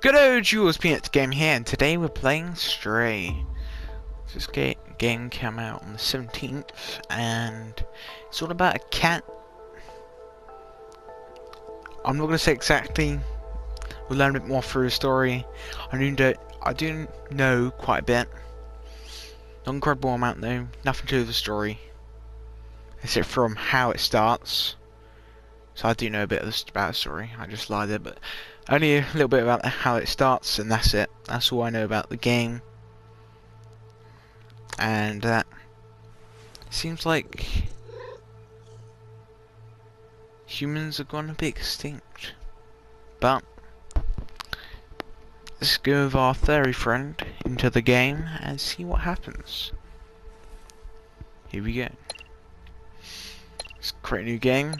Good old Jules Peanuts game here, and today we're playing Stray. This game came out on the 17th, and it's all about a cat. I'm not going to say exactly. We'll learn a bit more through the story. I do know quite a bit. Not incredible amount though. Nothing to do with the story, except from how it starts. So I do know a bit about the story. I just lied there, but only a little bit about how it starts, and that's it. That's all I know about the game. And that seems like humans are going to be extinct. But let's go with our furry friend into the game and see what happens. Here we go. Let's create a new game.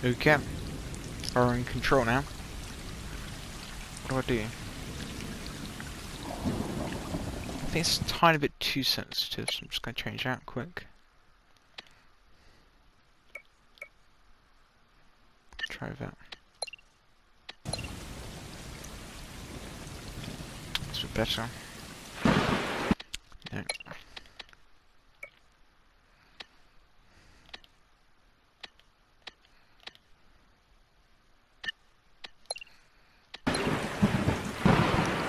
Okay, we're in control now. What do? I think it's a tiny bit too sensitive, so I'm just going to change that quick. Try that. It's a bit better. No.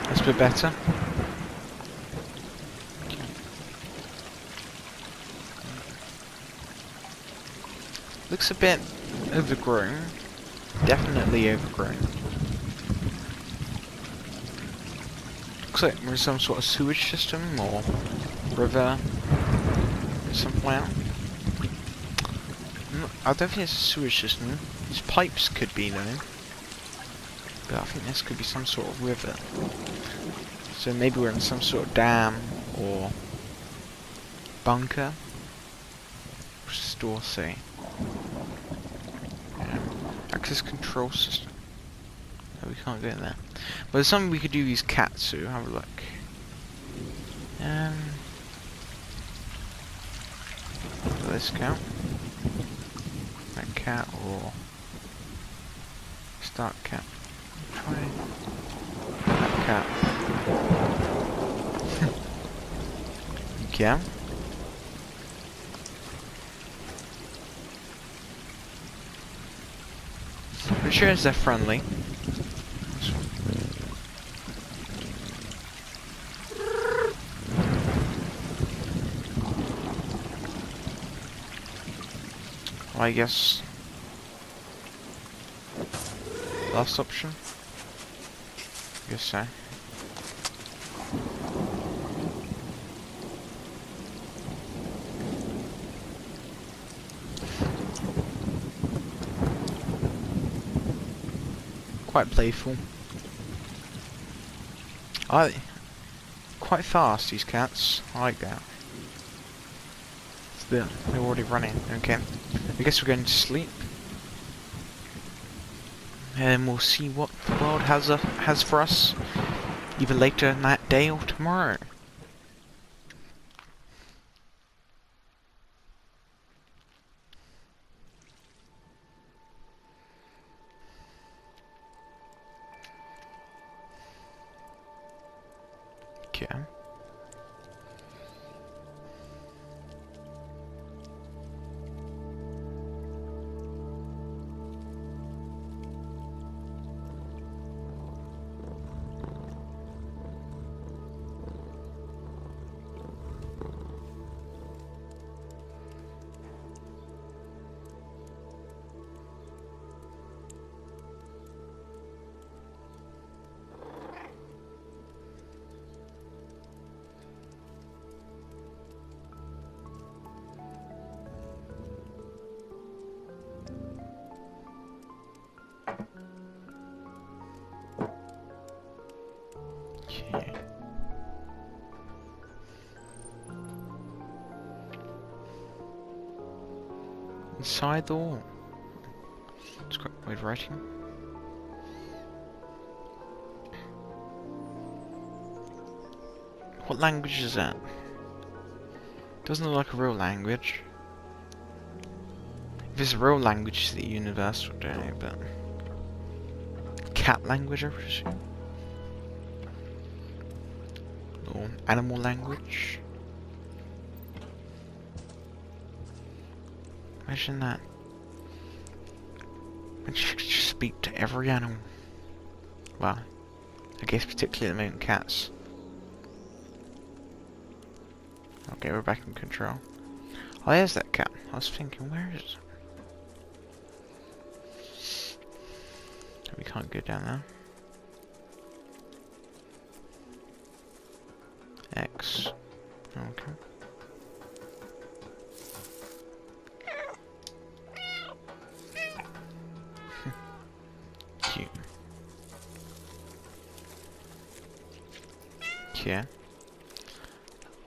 That's a bit better. Looks a bit overgrown. Definitely overgrown. Looks like we're in some sort of sewage system or river or something like that. I don't think it's a sewage system. These pipes could be though. But I think this could be some sort of river. So maybe we're in some sort of dam or bunker. What's the store say? Access control system. No, we can't go in there. But there's something we could do with these cats, so have a look. Does this count? That cat or start cat? Try that cat. Okay. I'm sure they're friendly. Well, I guess last option. I guess so. Quite playful. Quite fast, these cats. I like that. They're already running. Okay. I guess we're going to sleep. And we'll see what the world has for us. Either later in that day or tomorrow. Okay. Inside the wall. It's quite weird writing. What language is that? Doesn't look like a real language. If it's a real language, it's the universal, don't know, but cat language, I presume. Or animal language. Imagine that. And you could just speak to every animal. Well, I guess particularly at the moment, cats. Okay, we're back in control. Oh, there's that cat. I was thinking, where is it? We can't go down there. X. Okay. Cute. Yeah.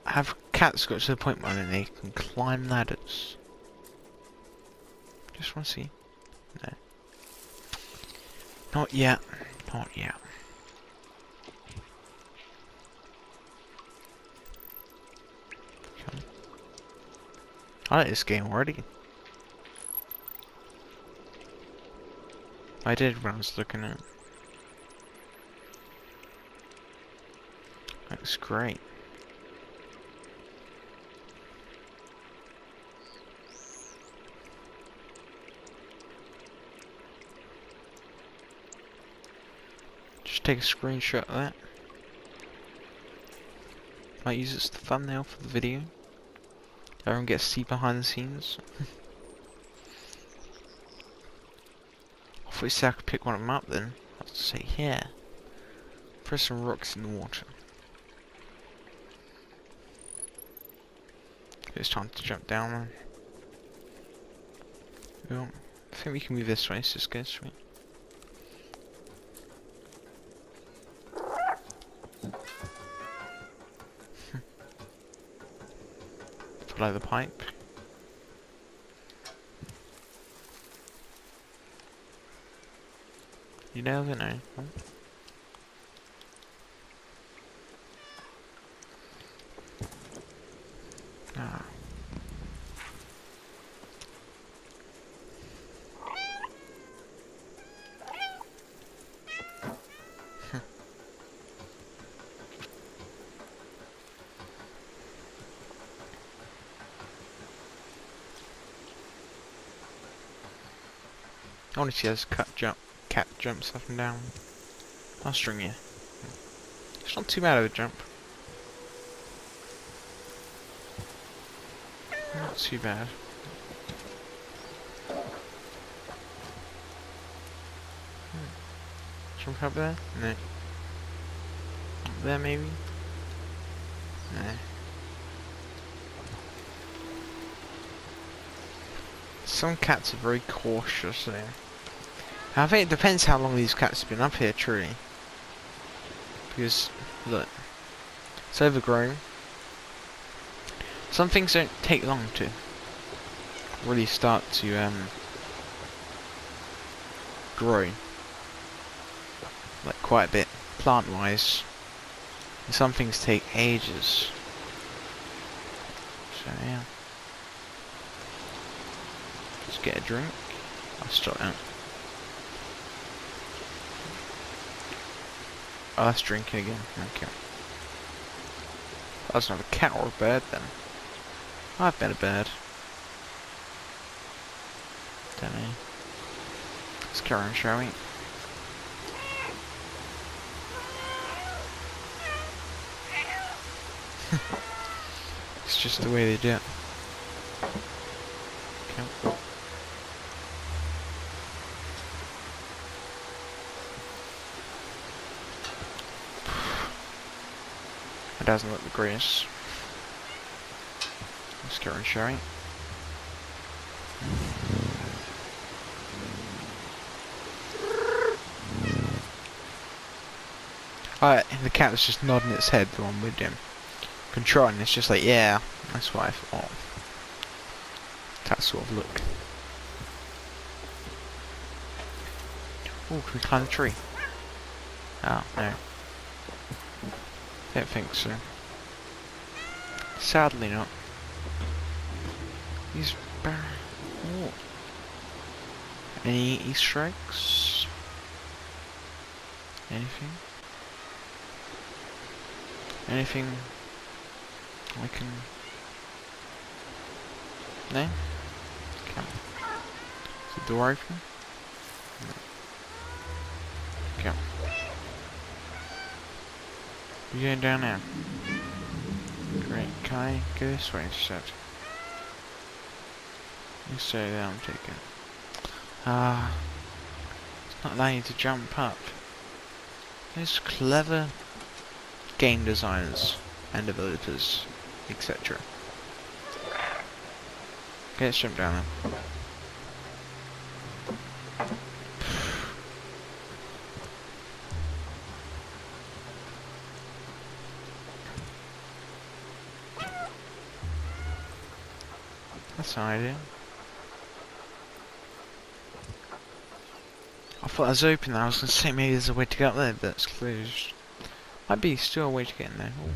Have cats got to the point where they can climb ladders? Just want to see. No. Not yet. Not yet. Okay. I like this game already. I did when I was looking at it. Looks great. Just take a screenshot of that. Might use it as the thumbnail for the video. Everyone gets to see behind the scenes. I thought you said I could pick one of them up then. I'd say, yeah. Press some rocks in the water. It's time to jump down then. Well, I think we can move this way, let's just go this way. Follow the pipe. You never know. Ah. I want to see those cat jumps up and down. I'll string you. It's not too bad of a jump. Not too bad. Jump up there? No. Up there maybe? No. Some cats are very cautious there. I think it depends how long these cats have been up here, truly. Because, look, it's overgrown. Some things don't take long to really start to grow. Like quite a bit, plant-wise. And some things take ages. So yeah. Let's get a drink. I'll stop out. Oh, that's drinking again. Okay. That doesn't have a cat or a bird then. I've been a bird. Don't know. Let's carry on, shall we? It's just the way they do it. Okay. It doesn't look the greatest. Let's carry on, shall we? The cat was just nodding its head, the one with him. Controlling, it's just like, yeah, that's what I thought. That sort of look. Oh, can we climb the tree? Oh, no. Don't think so. Sadly not. These oh. Any Easter eggs? Anything? Anything I can... No? Okay. Is the door open? No. Okay. We're going down now. Great. Can I go this way instead? You say that I'm taking. It's not allowing you to jump up. Those clever game designers and developers, etc. Okay, let's jump down then. That's an idea. I thought I was open there. I was going to say maybe there's a way to get up there, but it's closed. Might be still a way to get in there. Ooh.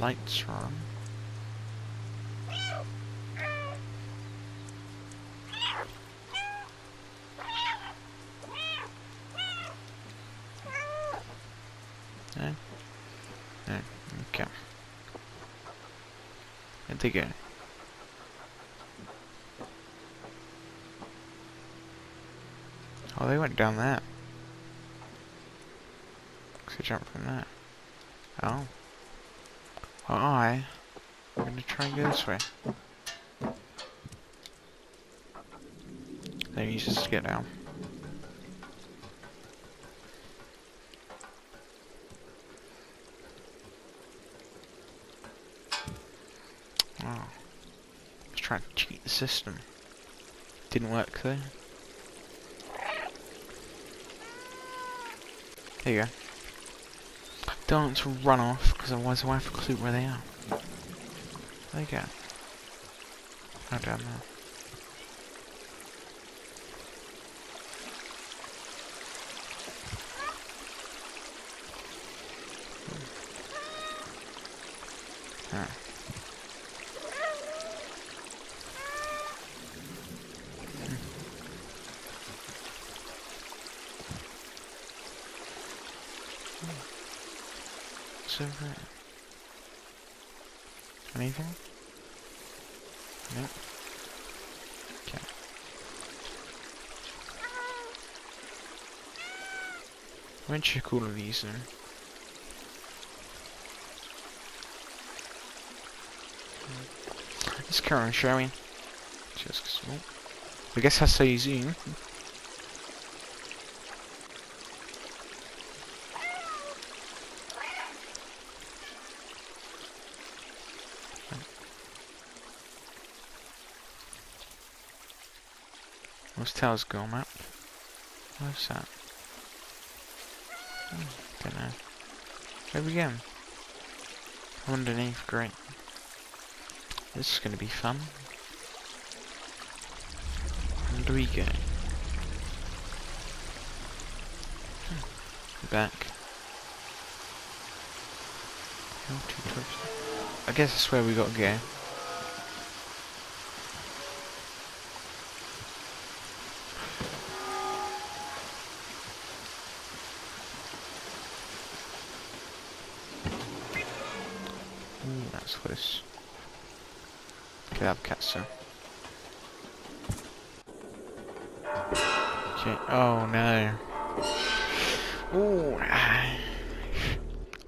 Lights are on. No? No. Okay. Where'd they go? Oh, they went down there. So jump from there. Oh. Well, I'm going to try and go this way. Then use this to get down. Oh. I was trying to cheat the system. Didn't work though. There you go. Don't want to run off, because otherwise I won't have a clue where they are. There you go. Oh, down there. Ah. What's over there? Anything? Nope. Okay. I won't check all of these then. Let's carry on, shall we? Just 'cause, well, I guess that's how you zoom. What's Tails Girl map? Where's that? Oh, don't know. Where we going? Underneath, great. This is going to be fun. Where do we go? Back. I guess that's where we got to go. Ooh, that's close. Okay, I'll catch her. Okay, oh no. Ooh,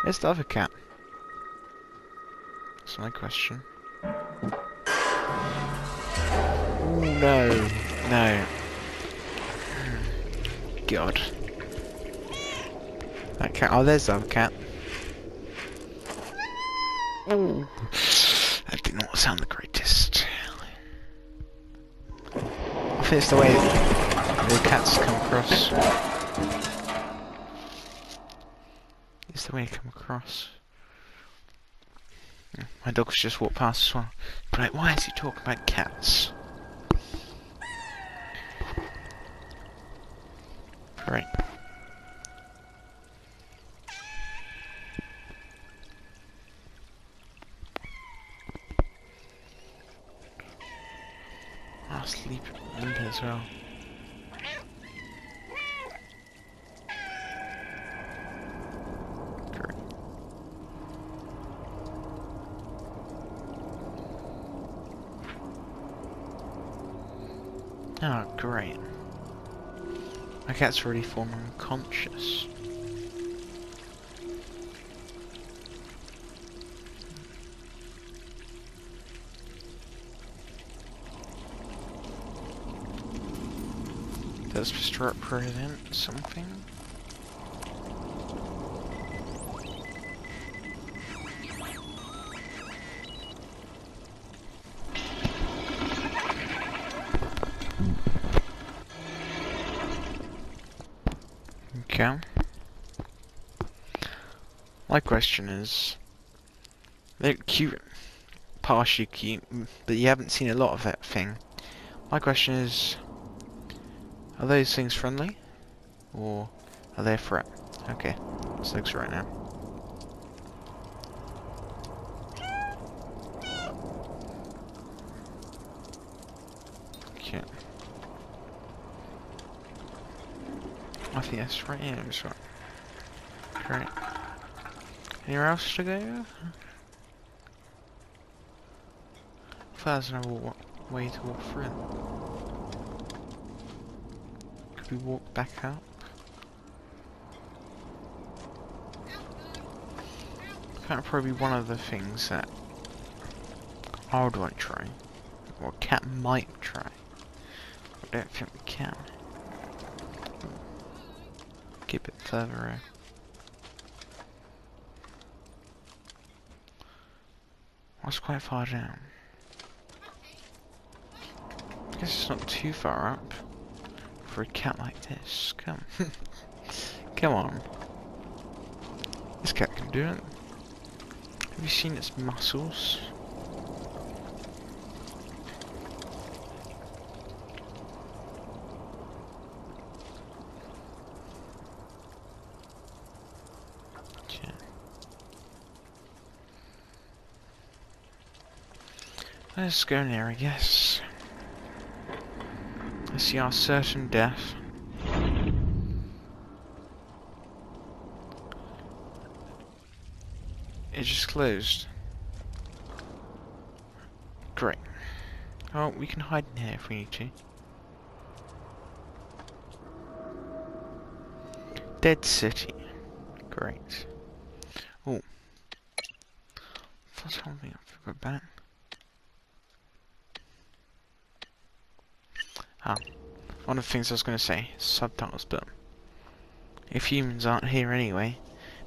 where's the other cat? That's my question. Ooh, no. No. God. That cat. Oh, there's the other cat. Ooh. That did not sound the greatest. I think it's the way the cats come across. It's the way they come across. My dog's just walked past as well. But like, why is he talking about cats? Great. I'll sleep in as well. Great. Oh, great. My cat's already fallen unconscious. Does this represent something? Okay. My question is, they're cute, partially cute, but you haven't seen a lot of that thing. My question is, are those things friendly? Or are they a threat? Okay, this looks right now. Okay. I think that's right here, that's right. Great. Anywhere else to go? There's another way to walk through. Could we walk back up? That'd probably be one of the things that I would want to try. Or a cat might try. I don't think we can. Keep it further away. That's quite far down. I guess it's not too far up for a cat like this. Come. Come on. This cat can do it. Have you seen its muscles? Okay. Let's go in there, I guess. Let's see our certain death. It just closed. Great. Oh, we can hide in here if we need to. Dead City. Great. Oh. That's something I forgot about. Ah. One of the things I was going to say, subtitles, but if humans aren't here anyway,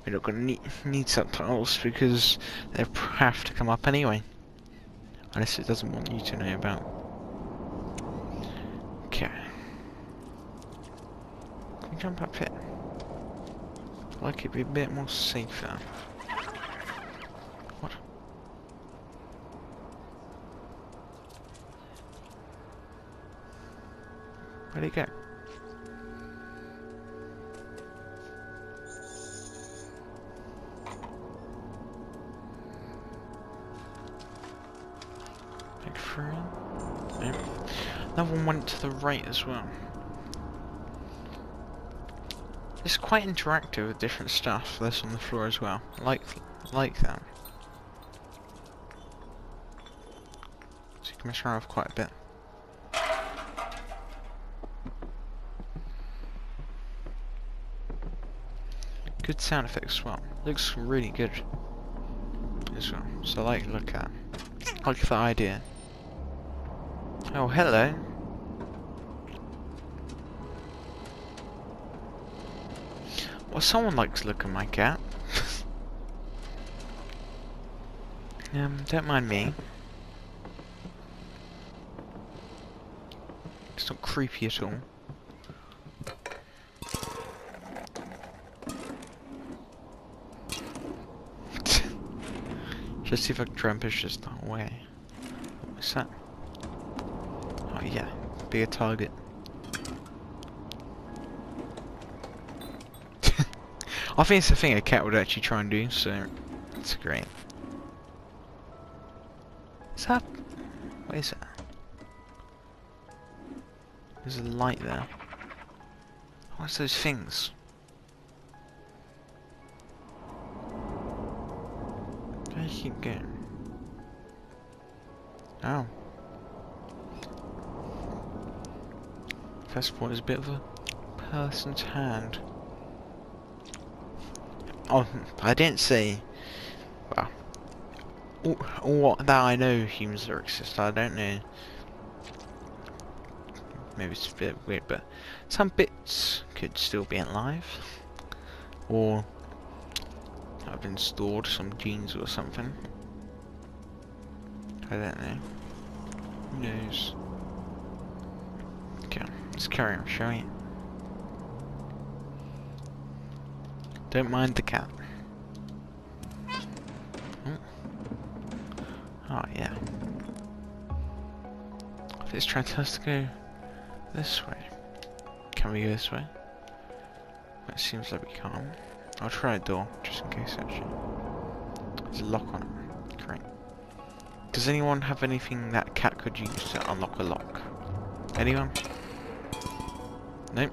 we're not going to need subtitles because they have to come up anyway. Unless it doesn't want you to know about. Okay. Can we jump up here? I'd like it to be a bit more safer. What? Where'd he go? Back through. Nope. Another one went to the right as well. It's quite interactive with different stuff that's on the floor as well. I like that. So you can mess around with quite a bit. Good sound effects as well. Looks really good as well. So I like the look at it. I like the idea. Oh, hello. Well, someone likes to look at my cat. Don't mind me. It's not creepy at all. Just see if I can try and push this away. What's that? Oh yeah, be a target. I think it's the thing a cat would actually try and do, so it's great. Is that... what is that? There's a light there. What's those things? Where do you keep going? Oh. First point is a bit of a person's hand. Oh, I didn't say... well... all that I know humans are exist, I don't know. Maybe it's a bit weird, but some bits could still be alive. Or have been stored, some genes or something. I don't know. Who knows? Okay, let's carry on, shall we? Don't mind the cat. Oh yeah. It's trying to tell us to go this way. Can we go this way? It seems like we can't. I'll try a door, just in case actually. There's a lock on it. Great. Does anyone have anything that a cat could use to unlock a lock? Anyone? Nope.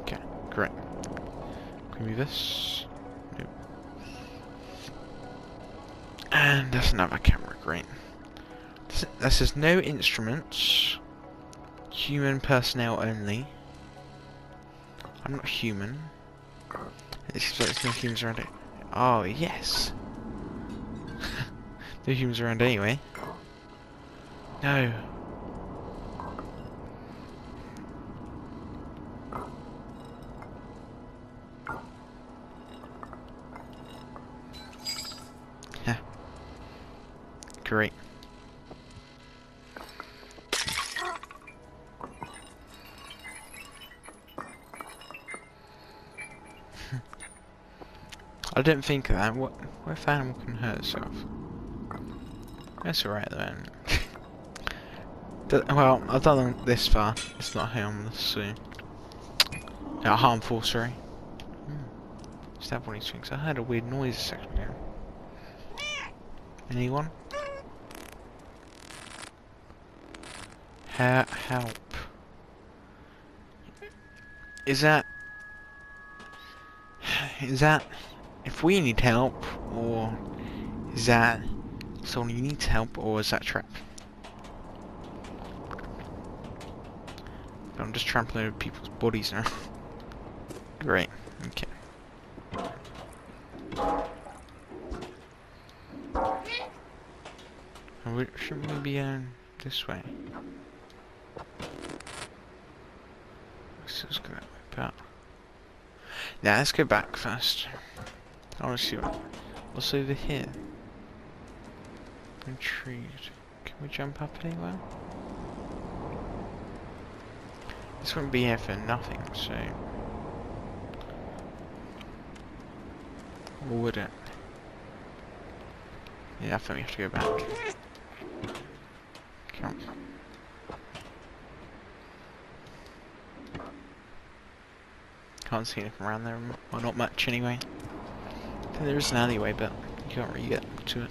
Okay, great. Can we do this? Nope. And there's another camera, great. This is no instruments. Human personnel only. I'm not human. It seems like there's no humans around it. Oh, yes! No humans around anyway. No. Yeah. Great. I didn't think of that. What if an animal can hurt itself? That's alright then. Well, I've done this far. It's not harmless, so... not harmful, sorry. Is that one of these things? I heard a weird noise a second ago. Anyone? Help. Is that... if we need help, or is that someone who needs help, or is that a trap? But I'm just trampling over people's bodies now. Great, okay. And shouldn't we be this way? Let's just go that way about. Yeah, let's go back first. I want to see what's over here. Intrigued. Can we jump up anywhere? This wouldn't be here for nothing, so... or would it? Yeah, I think we have to go back. Come on. Can't see anything around there, well, not much anyway. There is an alleyway, but you can't really get to it.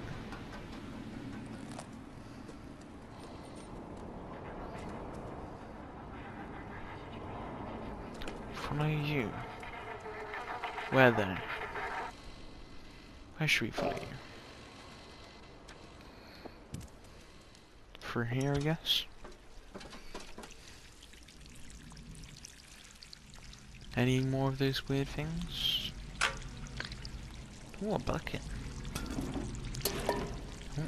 Follow you. Where then? Where should we follow you? For here, I guess. Any more of those weird things? Oh, a bucket. Oh.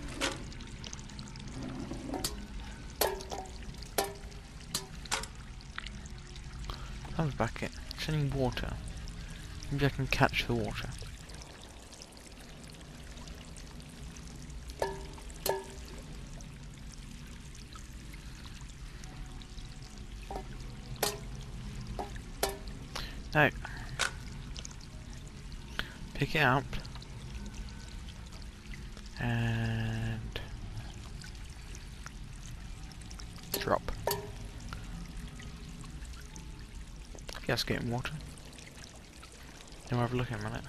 That was a bucket. It's only water. Maybe I can catch the water. No. Pick it up. And drop. Yes, getting water. Now have a look in a minute.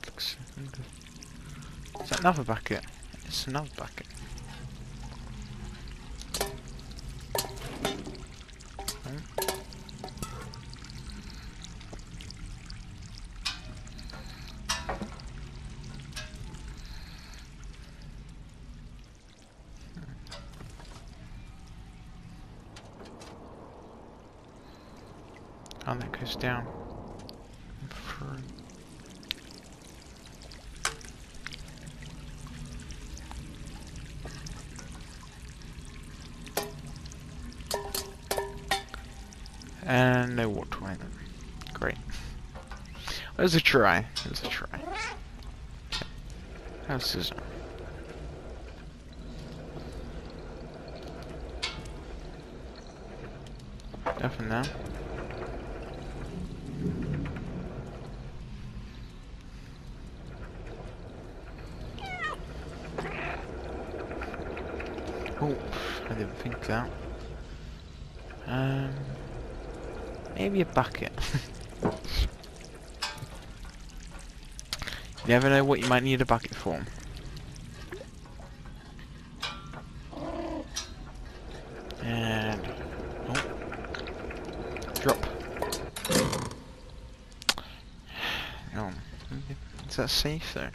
Looks. Is that another bucket? It's another bucket. Oh. Oh, that goes down. Through. And no water in it. Great. It was a try. It was a try. How's this? Nothing now. Oh, I didn't think that. Maybe a bucket. You never know what you might need a bucket for. And oh, drop. Oh, is that safe though?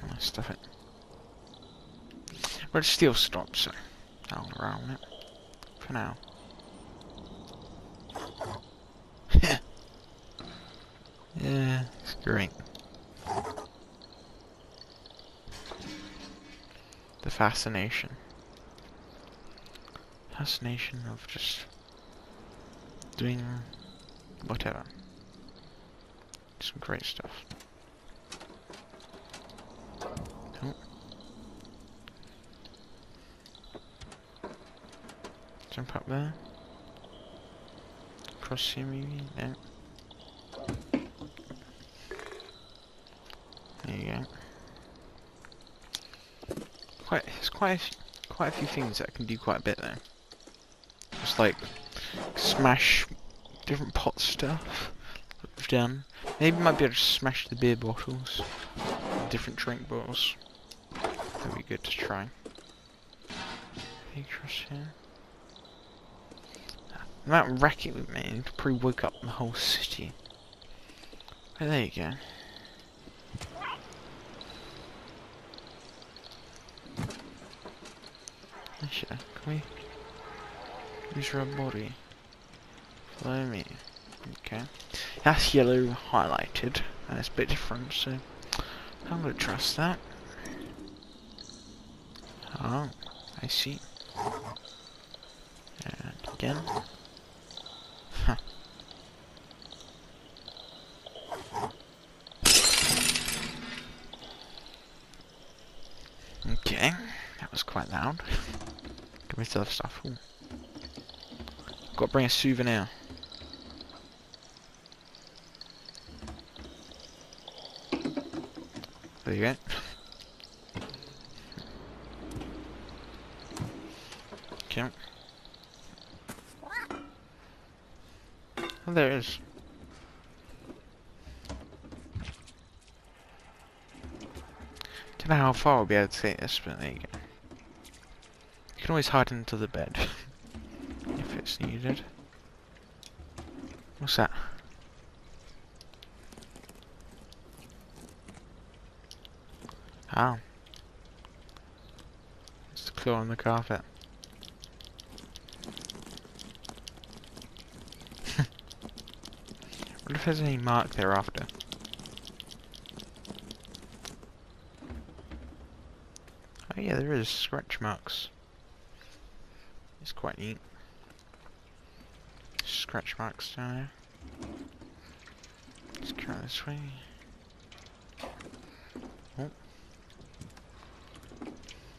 Oh, stuff it. Well, it's steel stop, so I'll round it for now. Yeah, it's great. The fascination of just doing whatever. Some great stuff. Oh. Jump up there. Cross here maybe? No. There you go. There's quite a few things that can do quite a bit though. Just like smash different pot stuff that we've done. Maybe might be able to smash the beer bottles, different drink bottles. That'd be good to try. Across here. That racket we made probably woke up the whole city. Oh, there you go. Can we use your body? Follow me. Okay. That's yellow highlighted, and it's a bit different, so I'm gonna trust that. Oh, I see. And again. Huh. Okay, that was quite loud. Give myself stuff. Ooh. Got to bring a souvenir. There you go. Okay. Oh, there it is. Don't know how far I'll be able to take this, but there you go. You can always hide into the bed if it's needed. What's that? Oh. It's the claw on the carpet. What if there's any mark thereafter? Oh yeah, there is scratch marks. It's quite neat. Scratch marks down there. Let's go this way. Oh.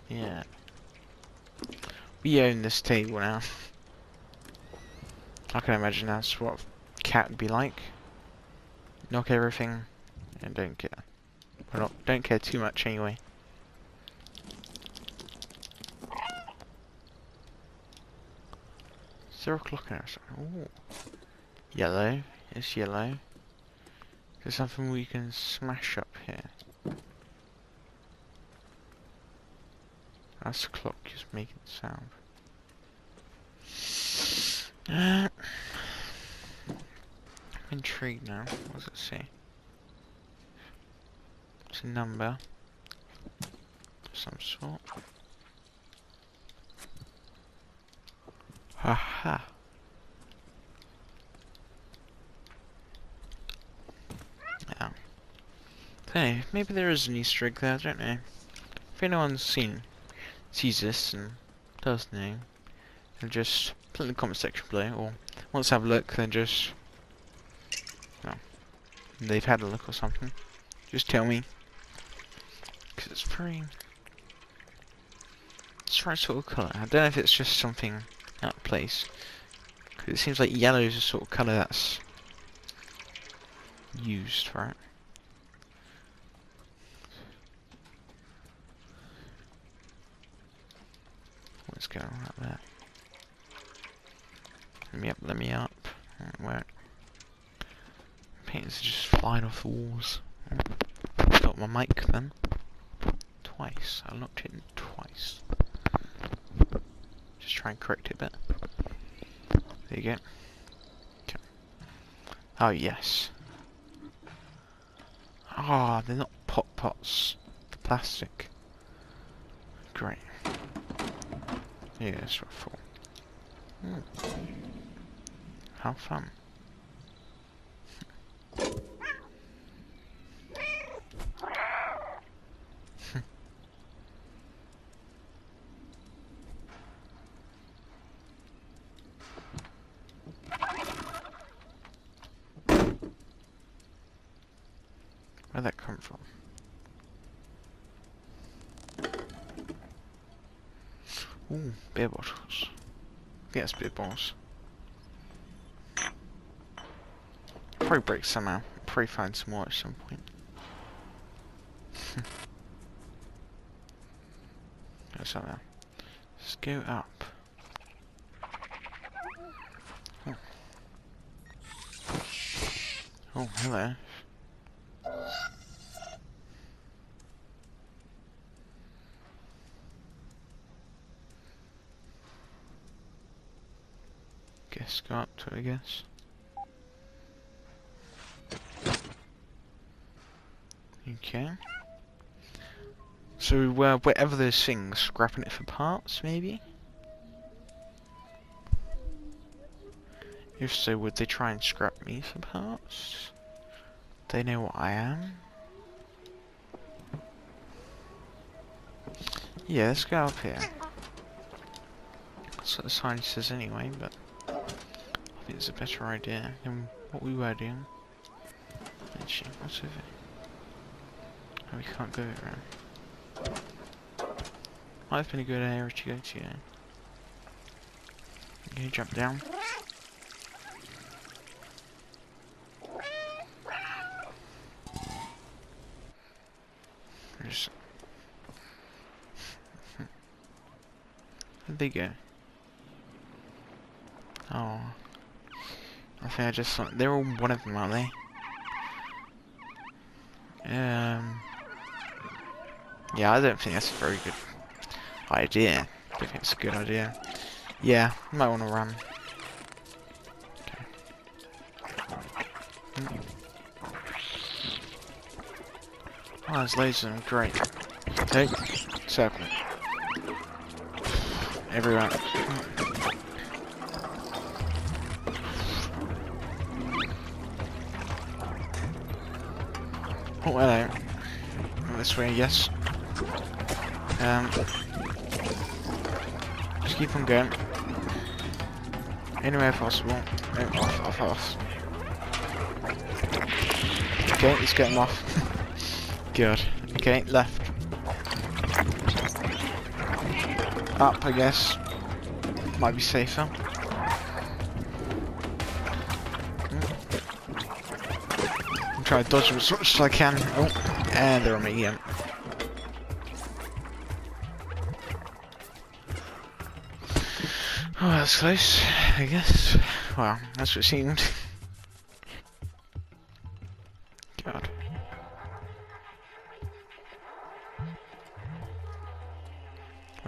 Yeah. We own this table now. I can imagine that's what a cat would be like. Knock everything and don't care. Well, don't care too much anyway. Is there a clock in there? Ooh. Yellow. It's yellow. There's something we can smash up here. That's the clock just making sound. I'm intrigued now. What does it say? It's a number of some sort. Haha. Now, hey, maybe there is an Easter egg there. I don't know. If anyone's sees this and does know, then just put it in the comment section below, or wants to have a look, then just, well, they've had a look or something. Just tell me, because it's the right sort of colour. I don't know if it's just something out of place, because it seems like yellow is the sort of colour that's used for it. What's going on up there? Let me up. Where? Painters are just flying off the walls. Got my mic then. Twice. I locked it in twice. Just try and correct it a bit. There you go. Okay. Oh yes. Ah, they're not pop pots. The plastic. Great. Yeah, that's what I thought. How fun. Where'd that come from? Ooh, beer bottles. Yes, beer bottles. Probably break somehow. Probably find some more at some point. What's that now? Let's go up. Oh, oh hello. Guess go up to it, I guess. Okay. So, whatever those things, scrapping it for parts, maybe? If so, would they try and scrap me for parts? They know what I am? Yeah, let's go up here. That's what the sign says anyway, but I think it's a better idea than what we were doing. Actually, what's over here? Oh, we can't go around. Might have been a good area to go to. Can you jump down? There's... Where'd they go? Oh. I think I just saw... They're all one of them, aren't they? Yeah, I don't think that's a very good idea. I don't think it's a good idea. Yeah, you might want to run. Okay. Oh, there's loads of them. Great. Take. Circle. Everyone. Oh, hello. This way, yes. Just keep on going. Anywhere possible. Oh, off. Okay, let's get him off. Good. Okay, left. Up, I guess. Might be safer. I'm trying to dodge them as much as I can. Oh, and they're on me again. Oh, that's close, I guess. Well, that's what it seemed.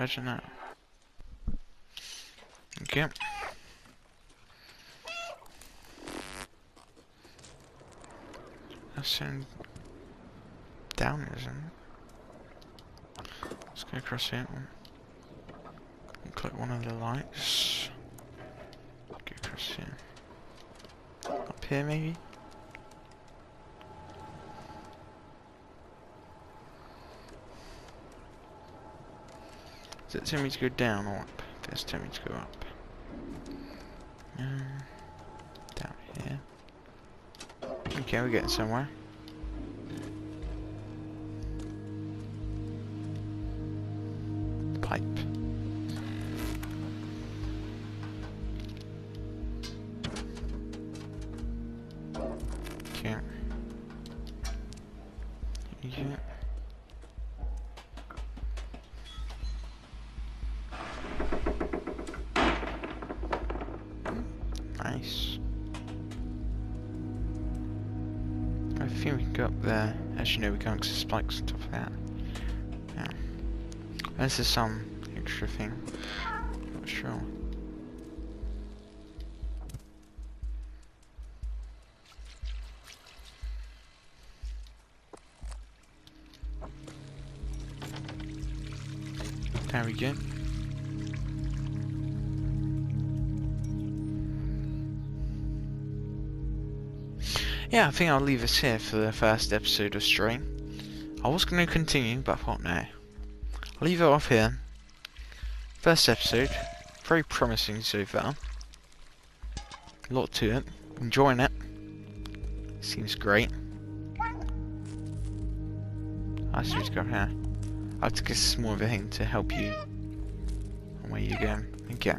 imagine that. Okay. That's sound down, isn't it? Let's go across here. And click one of the lights. Go across here. Up here, maybe? Does it tell me to go down or up? Does it tell me to go up? Down here. Okay, we're getting somewhere. Pipe. Okay. Yeah. Nice. I think we can go up there. As you know, we can't access spikes on top of that. Yeah. This is some extra thing. Not sure. There we go. Yeah, I think I'll leave us here for the first episode of Stray. I was going to continue, but I thought no. I'll leave it off here. First episode, very promising so far. A lot to it. Enjoying it. Seems great. I should just go here. I have to get more of a thing to help you on where you're going. Okay.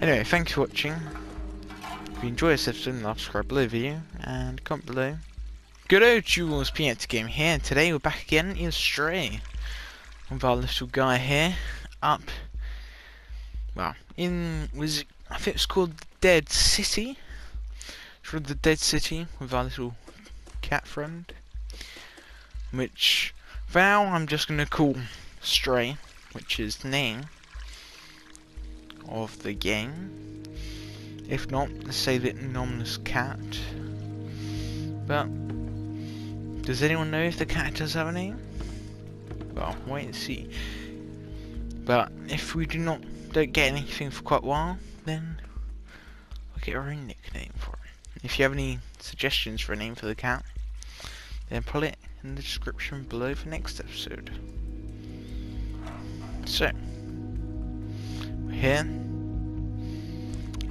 Anyway, thanks for watching. If you enjoyed this episode, subscribe below the video and comment below. Good old Jules Piet Game here, and today we're back again in Stray. With our little guy here, up, well, I think it's called Dead City. It's called the Dead City with our little cat friend. Which, for now, I'm just going to call Stray, which is the name of the game. If not, let's say the anonymous cat. But does anyone know if the cat does have a name? Well, wait and see. But if we don't get anything for quite a while, then we'll get our own nickname for it. If you have any suggestions for a name for the cat, then put it in the description below for next episode. So, we're here.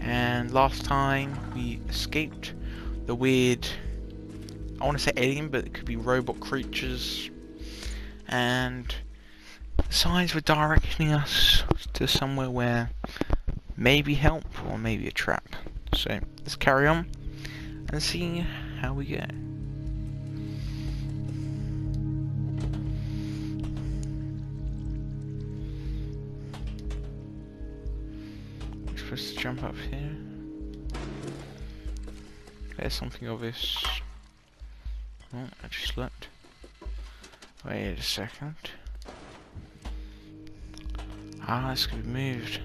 And last time we escaped the weird, I want to say alien, but it could be robot creatures. And the signs were directing us to somewhere where maybe help or maybe a trap. So let's carry on and see how we go. Supposed to jump up here. There's something obvious. Oh, I just slipped. Wait a second. Ah, this could be moved.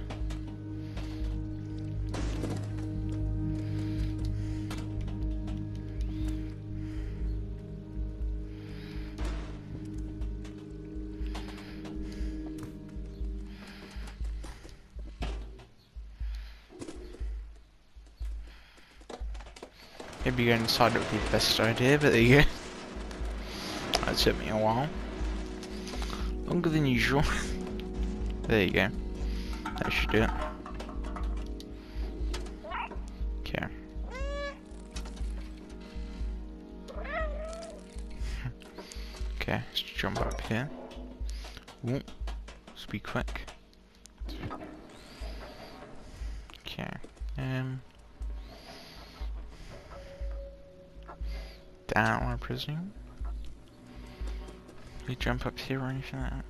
Maybe going inside would be the best idea, but there you go. That took me a while. Longer than usual. There you go. That should do it. Okay. Okay, let's jump up here. Ooh, let's be quick. Okay. Down, I presume. We jump up here or anything like that?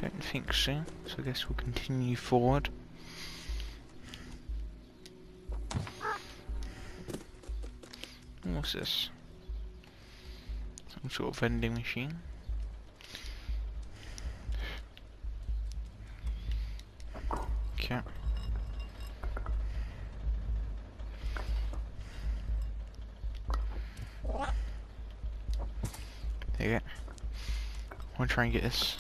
Don't think so. So I guess we'll continue forward. What's this? Some sort of vending machine. There you go. I want to try and get this.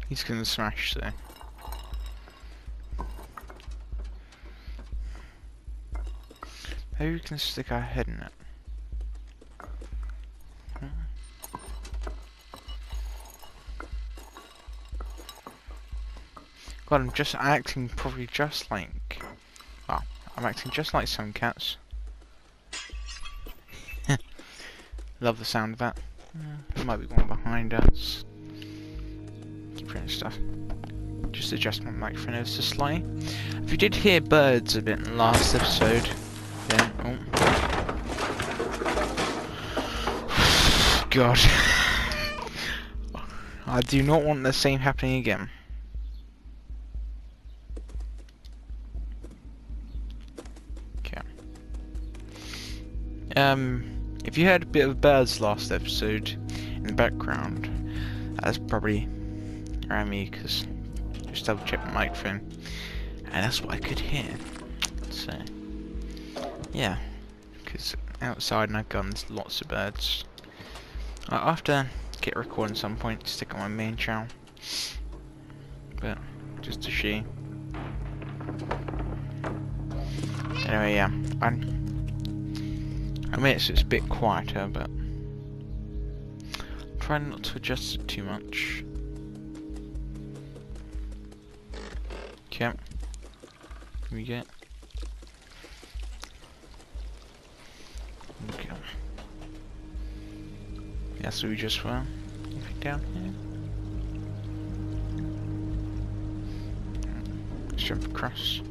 He's gonna smash though. Maybe we can stick our head in it. God, I'm just acting probably just like... Well, I'm acting just like some cats. Love the sound of that. There might be one behind us. Keep hearing stuff. Just adjust my microphone ever so slightly. If you did hear birds a bit in the last episode, then... Oh. God. I do not want the same happening again. Okay. If you heard a bit of birds last episode in the background, that's probably around me, because just double check my microphone, and that's what I could hear. So, yeah, because outside in our guns, lots of birds. I'll have to get a record at some point to stick on my main channel, but just to show you. Anyway, yeah, I admit it's a bit quieter, but I'm trying not to adjust it too much. Okay, we get. Okay. Yeah, so we just were down here. Let's jump across.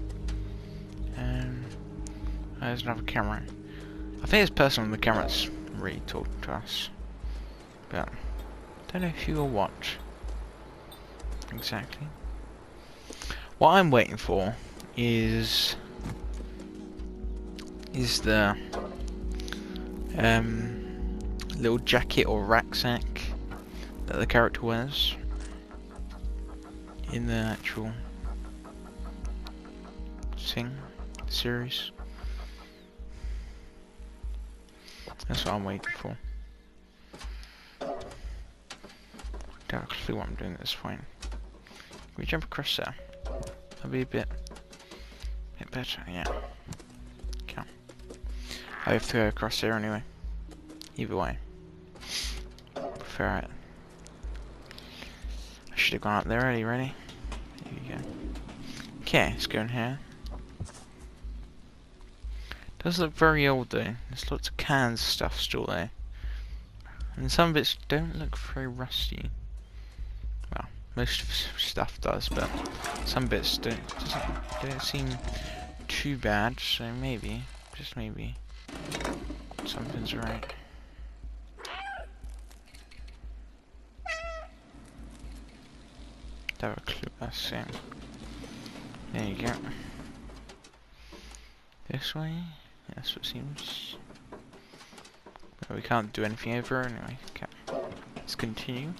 And there's another camera. I think this person on the camera's really talking to us. But I don't know who or what. Exactly. What I'm waiting for is the little jacket or rucksack that the character wears in the actual series. That's what I'm waiting for. Don't have a clue what I'm doing at this point. Can we jump across there? That'll be a bit better, yeah. Okay. I have to go across there anyway. Either way. Prefer it. I should have gone up there already, ready? There you go. Okay, let's go in here. Does look very old though. There's lots of cans stuff still there. And some bits don't look very rusty. Well, most stuff does, but some bits don't seem too bad, so maybe, just maybe, something's right. Don't have a clue, that's the same. There you go. This way? Yeah, that's what it seems. But we can't do anything over anyway. Okay. Let's continue.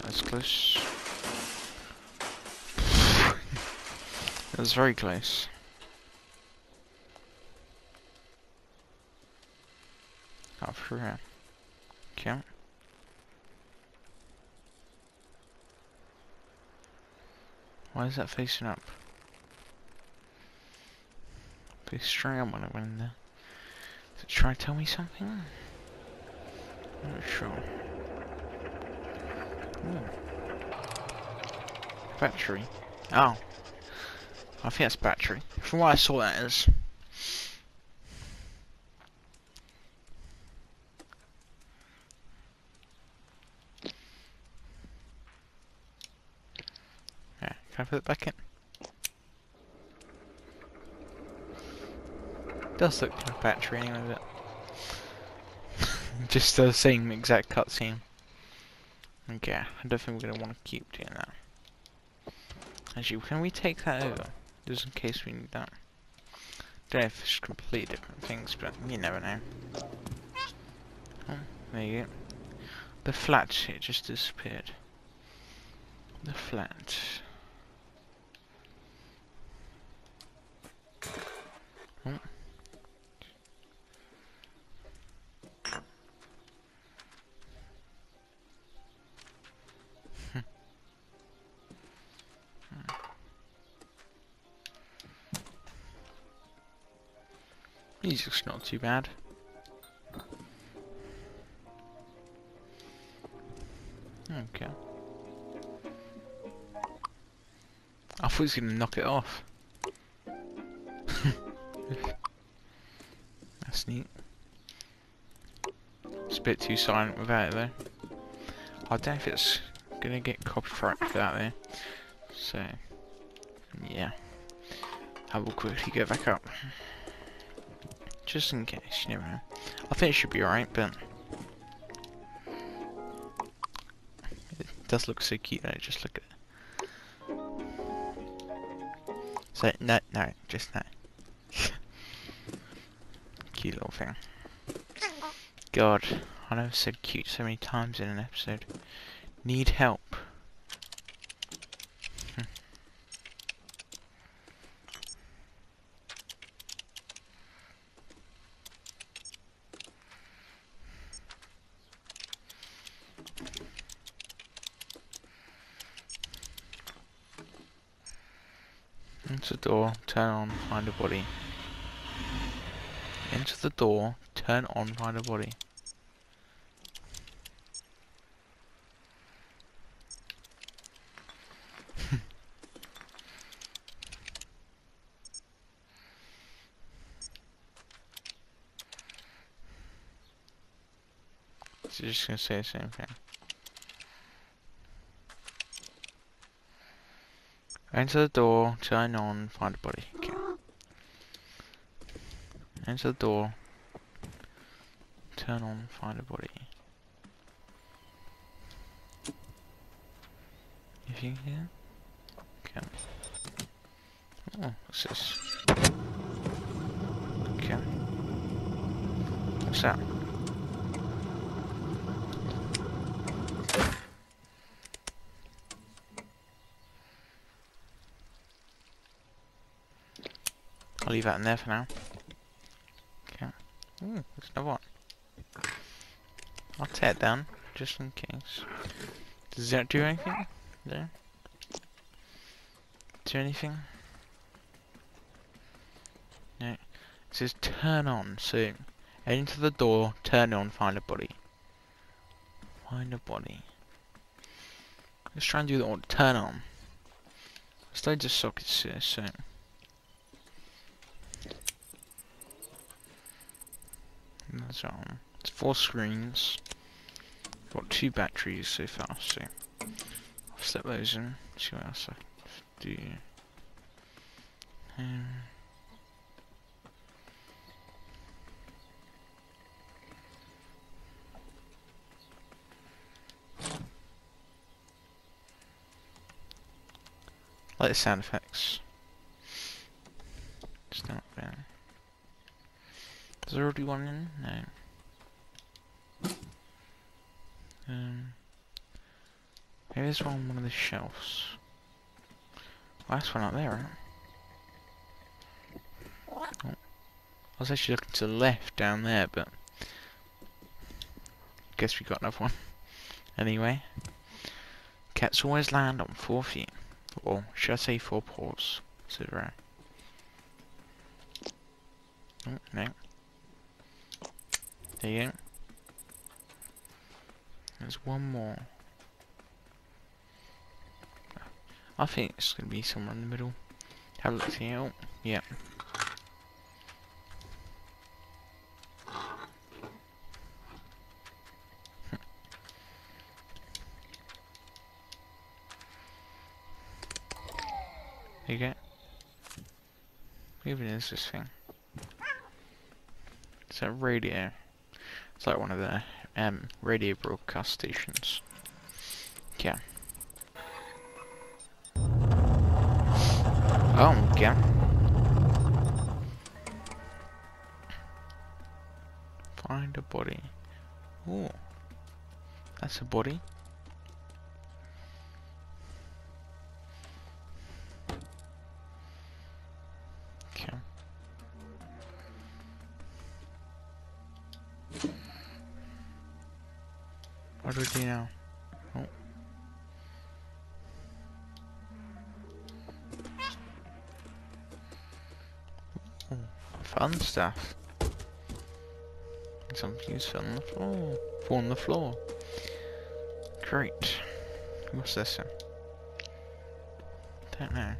That's close. That was very close. Up through here. Okay. Why is that facing up? Big string on when I went in there. Does it try to tell me something? I'm not sure. Ooh. Battery. Oh. I think that's battery. From what I saw that is. Yeah, can I put it back in? Does look like a battery anyway, but just the same exact cutscene. Okay, I don't think we're gonna want to keep doing that. Actually, can we take that over? Just in case we need that. Don't know if it's completely different things, but you never know. Oh, there you go. The flat shit just disappeared. The flat. Oh. Music's not too bad. Okay. I thought he was going to knock it off. That's neat. It's a bit too silent without it though. I don't know if it's going to get copyright for that though. So, yeah. I will quickly go back up. Just in case, you never know. I think it should be alright, but it does look so cute though, just look at it. So, no, just that. Cute little thing. God, I know I've said cute so many times in an episode. Need help. Enter the door, turn on, find a body. Enter the door, turn on, find a body. So you're just gonna say the same thing. Enter the door, turn on, find a body. Okay. Enter the door, turn on, find a body. If you can. Okay. Oh, what's this? Okay. What's that? I'll leave that in there for now. Okay. Ooh, there's another one. I'll tear it down, just in case. Does that do anything? No? Do anything? No. It says turn on, so enter the door, turn on, find a body. Find a body. Let's try and do the order. Turn on. There's loads of sockets here, so that's on. It's 4 screens. Got 2 batteries so far, so I'll slip those in. See what else I can do. Like the sound effects. Just not bad. Is there already one in? No. Maybe there's one on one of the shelves. Well, that's one up there, right? Oh. I was actually looking to the left down there, but guess we got another one. Anyway, cats always land on 4 feet. Or should I say 4 paws? So right. Oh, no. There you go. There's one more. I think it's going to be somewhere in the middle. Have a look here. Oh, yeah. There you go. Even is this thing? It's a radio. It's like one of the radio broadcast stations. Yeah. Oh, okay. Find a body. Ooh. That's a body. Okay. What do we do now? Oh. Ooh, fun stuff. Something's fell on the floor. Fall on the floor. Great. What's this then? Don't know.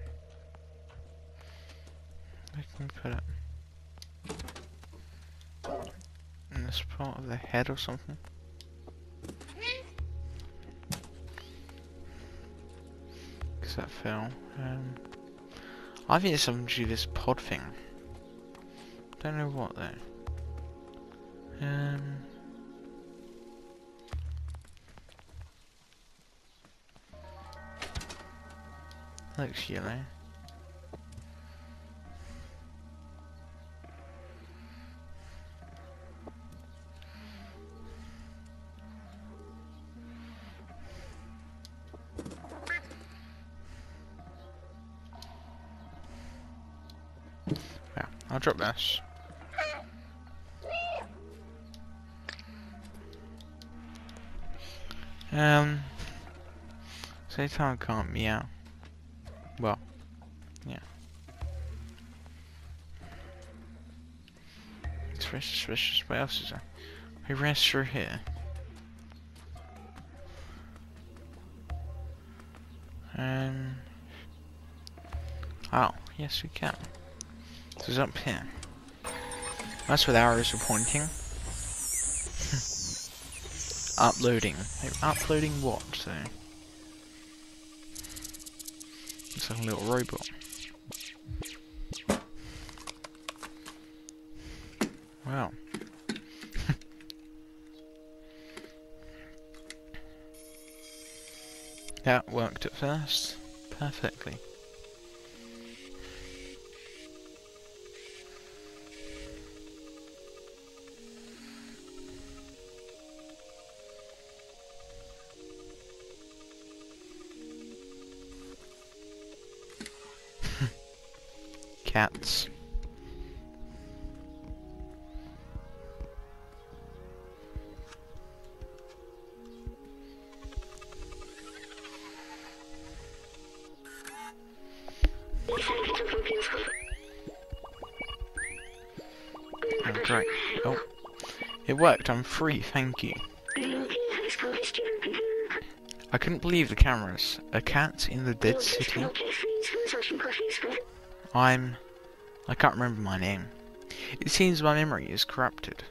I can put it in this part of the head or something. Because that fell. I think it's something to do with this pod thing. Don't know what though. Looks yellow. Yeah, I'll drop this. Satan can't meow. Well, yeah. It's very suspicious. What else is there? We rest through here. Oh, yes we can. This is up here. That's where the arrows are pointing. Uploading. They're uploading what, so? It's like a little robot. Wow. That worked at first. Perfectly. Cats. Oh, great. Oh, it worked. I'm free. Thank you. I couldn't believe the cameras. A cat in the dead city. I can't remember my name. It seems my memory is corrupted.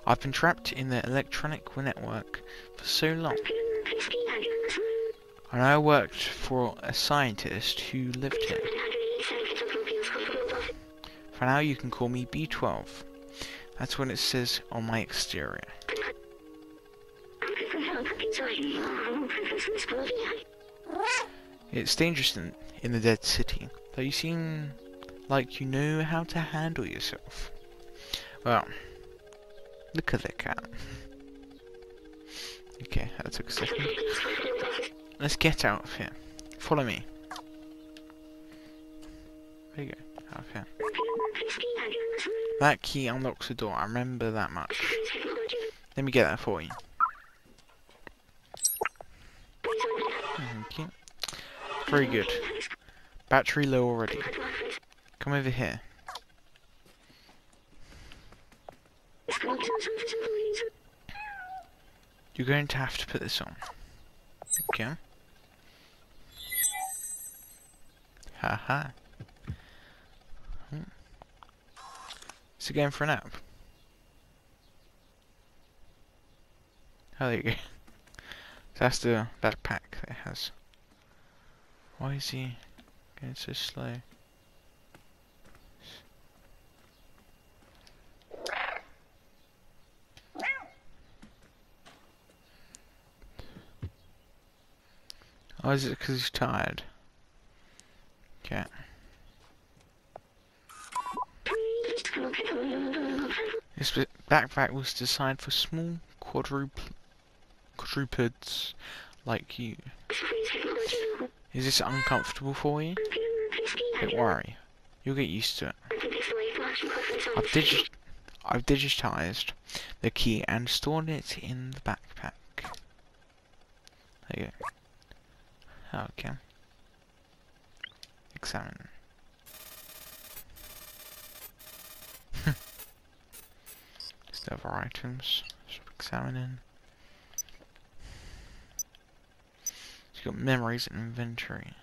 I've been trapped in the electronic network for so long. And I worked for a scientist who lived here. For now you can call me B12. That's what it says on my exterior. It's dangerous in the dead city, though you seem like you know how to handle yourself. Well, look at that cat. Okay, that took a second. Let's get out of here. Follow me. There you go, out of here. That key unlocks the door, I remember that much. Let me get that for you. Thank you. Very good. Battery low already. Come over here. You're going to have to put this on. Okay. Haha. Is it going for a nap? Oh, there you go. That's the backpack that it has. Why is he going so slow? Oh, is it because he's tired? Okay. This backpack was designed for small quadrupeds like you. Is this uncomfortable for you? Don't worry, you'll get used to it. I've digitized the key and stored it in the backpack. There you go. Okay. Examine. The other items. Just examining. So you've got memories and inventory.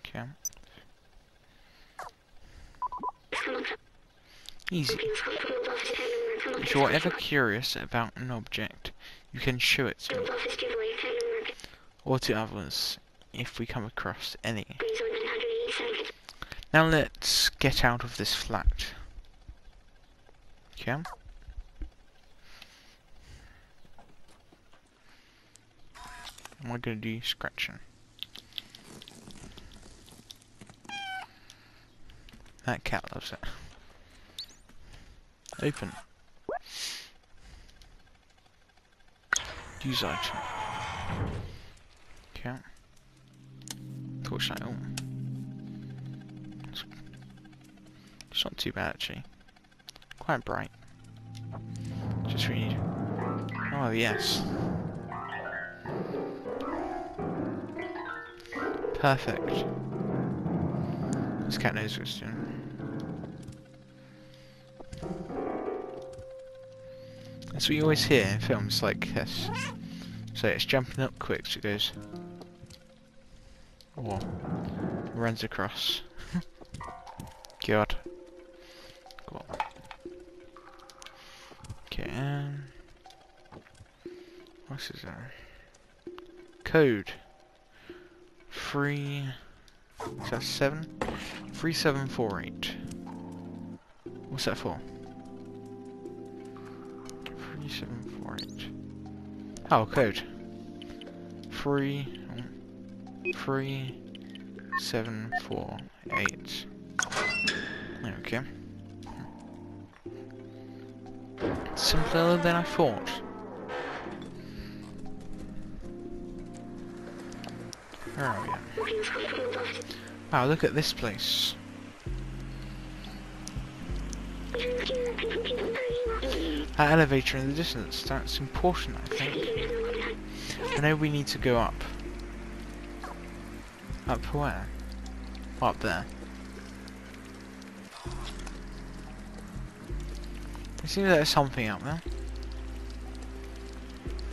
Okay. Easy. If you're ever curious about an object, you can show it to me, or to others, if we come across any. Now let's get out of this flat. Okay. Am I gonna do scratching? That cat loves it. Open. Use item. Okay. Torchlight. Oh. It's not too bad actually. Quite bright. Just read. Oh yes. Perfect. This cat knows what it's doing. That's what you always hear in films like this. So it's jumping up quick, so it goes. Or runs across. God. Go on. Okay, what is there? Code. 3. Is that 7? 3748. What's that for? 3748. Oh, code. 3748. Okay. Simpler than I thought. Where are we at? Wow, look at this place. That elevator in the distance, that's important, I think. I know we need to go up. Up where? Up there. It seems like there's something up there.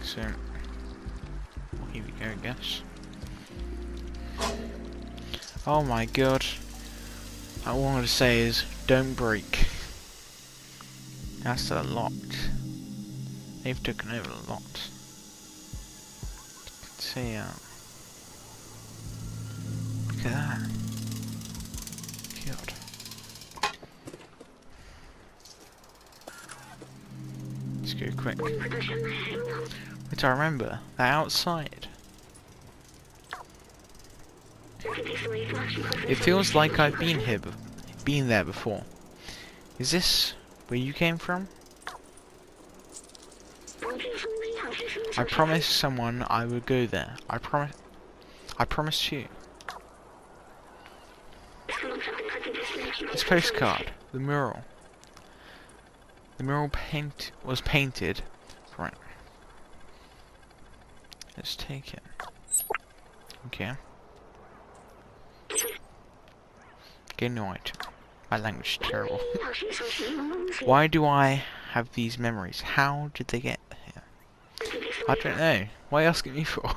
So, well, here we go, I guess. Oh my god. All I want to say is, don't break. That's a lot. They've taken over a lot. See, look at that. God. Let's go quick. Wait, I remember. They're outside. It feels like I've been there before. Is this where you came from? I promised someone I would go there. I promised you. This postcard, the mural. The mural was painted. Right. Let's take it. Okay. Get no item. My language is terrible. Why do I have these memories? How did they get here? I don't know. What are you asking me for?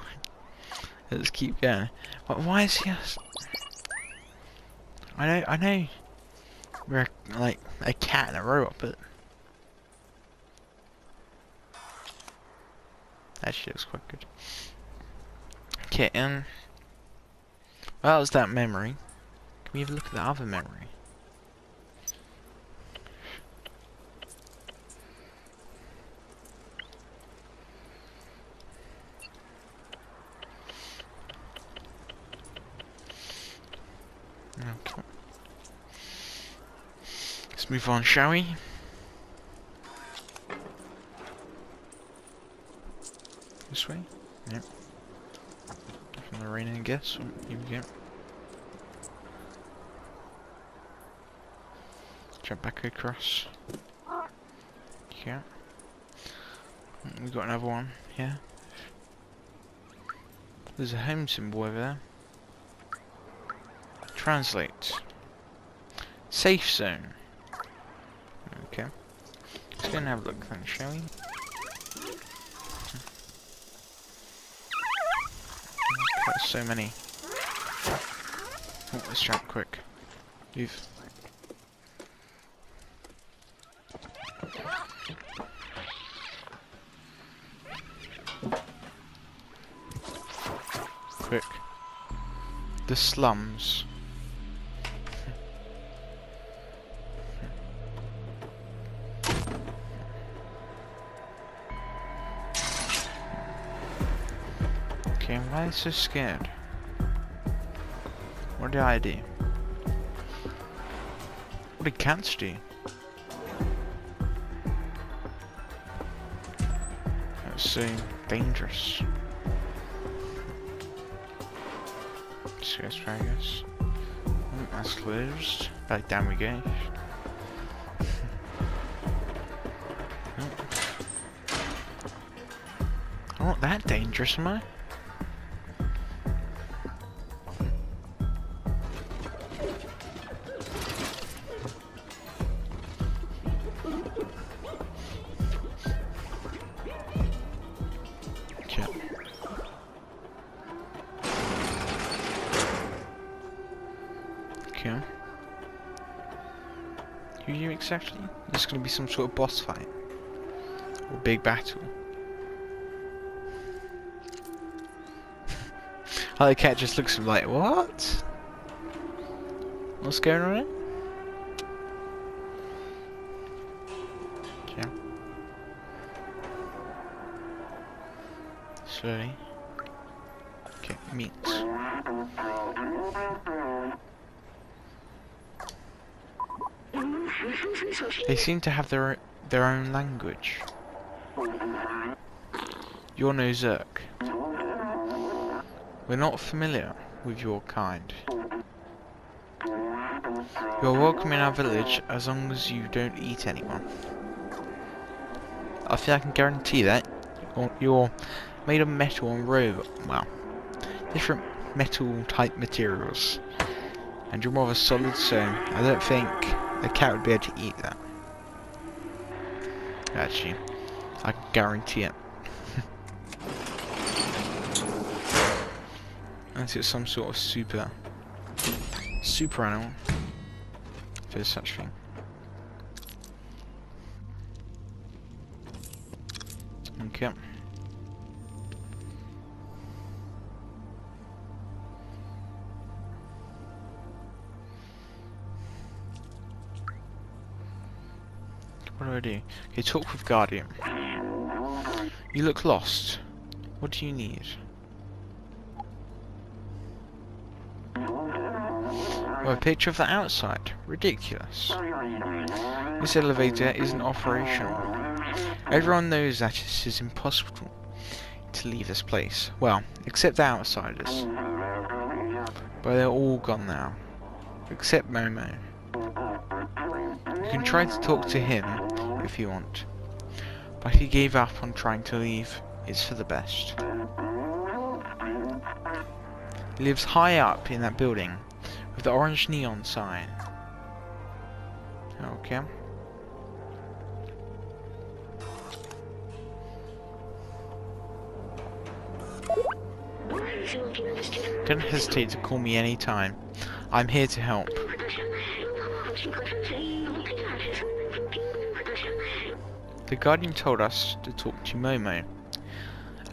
Let's keep going. Why is he I know we're like a cat and a robot, but actually looks quite good. Okay, well, that was that memory. Can we have a look at the other memory? Okay. Let's move on, shall we? This way? Yep. From the rain, I guess. Oh, here we go. Jump back across. Yeah. We got another one here. There's a home symbol over there. Translate. Safe zone. Okay. Let's go and have a look then, shall we? There's so many. Oh, let's jump quick. Leave. Quick. The slums. Okay, why are you so scared? What did I do? What did cats do? That's so dangerous. Asparagus. That's closed. Back down we go. I'm not that dangerous, am I? Okay. Okay. Who are you exactly? This is going to be some sort of boss fight. Or big battle. Oh, the cat just looks like, what? What's going on here? Okay. Slowly. Okay, meats. They seem to have their own language. You're no Zerk. We're not familiar with your kind. You're welcome in our village as long as you don't eat anyone. I think I can guarantee that. You're made of metal and well, different metal type materials. And you're more of a solid stone. I don't think a cat would be able to eat that. Actually, I can guarantee it. Unless it's some sort of super animal. If there's such thing. Okay. What do I do? Okay, talk with Guardian. You look lost. What do you need? Oh, a picture of the outside. Ridiculous. This elevator isn't operational. Everyone knows that it is impossible to leave this place. Well, except the outsiders. But they're all gone now. Except Momo. You can try to talk to him if you want. But he gave up on trying to leave. It's for the best. He lives high up in that building with the orange neon sign. Okay. Don't hesitate to call me anytime. I'm here to help. The Guardian told us to talk to Momo.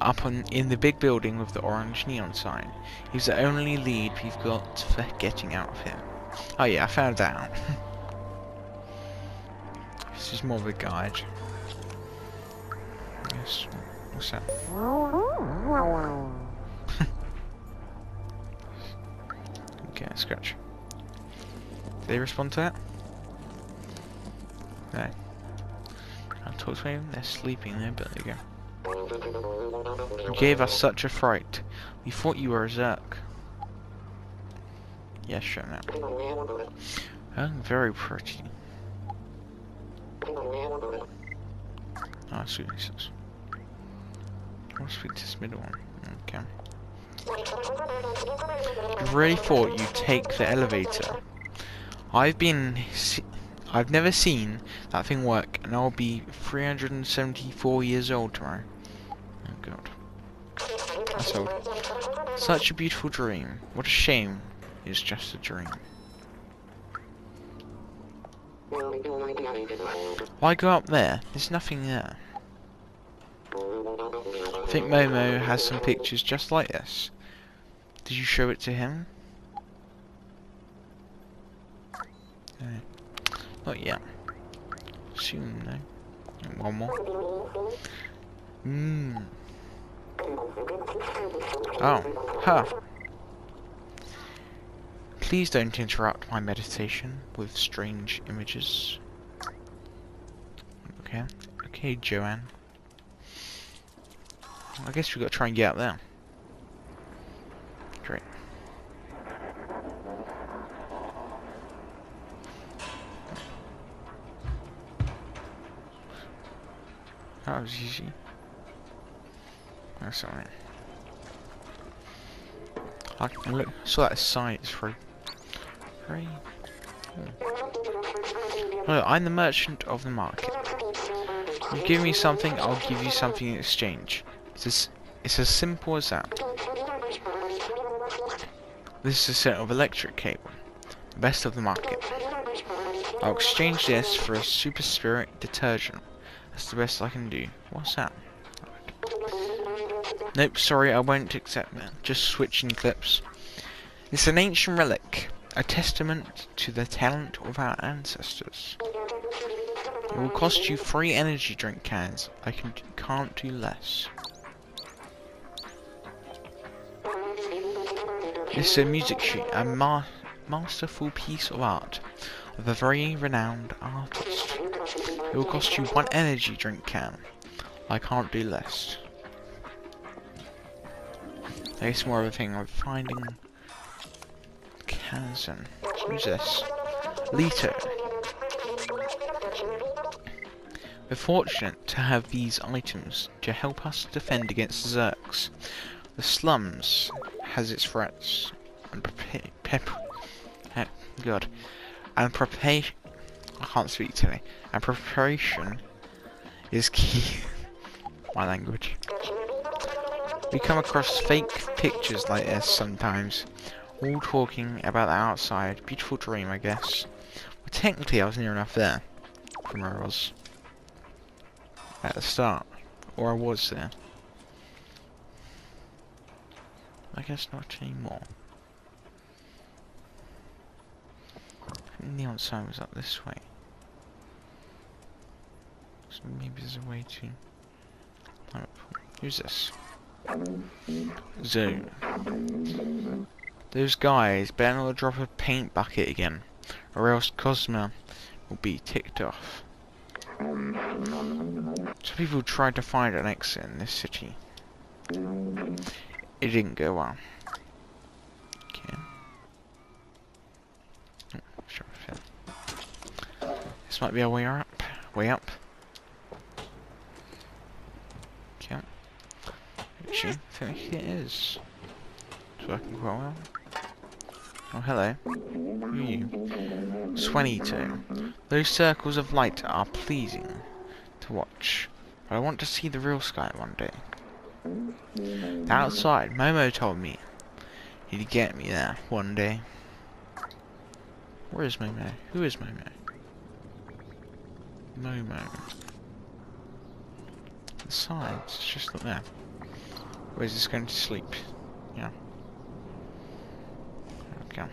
Up in the big building with the orange neon sign. He's the only lead we've got for getting out of here. Oh yeah, I found that out. This is more of a guide. Yes. What's that? Okay, scratch. Did they respond to that? No. I'll talk to them. They're sleeping there, but there you go. You gave us such a fright. We thought you were a Zerk. Yes, sure now. Oh, very pretty. Oh, sweet Jesus. I'll speak to this middle one. Okay. You really thought you'd take the elevator? I've never seen that thing work, and I'll be 374 years old tomorrow. Oh god. That's old. Such a beautiful dream. What a shame it's just a dream. Why go up there? There's nothing there. I think Momo has some pictures just like this. Did you show it to him? Not yet. Soon, no. One more. Oh, huh. Please don't interrupt my meditation with strange images. Okay. Okay, Joanne. I guess we've got to try and get up there. Great. That was easy. That's alright. I can look. Saw that sign. It's free. Free. Look, I'm the merchant of the market. You give me something, I'll give you something in exchange. It's as simple as that. This is a set of electric cable. The best of the market. I'll exchange this for a super spirit detergent. That's the best I can do. What's that? Nope, sorry, I won't accept that. Just switching clips. It's an ancient relic, a testament to the talent of our ancestors. It will cost you 3 energy drink cans. I can't do less. This is a music sheet, a masterful piece of art of a very renowned artist. It will cost you 1 energy drink can. I can't do less. It's more of a thing of finding cans and who's this? Leto. We're fortunate to have these items to help us defend against Zerks. The slums has its threats and I can't speak today. And preparation is key. My language. We come across fake pictures like this sometimes, all talking about the outside. Beautiful dream, I guess. Well, technically I was near enough there from where I was at the start, or I was there. I guess not anymore. The outside was up this way, so maybe there's a way to. Who's this? Zoom. Those guys better not drop a paint bucket again, or else Cosmo will be ticked off. So people tried to find an exit in this city. It didn't go well. Okay. Oh, sure, this might be our way up. Way up. Okay. Actually, I think it is. It's working quite well. Oh, hello. Who are you? Swanito. Those circles of light are pleasing to watch, but I want to see the real sky one day. Outside, Momo told me he'd get me there one day. Where is Momo? Who is Momo? Momo. The sides, it's just not there. Where's this going to sleep? Yeah. Okay.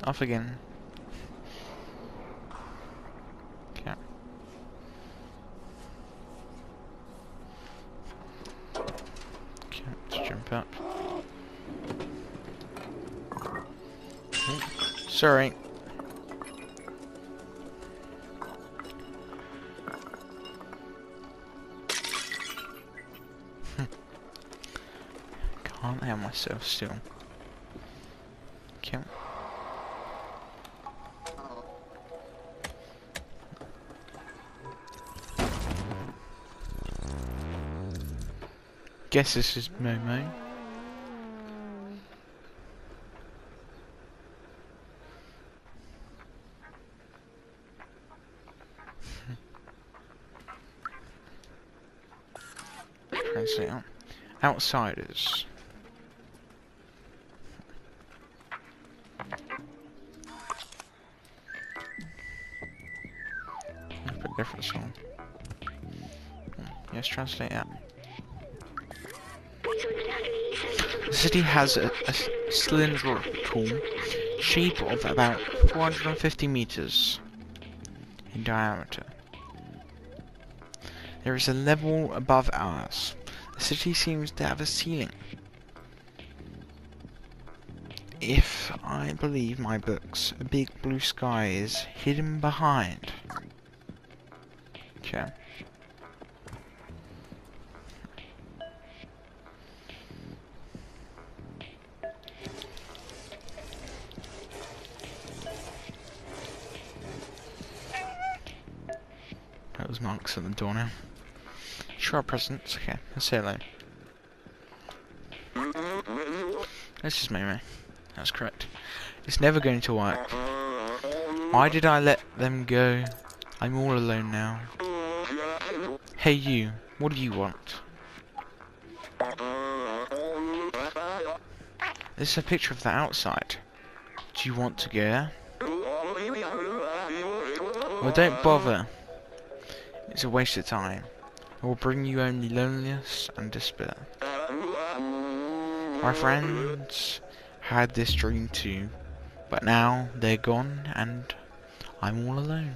Off again. Okay. Okay, let's jump up. Oh, sorry. Can't help myself still. Okay. Guess this is Momo. translate out. Outsiders. Let's put a different song. Yes, translate out. The city has a cylindrical shape of about 450 meters in diameter. There is a level above ours. The city seems to have a ceiling. If I believe my books, a big blue sky is hidden behind. Okay. That was monks at the door now. Show our presents. Okay, let's say hello. This is Mei. That's correct. It's never going to work. Why did I let them go? I'm all alone now. Hey you, what do you want? This is a picture of the outside. Do you want to go there? Well, don't bother. It's a waste of time. It will bring you only loneliness and despair. My friends had this dream too, but now they're gone and I'm all alone.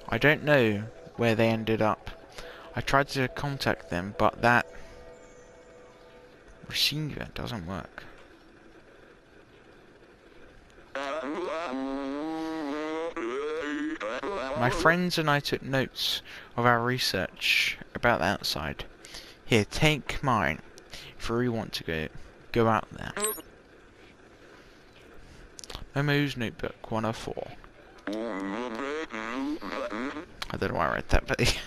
I don't know where they ended up. I tried to contact them, but that receiver doesn't work. My friends and I took notes of our research about the outside. Here, take mine if you really want to go out there. Momo's Notebook 104. I don't know why I read that, but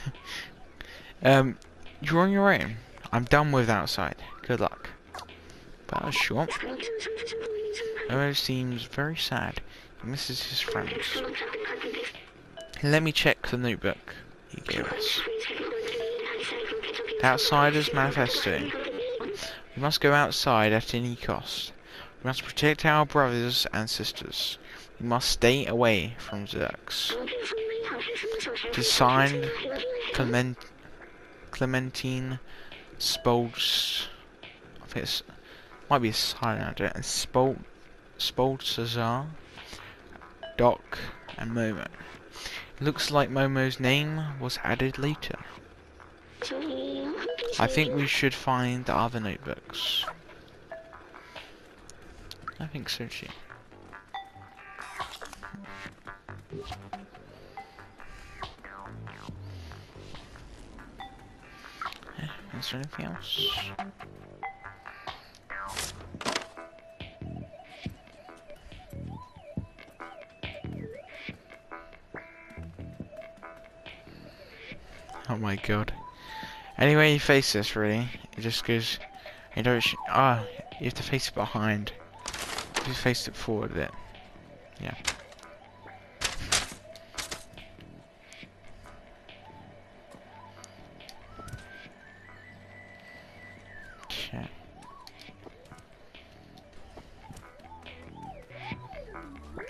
you're on your own. I'm done with outside. Good luck. But that was short. Momo seems very sad. He misses his friends. Let me check the notebook he gave us. The Outsider's Manifesto. We must go outside at any cost. We must protect our brothers and sisters. We must stay away from Zurks. It is signed Clementine Spolz. I think it might be a silent and Spolzazar, Doc, and Momo. Looks like Momo's name was added later. I think we should find the other notebooks. I think so too. Is there anything else? Oh my god. Anyway, you face this really, it just goes in direction. Ah, you have to face it behind. You face it forward a bit. Yeah. Okay.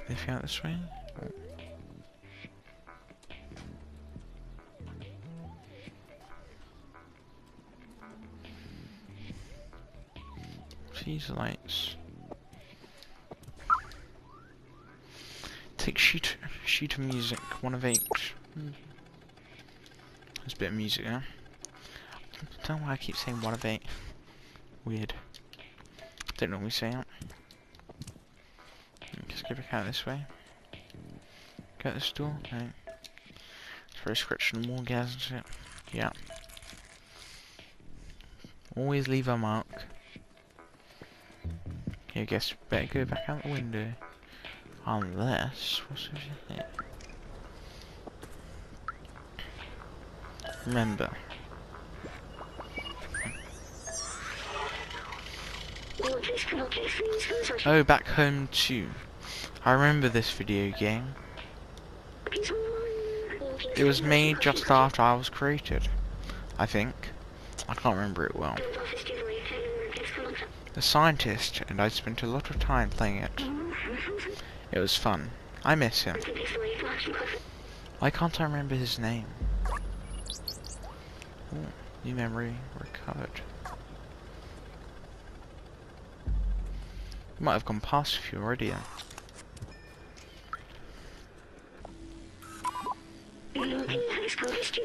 Anything out this way? Oh. These lights. Take sheet of music, 1 of 8. There's a bit of music there. I don't know why I keep saying 1 of 8. Weird. Don't normally say that. Let's go back out this way. Go out this door. No. It's very scratched on the wall, guys, isn't it? Yeah. Always leave a mark. I guess better go back out the window. Unless, what's over here? Remember. Oh, Back Home 2. I remember this video game. It was made just after I was created, I think. I can't remember it well. The scientist and I spent a lot of time playing it. It was fun. I miss him. Why can't I remember his name? Ooh, new memory recovered. You might have gone past a few already then.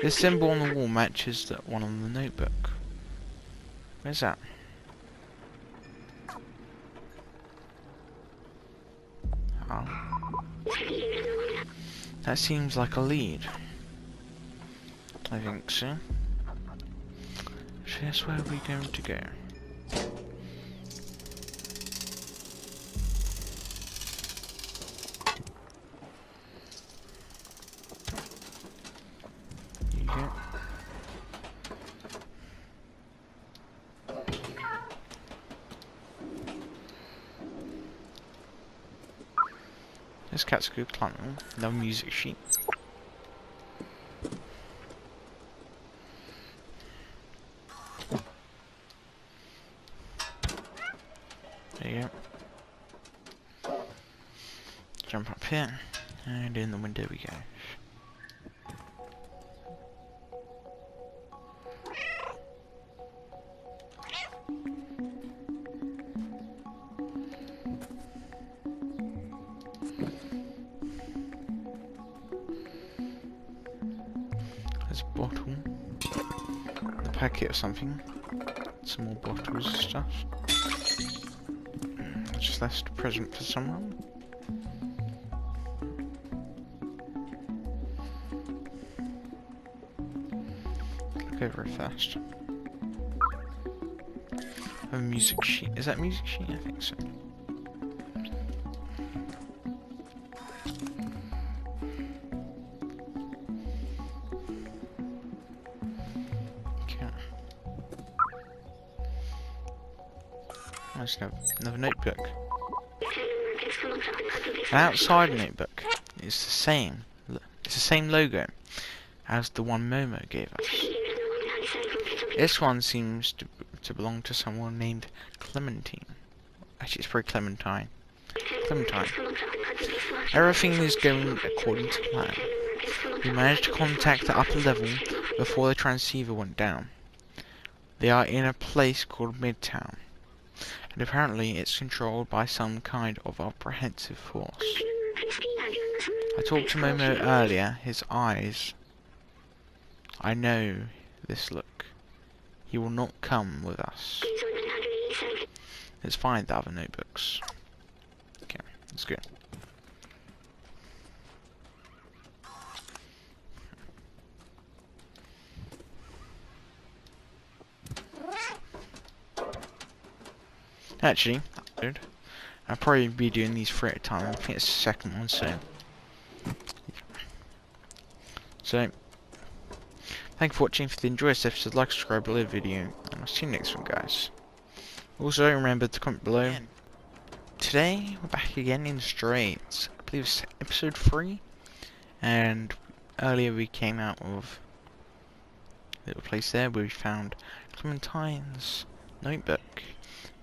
This symbol on the wall matches that one on the notebook. Where's that? Oh. That seems like a lead. I think so. So that's where we're going to go. This cat's a good climber. No music sheet. There you go. Jump up here, and in the window we go. There's a bottle, a packet of something, some more bottles and stuff. Just left a present for someone. Go very fast. A music sheet. Is that music sheet? I think so. I just have another notebook. An outside notebook is the same. It's the same logo as the one Momo gave us. This one seems to belong to someone named Clementine. Actually, it's probably Clementine. Clementine. Everything is going according to plan. We managed to contact the upper level before the transceiver went down. They are in a place called Midtown, and apparently it's controlled by some kind of apprehensive force. I talked to Momo earlier. His eyes. I know this look. He will not come with us. Let's find the other notebooks. Okay, let's go. Actually, I'll probably be doing these 3 at a time. I think it's the second one, so. So, thank you for watching. If you enjoyed this episode, like, subscribe below the video, and I'll see you next one, guys. Also, remember to comment below. Today, we're back again in Straits. I believe it's episode 3, and earlier we came out of a little place there where we found Clementine's notebook.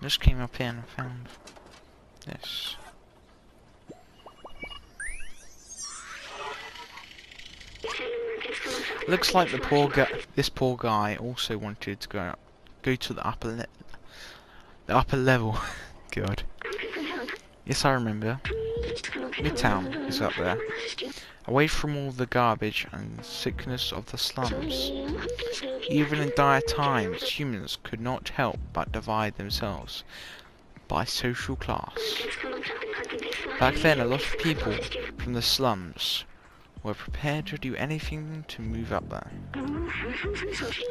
I just came up here and I found this. Looks like this poor guy also wanted to go to the upper level. God. Yes, I remember. Midtown is up there, away from all the garbage and sickness of the slums. Even in dire times, humans could not help but divide themselves by social class. Back then, a lot of people from the slums were prepared to do anything to move up there.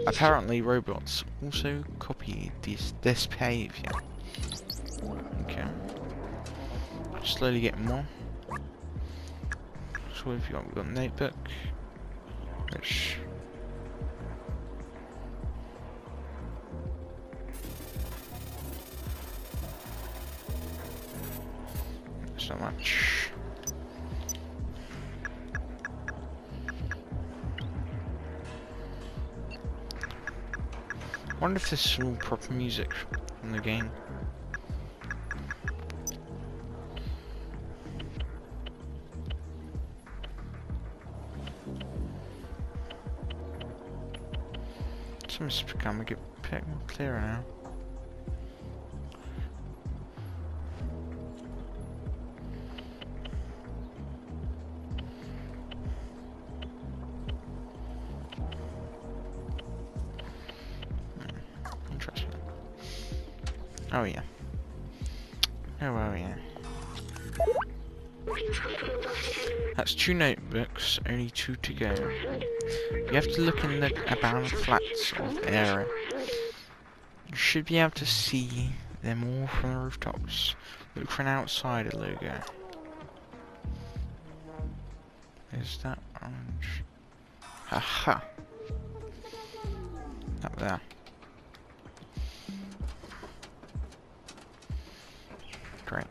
Apparently, robots also copied this behavior. Okay. Slowly getting more. So what have you got? We've got a notebook. Which... It's not much. Wonder if this is all proper music from the game. Something's becoming a bit more clearer now. Interesting. Oh yeah. Oh yeah. That's 2 notebooks, only 2 to go. You have to look in the abandoned flats of the area. You should be able to see them all from the rooftops. Look for an outsider logo. Is that orange? Aha! Up there. Great.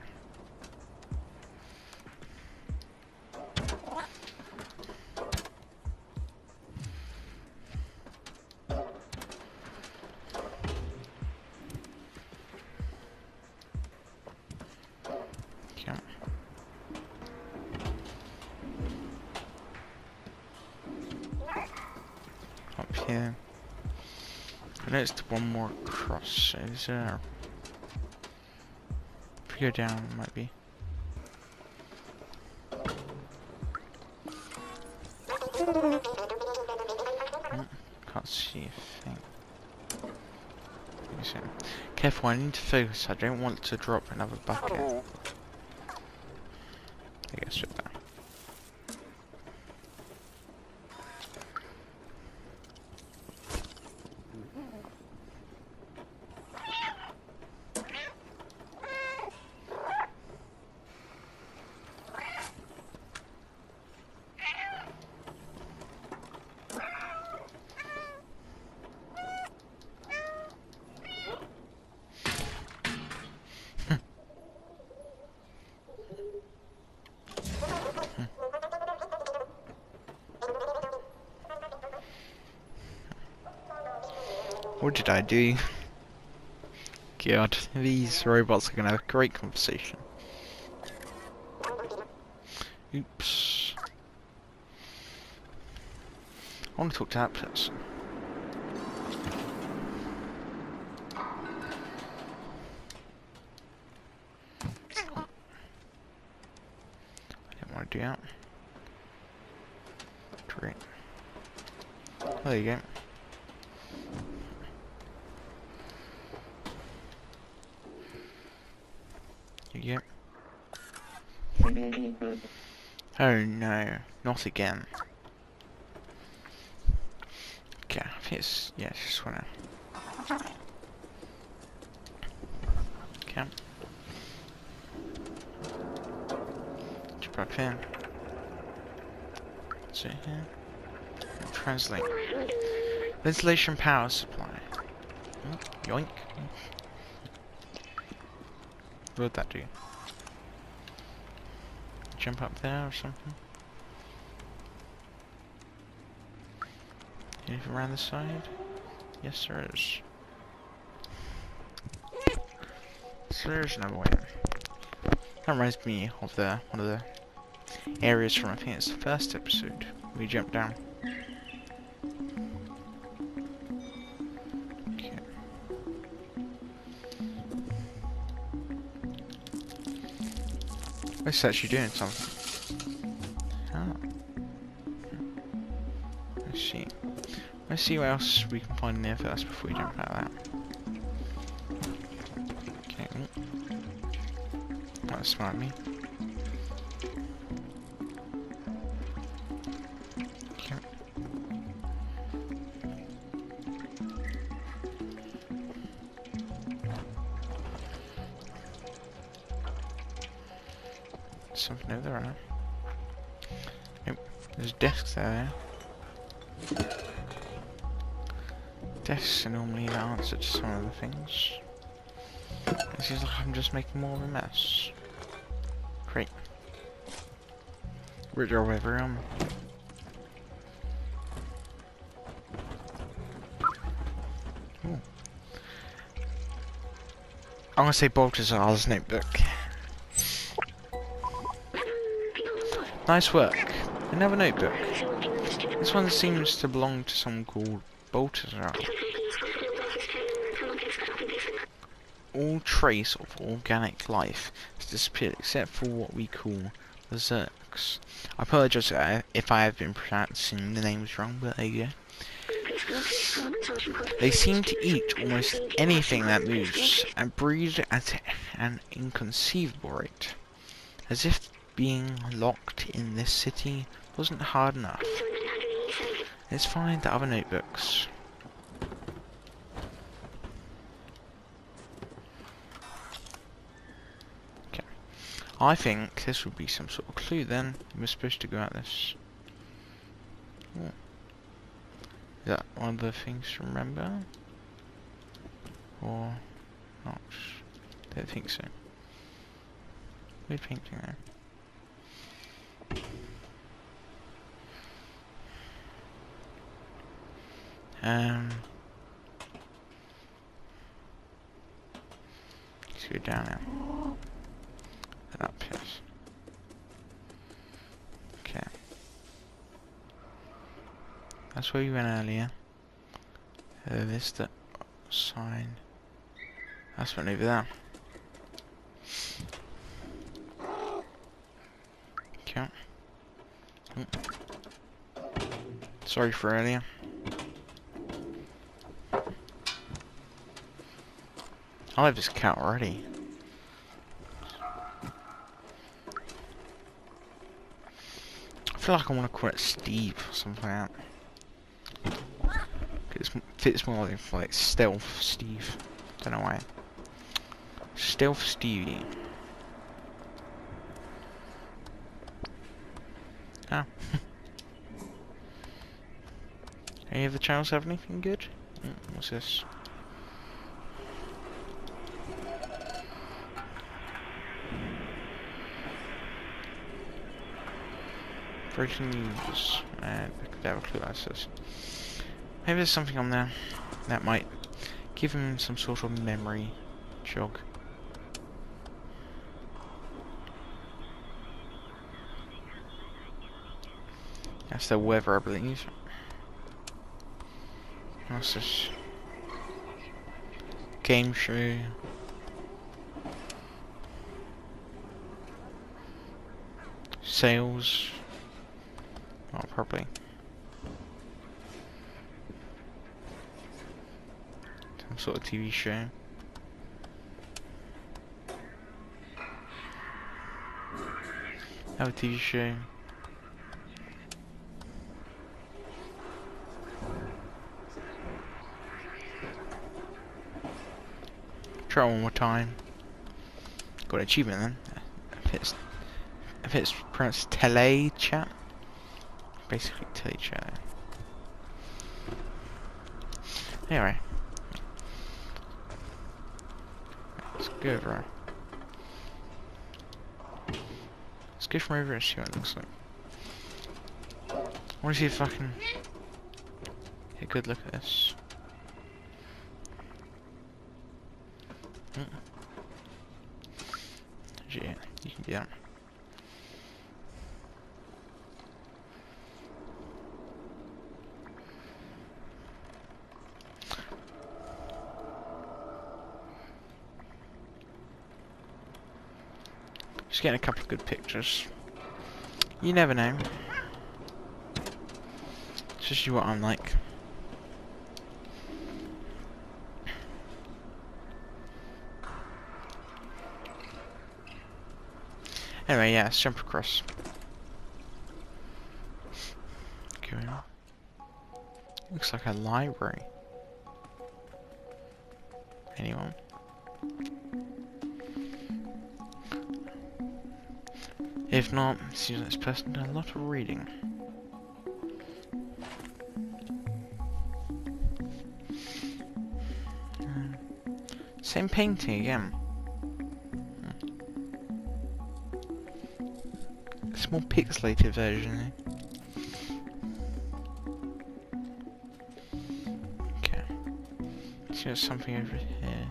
Yeah. Up here. I noticed one more cross, so is there? If we go down, it might be. Can't see a thing. Careful, I need to focus. I don't want to drop another bucket. I guess right there. What did I do? God, these robots are gonna have a great conversation. Oops. I want to talk to that person. I didn't want to do that. Great. Oh, there you go. Yep. Oh no, not again. Okay, I think it's, yeah, it's just wanna. Okay. Jump up in. So here. Translate. Ventilation power supply. Oh, yoink. What would that do? Jump up there or something? Anything around the side? Yes, there is. So there's another way. That reminds me of one of the areas from, I think it's the first episode. We jumped down. Okay. It's actually doing something. Oh. Let's see. Let's see what else we can find near first before we jump out of that. Okay. That was smart of me. Okay. Something over there, huh? Yep, there's desks there. Desks are normally the answer to some of the things. It seems like I'm just making more of a mess. Great. Good job, everyone. Ooh, gonna say Baltazar's notebook. Nice work. Another notebook. This one seems to belong to someone called Baltazar. All trace of organic life has disappeared except for what we call the Zerks. I apologize if I have been pronouncing the names wrong, but there you go. They seem to eat almost anything that moves and breed at an inconceivable rate. As if being locked in this city wasn't hard enough. Let's find the other notebooks. Okay. I think this would be some sort of clue then. We're supposed to go at this. Oh. Is that one of the things to remember? Or not? Don't think so. Weird painting there. Let's go down now. And up, yes. Okay. That's where we went earlier. This the sign. That's one over there. Okay. Oh. Sorry for earlier. I love this cat already. I feel like I want to call it Steve or something like that. It fits more like Stealth Steve. Don't know why. Stealth Stevie. Ah. Any of the channels have anything good? What's this? Breaking news. I could have a clue what that says. Maybe there's something on there that might give him some sort of memory jog. That's the weather, I believe. What's this? Game show. Sales. Oh, probably. Some sort of TV show. Have a TV show. Try one more time. Got an achievement then. If it's pronounced tele chat. Basically tele chat. Anyway. Let's go over. Let's go from over here and see what it looks like. I wanna see if I can get a good look at this. Yeah, you can do that. Just getting a couple of good pictures. You never know. It's just what I'm like. Anyway, yeah, let's jump across. Going on. Looks like a library. Anyone? If not, it seems like this person did a lot of reading. Same painting again. It's more pixelated version. Okay. So there's something over here.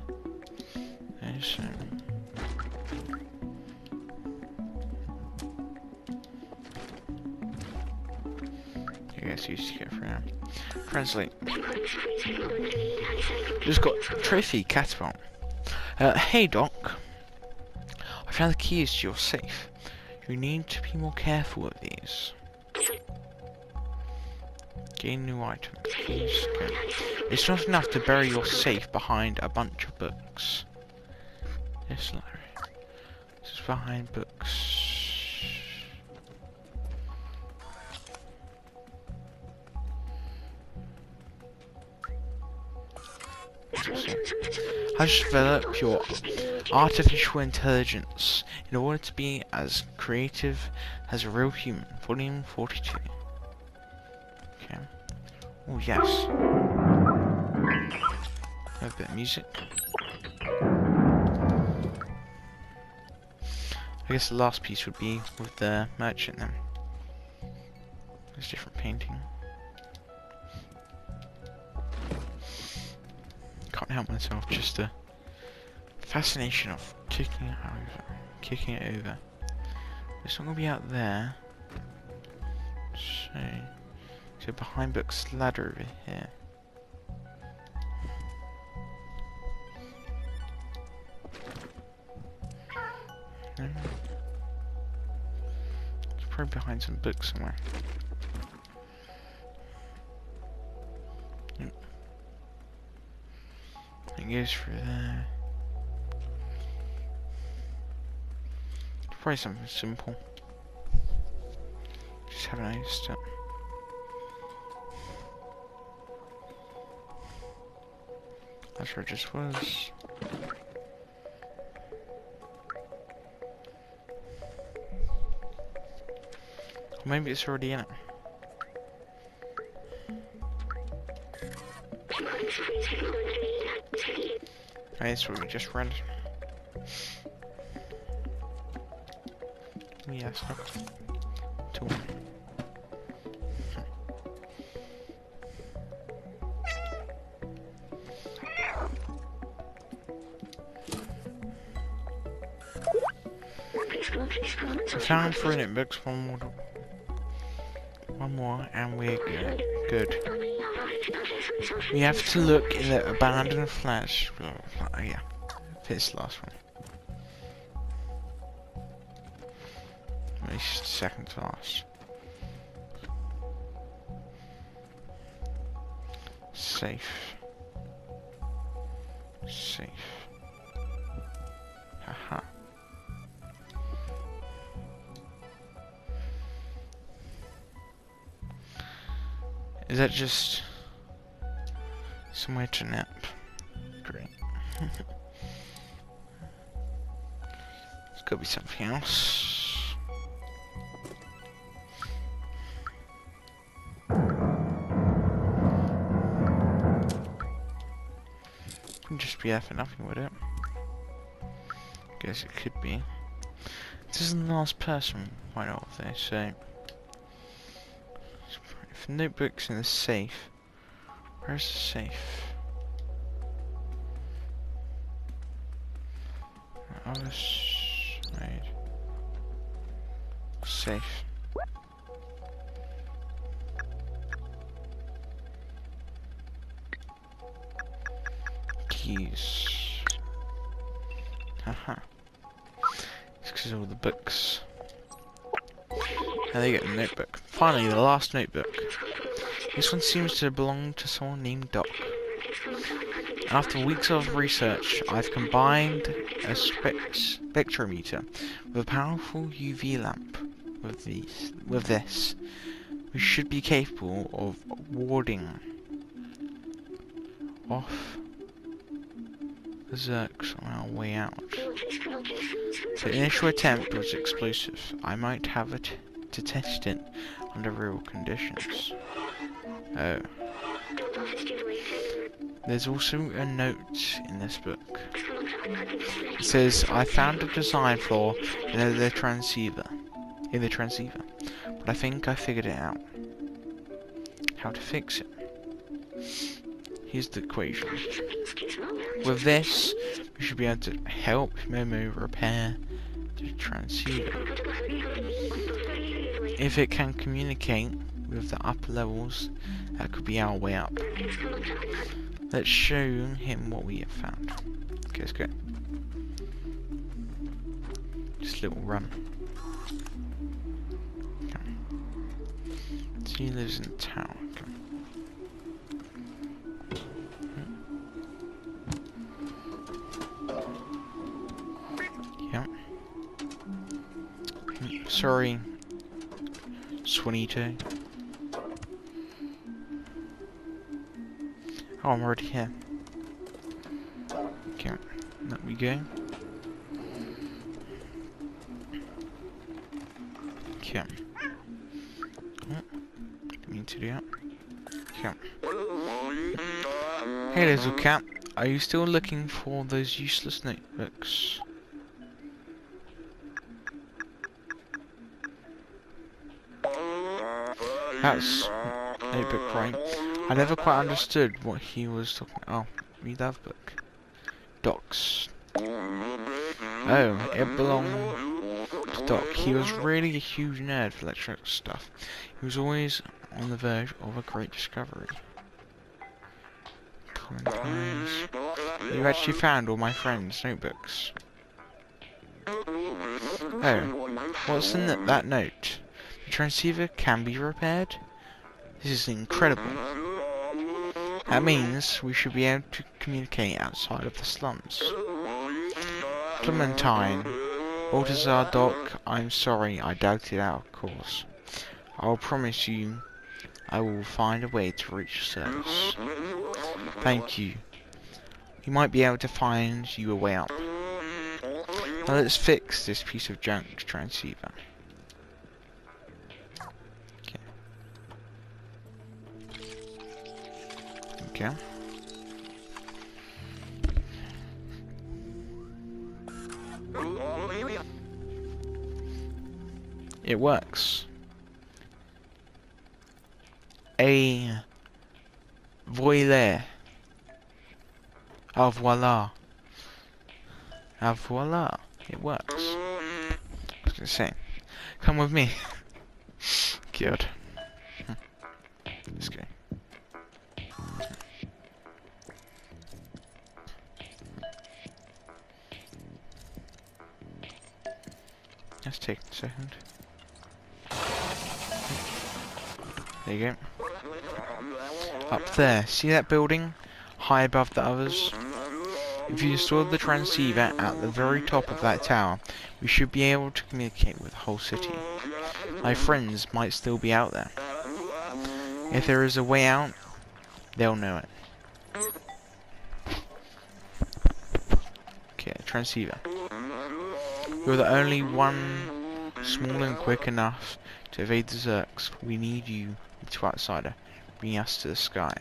so... I guess you just get through now. Translate. Just got trophy catapult. Hey Doc. I found the keys to your safe. You need to be more careful with these. Gain new items. Please go. It's not enough to bury your safe behind a bunch of books. This library. This is behind books. How to develop your artificial intelligence in order to be as creative as a real human. Volume 42. Okay. Oh yes. A bit of music. I guess the last piece would be with the merchant then. There's different painting. Can't help myself, just the fascination of kicking it over. It's not gonna be out there. So behind books ladder over here. No. It's probably behind some books somewhere. Yep. It goes through there. Probably something simple. Just haven't noticed it. That's where it just was. Or maybe it's already in it. That's what we just read. Yes, tool. I found 3 notebooks, one more, and we're good. We have to look in the abandoned flash. Yeah, this last one. At least second to last. Safe. Safe. Haha. Is that just somewhere to nap? Great. It's gotta be something else. Couldn't just be there for nothing, would it? Guess it could be. This is the last person right off there, so if notebook's in the safe, where's the safe? Other side. Safe. Keys. Haha. It's because of all the books. And they get a notebook. Finally, the last notebook. This one seems to belong to someone named Doc. After weeks of research, I've combined a spectrometer with a powerful UV lamp. With this, we should be capable of warding off the Zerks on our way out. The initial attempt was explosive. I might have to test it under real conditions. Oh. There's also a note in this book. It says, I found a design flaw in the transceiver. But I think I figured it out. How to fix it. here's the equation. With this, we should be able to help Momo repair the transceiver. If it can communicate with the upper levels, that could be our way up. Let's show him what we have found. Okay, let's go. Just a little run. Okay. So he lives in the tower. Okay. Yep. Sorry, Swanito. Oh, I'm already here. Okay, let me go. Okay. Oh, didn't mean to do that. Okay. Hey, little cat. Are you still looking for those useless notebooks? That's notebook, right? I never quite understood what he was talking about. Oh, read that book. Docs. Oh, it belonged to Doc. He was really a huge nerd for electronic stuff. He was always on the verge of a great discovery. You actually found all my friends' notebooks. Oh, what's in that note? The transceiver can be repaired? This is incredible. That means we should be able to communicate outside of the slums. Clementine, Baltazar, Doc, I'm sorry, I doubted our course. I'll promise you I will find a way to reach service. Thank you. We might be able to find you a way up. Now let's fix this piece of junk transceiver. Okay. It works. Voila. Ah, voila. Ah, voila. It works. I was gonna say, come with me. Good. Let's go. Let's take a second. There you go. Up there, see that building? High above the others? If you install the transceiver at the very top of that tower, we should be able to communicate with the whole city. My friends might still be out there. If there is a way out, they'll know it. Okay, transceiver. You're the only one small and quick enough to evade the Zerks. We need you to outsider. Bring us to the sky.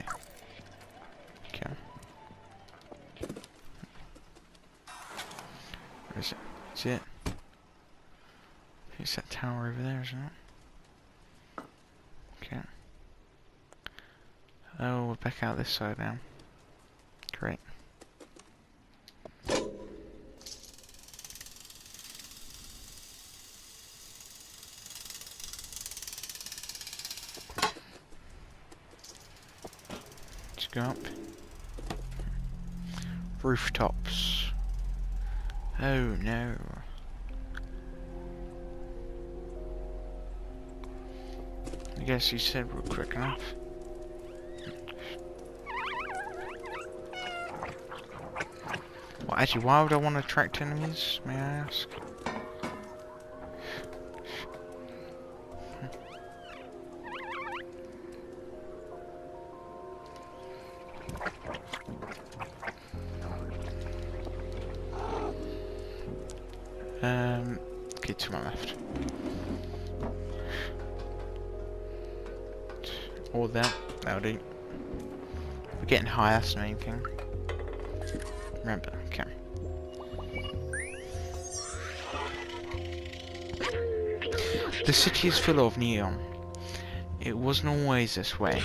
Okay. Where is it? Is it? It's that tower over there, isn't it? Okay. Oh, we're back out this side now. Great. Let's go up. Rooftops. Oh no. I guess you said we're quick enough. Well, actually, why would I want to attract enemies, may I ask? Okay, to my left. Or that, that'll do. We're getting high, that's the main thing. Remember, okay. The city is full of neon. It wasn't always this way.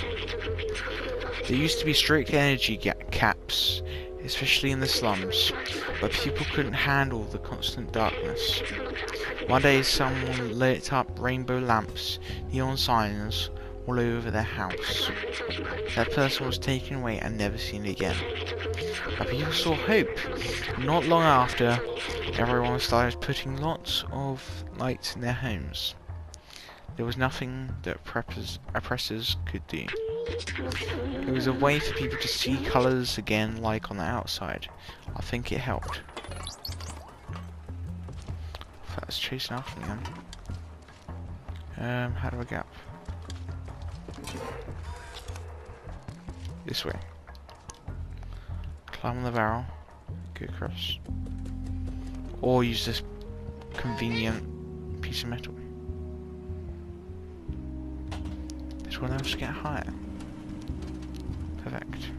There used to be strict energy caps, especially in the slums, but people couldn't handle the constant darkness. One day someone lit up rainbow lamps, neon signs all over their house. That person was taken away and never seen again. But people saw hope. Not long after, everyone started putting lots of lights in their homes. There was nothing that oppressors could do. It was a way for people to see colours again like on the outside. I think it helped. That's chasing after me then. How do I get up? This way. Climb on the barrel. Go across. Or use this convenient piece of metal. This one else get higher. Perfect.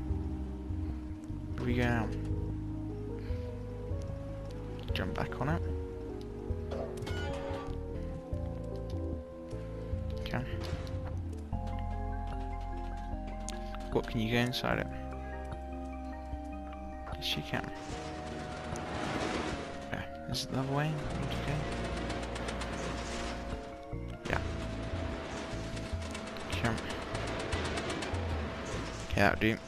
Here we go now. Jump back on it. Okay. What can you go inside it? Yes, you can. Yeah, is it the other way? Okay. Yeah. Okay. Okay, that'll do.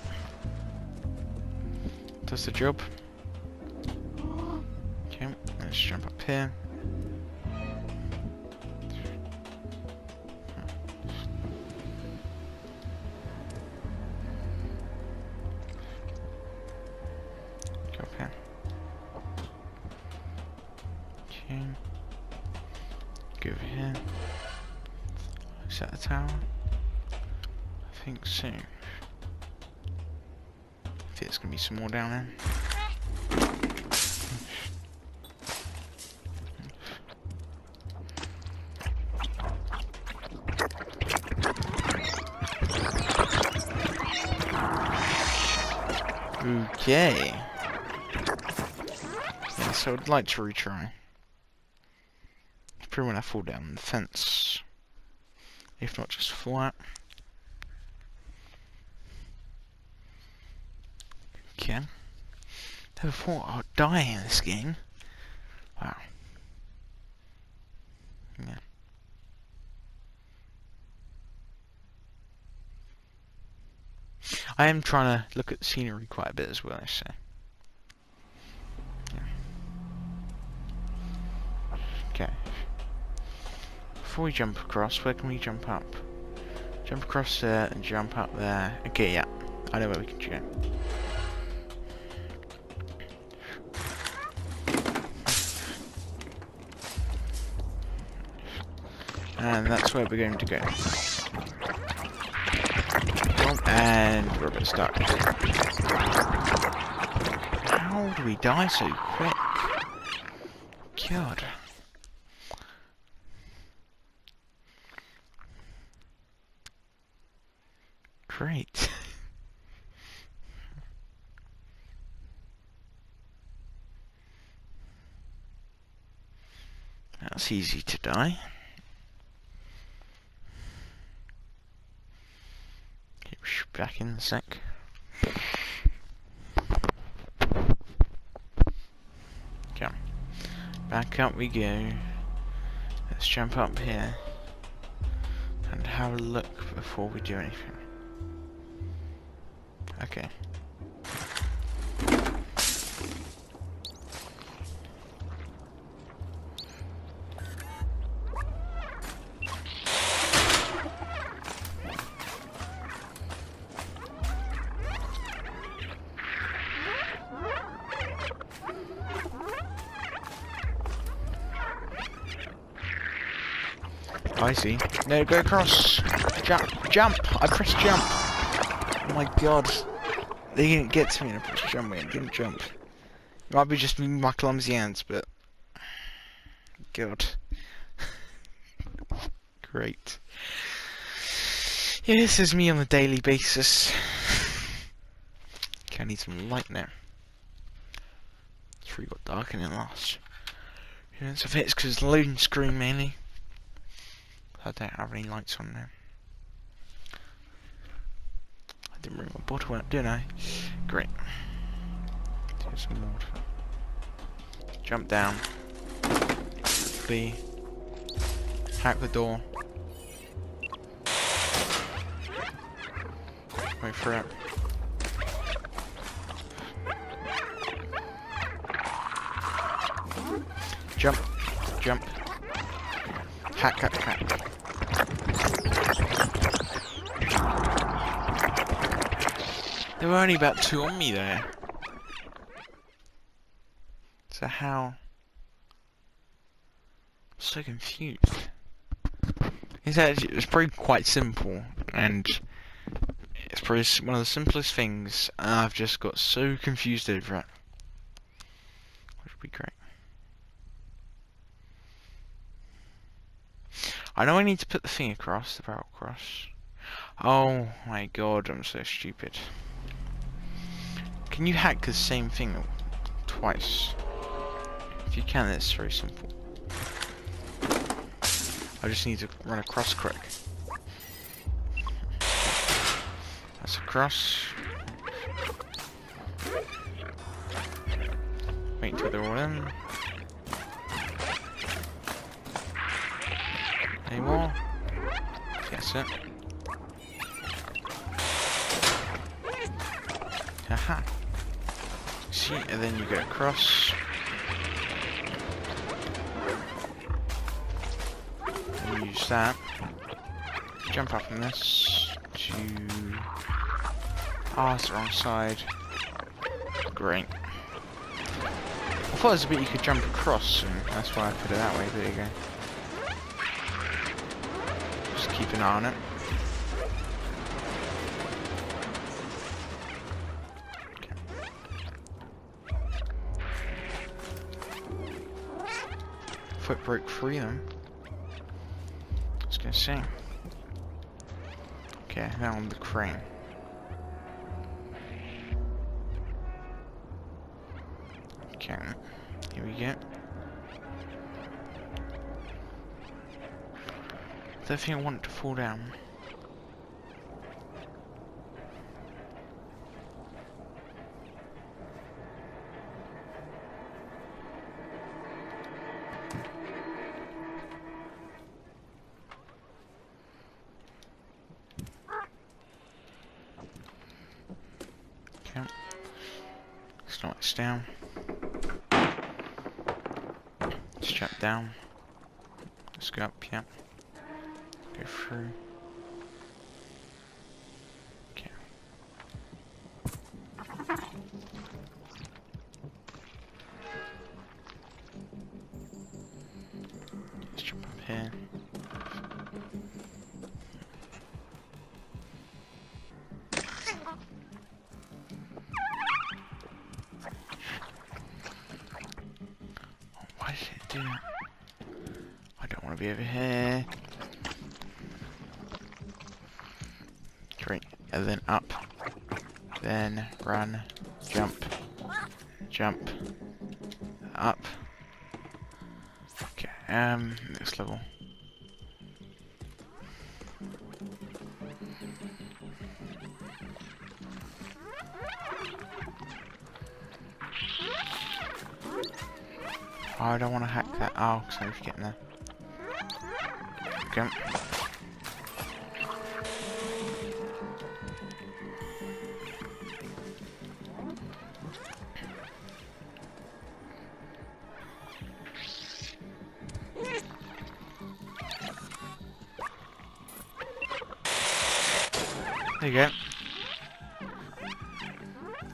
Does the job. Okay, let's jump up here. Go over here. Is that the tower? I think so. I think there's gonna be some more down there. Okay. Yeah, so I'd like to retry. Probably when I fall down the fence. If not, just flat. Okay. Never thought I'd die in this game. Wow. Yeah. I am trying to look at the scenery quite a bit as well, so. Yeah. Okay. Before we jump across, where can we jump up? Jump across there and jump up there. Okay, yeah. I know where we can go. And that's where we're going to go. And we're a bit stuck. How do we die so quick? God. Great. That's easy to die. Back in a sec. Okay. Back up we go. Let's jump up here and have a look before we do anything. Okay. I see. No, go across. Jump, jump. I pressed jump. Oh my god. They didn't get to me and I pressed jump and didn't jump. It might be just my clumsy hands, but god. Great. Yeah, this is me on a daily basis. Okay, I need some light now. It's really got dark in it last. Yeah, so if it's because it's loading screen mainly. I don't have any lights on now. I Didn't bring my bottle out, didn't I? Great. Here's some water. Jump down. Flee. Hack the door. Wait for it. Jump. Jump. Hack, hack, hack. There were only about 2 on me there. So how? I'm so confused. It's probably quite simple, and it's probably one of the simplest things, and I've just got so confused over it. Which would be great. I know I need to put the thing across, the barrel across. Oh my god, I'm so stupid. Can you hack the same thing twice? If you can, it's very simple. I just need to run across quick. That's across. Wait until they're all in. Any more? That's it. Haha. See, and then you go across. And use that. Jump up on this to... Ah, it's the wrong side. Great. I thought there was a bit you could jump across, and that's why I put it that way. There you go. Just keep an eye on it. Foot broke free then. I was gonna say. Okay, now on the crane. Okay, here we go. I don't think I want it to fall down. Okay. Slow it down. Strap down. Let's go up, yeah. Go through. Okay. Let's jump up here. Why did it do that? I don't want to be over here. Great. And then up. Then run. Jump. Jump. Up. Okay, next level. Oh, I don't want to hack that. Oh, because I need to get in there. Okay. There you go.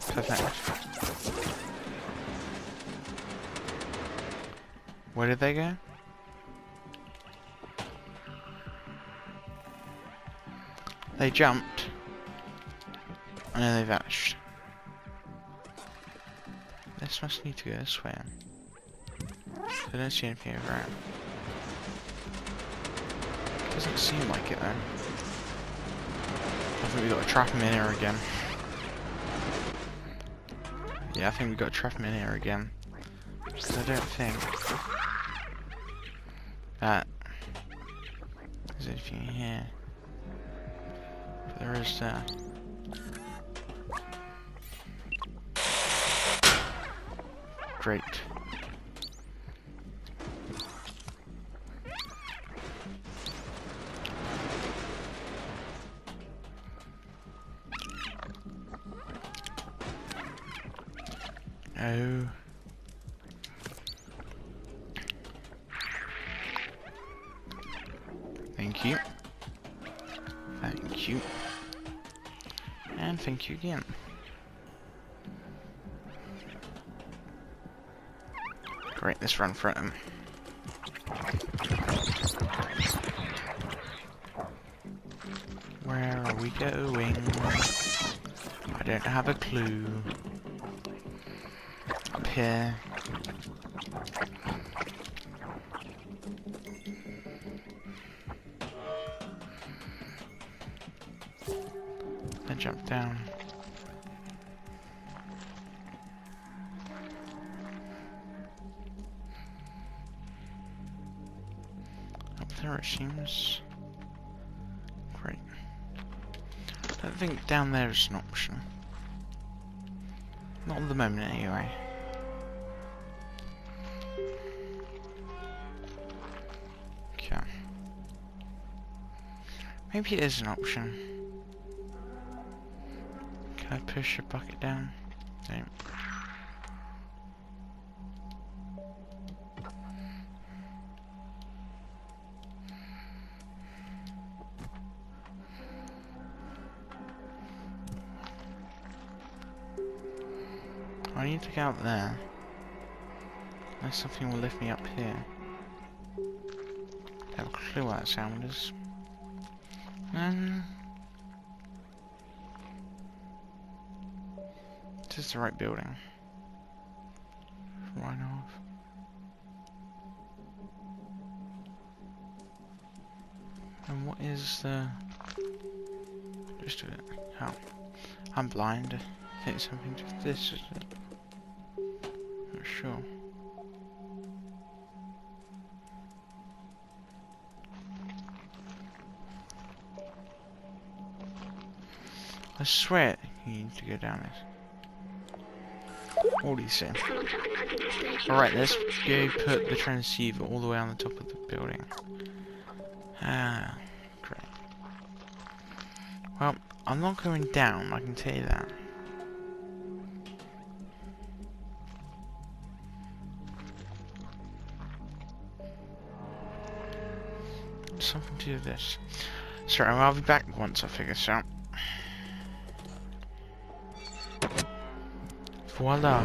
Perfect. Where did they go? They jumped. And then they vanished. This must need to go this way. I don't see anything over it. Doesn't seem like it though. I think we got to trap him in here again. Yeah, I think we got to trap him in here again. Because I don't think that there's anything in here. But there is there. Great. Oh. Thank you. Thank you. And thank you again. Great, let's run for him. Where are we going? I don't have a clue. Up here. Then jump down. Up there it seems. Great. I don't think down there is an option. Not at the moment anyway. Okay. Maybe it is an option. Can I push a bucket down? No. I need to get out there. Unless something will lift me up here. I have a clue what that sound is. This is the right building. Right off. And what is the... Just do it. Oh. I'm blind. I think it's something to this, is it? Not sure. I swear you need to go down this. What do you say? Alright, let's go put the transceiver all the way on the top of the building. Ah, great. Well, I'm not going down, I can tell you that. Something to do with this. Sorry, I'll be back once I figure this out. Voila.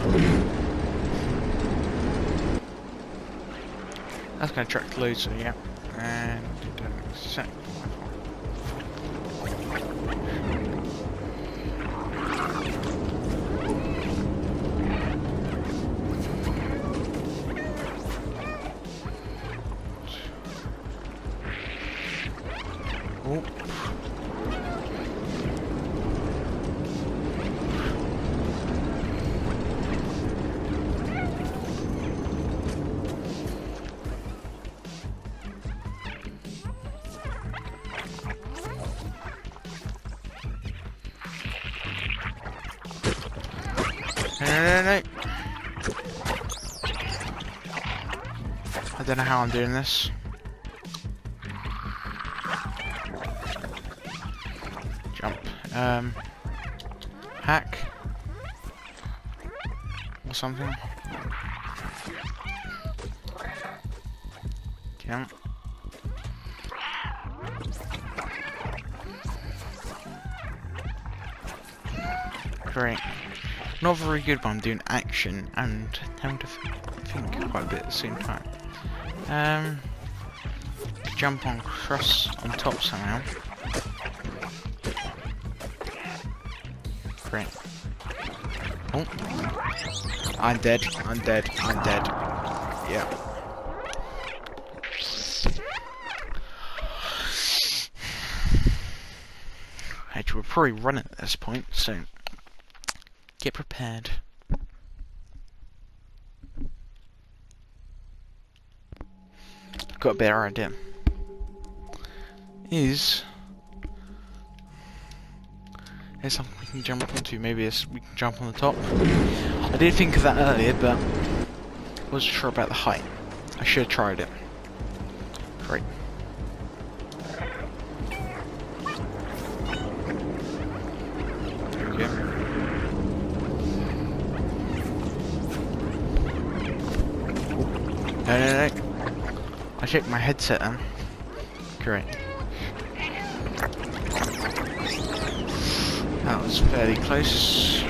That's gonna attract loads, so yeah. And it doesn't set. Oh. No. I don't know how I'm doing this. Jump. Hack. Or something. Jump. Great. Not very good when I'm doing action and having to think quite a bit at the same time. Jump on top somehow. Great. Oh. I'm dead. Yeah. Actually, we're probably running at this point, so get prepared. Got a better idea. There's something we can jump onto. Maybe we can jump on the top. I did think of that earlier, but Wasn't sure about the height. I should have tried it. Great. There we go. No. I checked my headset then. Great. That was fairly close.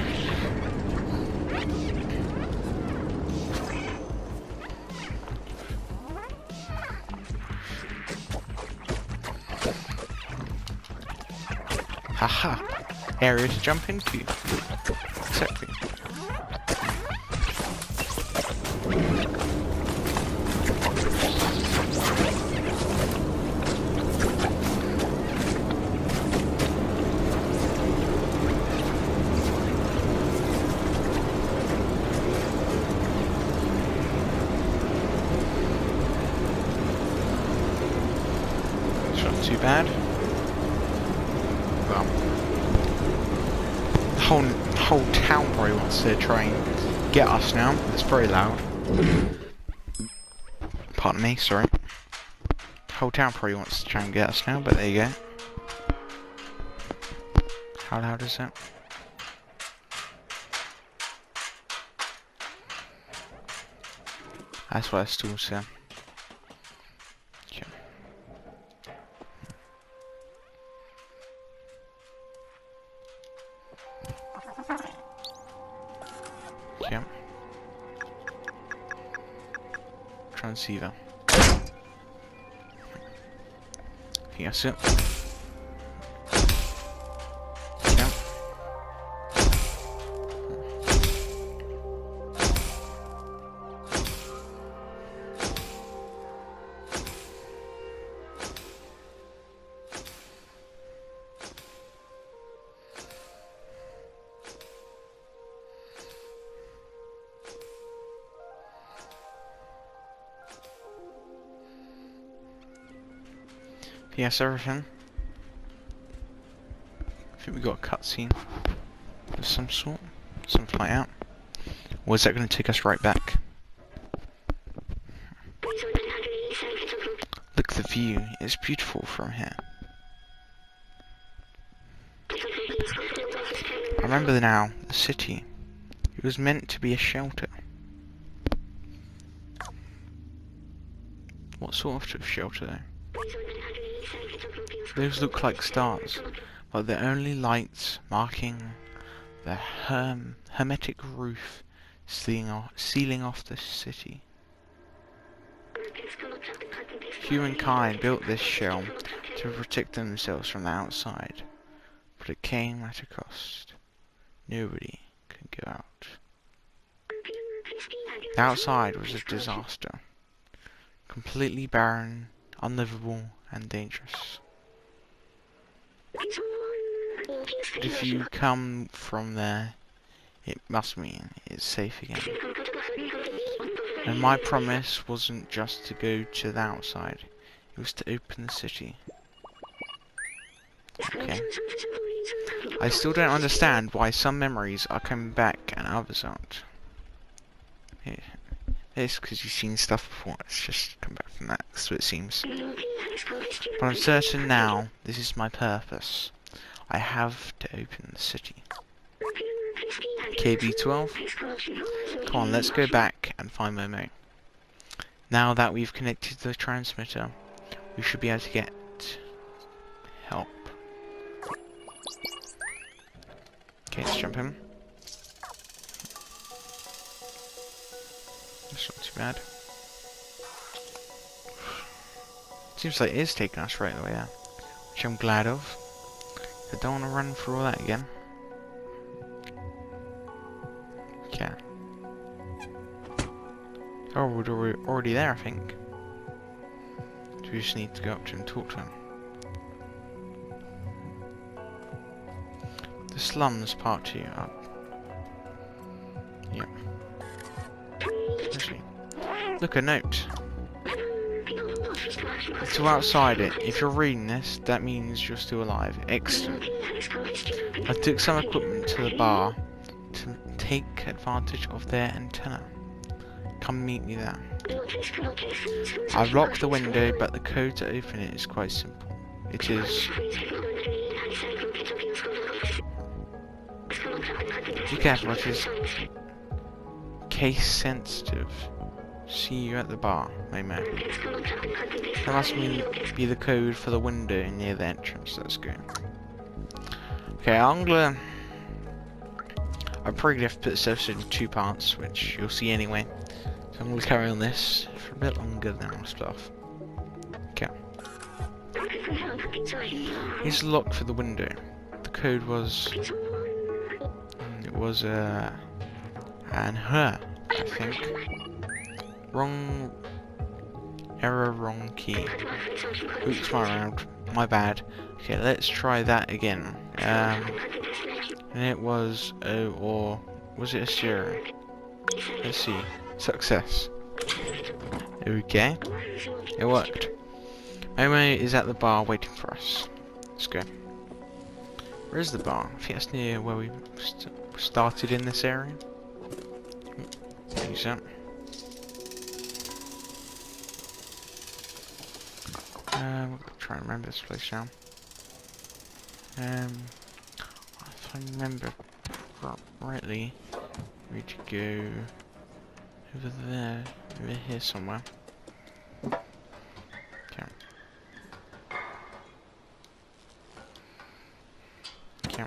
Haha! Area to jump into. Exactly. It's not too bad. Well, the whole town probably wants to try and get us now. It's very loud. Pardon me, sorry. The whole town probably wants to try and get us now, but there you go. How loud is that? That's what I still say. Okay. Okay. Transceiver. I think that's it. Yeah. Yes, everything. I think we got a cutscene of some sort. Something like that. Or is that going to take us right back? Look at the view. It's beautiful from here. I remember now, the city. It was meant to be a shelter. What sort of shelter though? Those look like stars, but they're only lights marking the hermetic roof sealing off the city. Humankind built this shell to protect themselves from the outside, but it came at a cost. Nobody can go out. The outside was a disaster. Completely barren, unlivable, and dangerous. But if you come from there, it must mean it's safe again. And my promise wasn't just to go to the outside, it was to open the city. Okay. I still don't understand why some memories are coming back and others aren't. Yeah. It's because you've seen stuff before, it's just come back from that, that's what it seems. But I'm certain now, this is my purpose. I have to open the city. KB12? Come on, let's go back and find Momo. Now that we've connected the transmitter, we should be able to get help. Okay, let's jump in. That's not too bad. Seems like it is taking us right away there, which I'm glad of. I don't want to run through all that again. Okay. Oh, we're already there, I think. We just need to go up to him and talk to him. The slums part 2 up. Yep. Actually, look, a note. So outside it, if you're reading this, that means you're still alive. Excellent. I took some equipment to the bar to take advantage of their antenna. Come meet me there. I've locked the window, but the code to open it is quite simple. It is... Be careful, it is case sensitive. See you at the bar, Momo. That must be the code for the window near the entrance. Let's go. Okay, I'm gonna... I probably have to put this episode in 2 parts, which you'll see anyway. So I'm gonna carry on this for a bit longer than I'll start off. Okay. Here's the lock for the window. The code was... It was and her, I think. Wrong error, wrong key. Oops, my bad. Okay, let's try that again. And it was O, or was it a 0? Let's see. Success. Okay. It worked. Momo is at the bar waiting for us. Let's go. Where is the bar? I think that's near where we started in this area. Use that. I'm trying to remember this place now. If I remember rightly, we need to go over there, over here somewhere. Okay. Okay.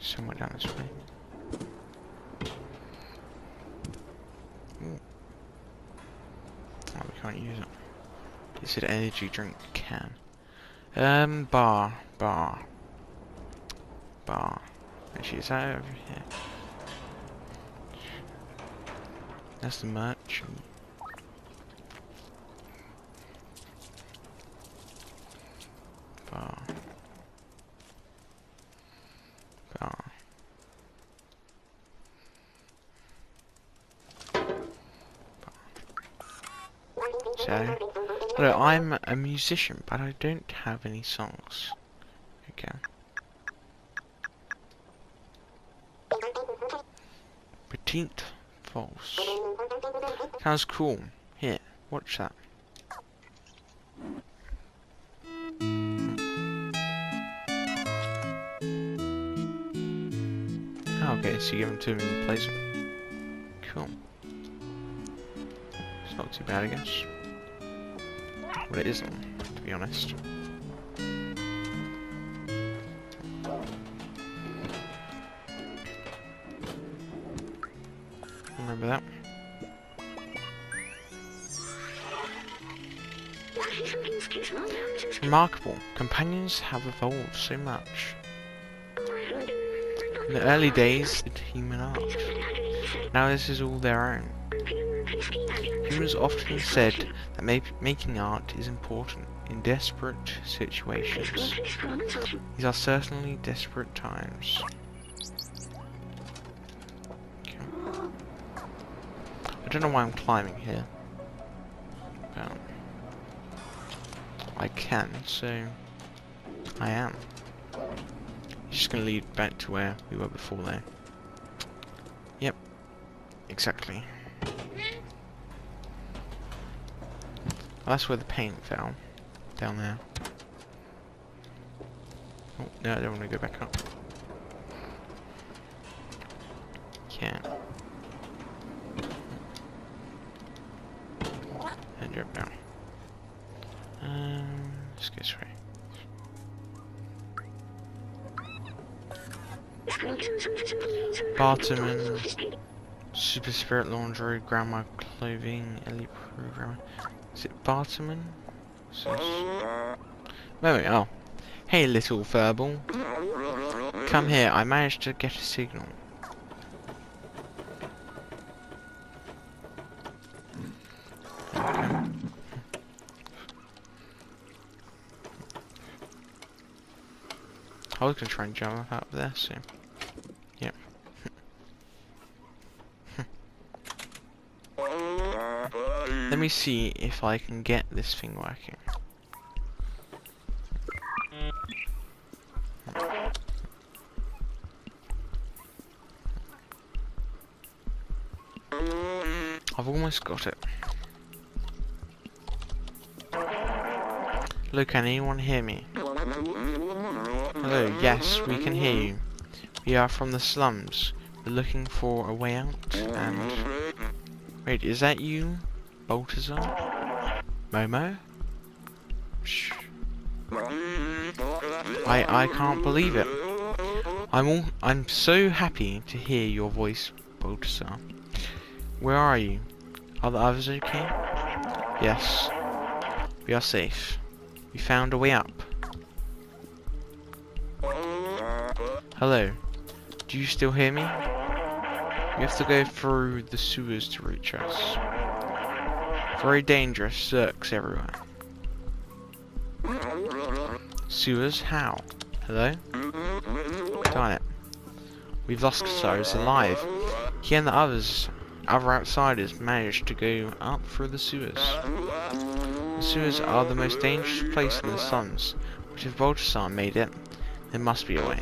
Somewhere down this way. Ooh. Oh, we can't use it. Is it energy drink can? Bar. Actually, is that over here? That's the merchant. Bar. So, hello, I'm a musician, but I don't have any songs. Okay. Petite False. Sounds cool. Here, watch that. Oh, okay, so you give them to him and he plays them. Cool. It's not too bad, I guess. Well, it isn't, to be honest. Remember that. Remarkable. Companions have evolved so much. In the early days, it's human art. Now this is all their own. Humans often said that making art is important in desperate situations. These are certainly desperate times. Okay. I don't know why I'm climbing here. But I can, so I am. It's just going to lead back to where we were before there. Yep, exactly. Well, that's where the paint fell. Down there. Oh, no, I don't want to go back up. Can't. And drop down. Let's go this way. Barterman, Super Spirit Laundry, Grandma Clothing, Elite Programmer. Is it Barterman? Wait, oh. Hey, little furball. Come here, I managed to get a signal. Okay. I was gonna try and jump up there, so yep. Let me see if I can get this thing working. I've almost got it. Hello, can anyone hear me? Hello, yes, we can hear you. We are from the slums. We're looking for a way out, and... Wait, is that you, Balthazar? Momo? Shh. I can't believe it. I'm so happy to hear your voice, Balthazar. Where are you? Are the others okay? Yes. We are safe. We found a way up. Hello. Do you still hear me? We have to go through the sewers to reach us. Very dangerous, Zerks everywhere. Sewers? How? Hello? Darn it. We've lost Cyrus alive. He and the other outsiders managed to go up through the sewers. The sewers are the most dangerous place in the slums, but if Balthazar made it, there must be a way.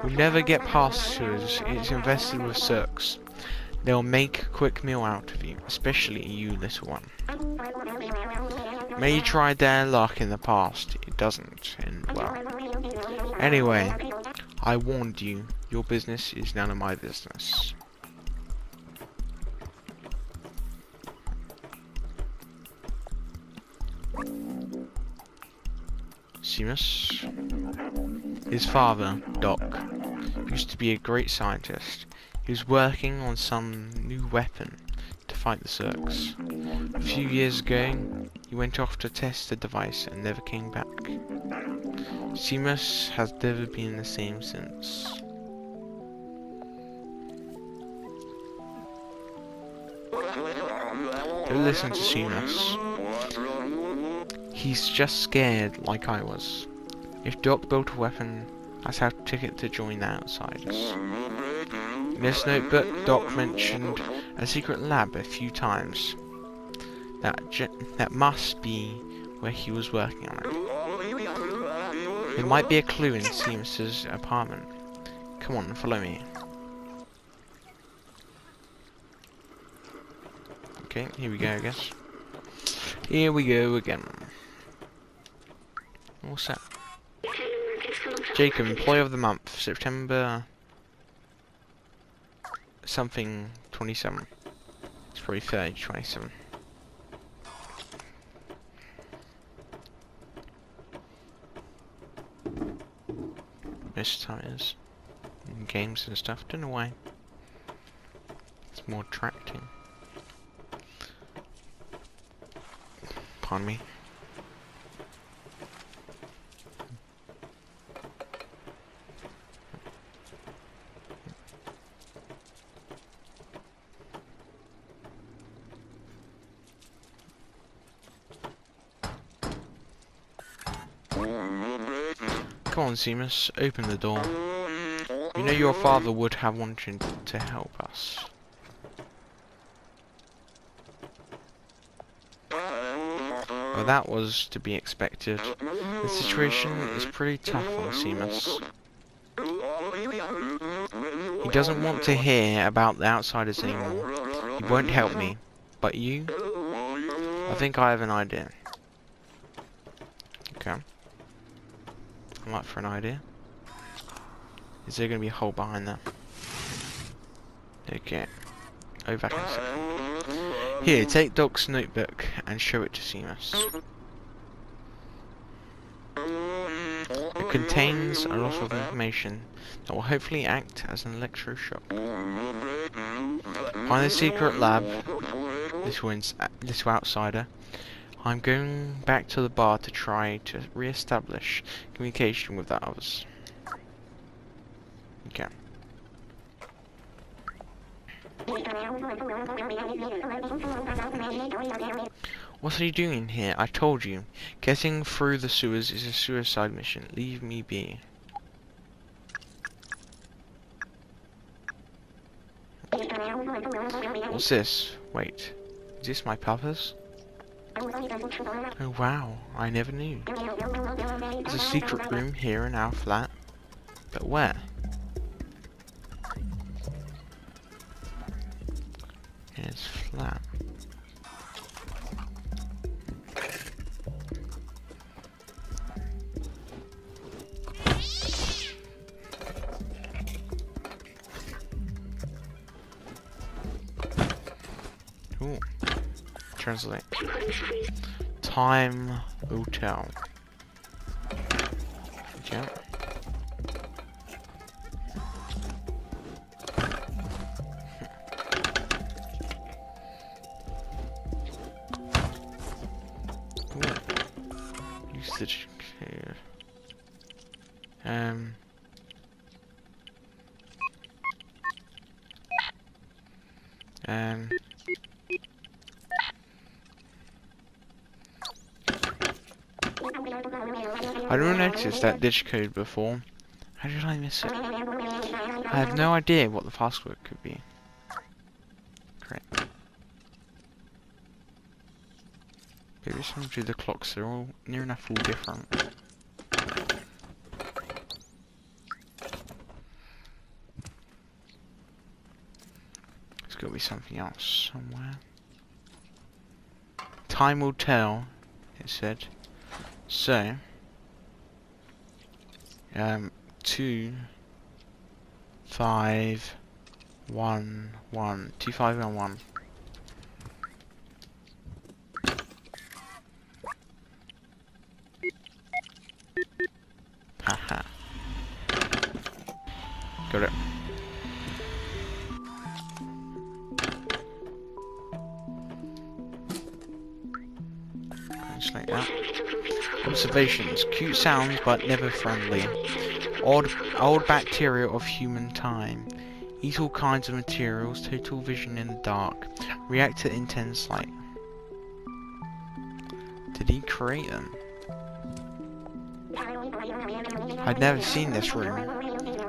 We'll never get past sewers. It's infested with Zerks. They'll make a quick meal out of you, especially you, little one. May you tried their luck in the past. It doesn't end well. Anyway, I warned you. Your business is none of my business. Seamus. His father, Doc, used to be a great scientist. He was working on some new weapon to fight the Zerks. A few years ago, he went off to test the device and never came back. Seamus has never been the same since. Don't listen to Seamus. He's just scared like I was. If Doc built a weapon, that's our ticket to join the outsiders. In this notebook, Doc mentioned a secret lab a few times. That must be where he was working on it. There might be a clue in Seamus's apartment. Come on, follow me. Okay, here we go, I guess. Here we go again. What's that? Jacob, Employee of the Month, September something 27. It's probably 30, 27. Most of the time it is. In games and stuff, don't know why. It's more attracting. Pardon me. Come on, Seamus, open the door. You know your father would have wanted to help us. Well, that was to be expected. The situation is pretty tough on Seamus. He doesn't want to hear about the outsiders anymore. He won't help me. But you? I think I have an idea. Okay. I'm up for an idea. Is there going to be a hole behind that? Okay. Oh, back in a second. Here, take Doc's notebook and show it to Seamus. It contains a lot of information that will hopefully act as an electroshock. Find the secret lab, little outsider. I'm going back to the bar to try to re-establish communication with the others. Okay. What are you doing here? I told you. Getting through the sewers is a suicide mission. Leave me be. What's this? Wait. Is this my purpose? Oh wow, I never knew. There's a secret room here in our flat. But where? It's flat. Ooh. Translate. Time will tell. Yeah. Usage code. I don't notice that digicode before. How did I miss it? I have no idea what the password could be. Great. Maybe some do the clocks, they're all near enough all different. There's gotta be something else somewhere. Time will tell, it said. So 2 5 1 1 2 5 1 1. Haha. Got it. Just like that. Observations. Cute sounds, but never friendly. Old bacteria of human time. Eat all kinds of materials. Total vision in the dark. React to intense light. Did he create them? I'd never seen this room.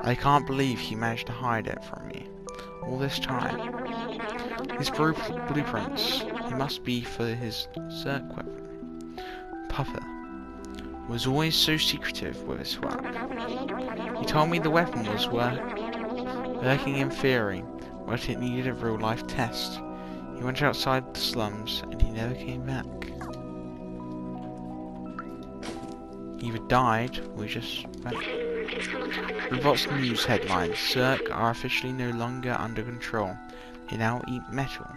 I can't believe he managed to hide it from me. All this time. His blueprints. He must be for his Zerk weapon. Puffer was always so secretive with his work. He told me the weapon was working in theory, but it needed a real-life test. He went outside the slums, and he never came back. He either died, or he just went. Robot's news headline: Zerk are officially no longer under control. They now eat metal.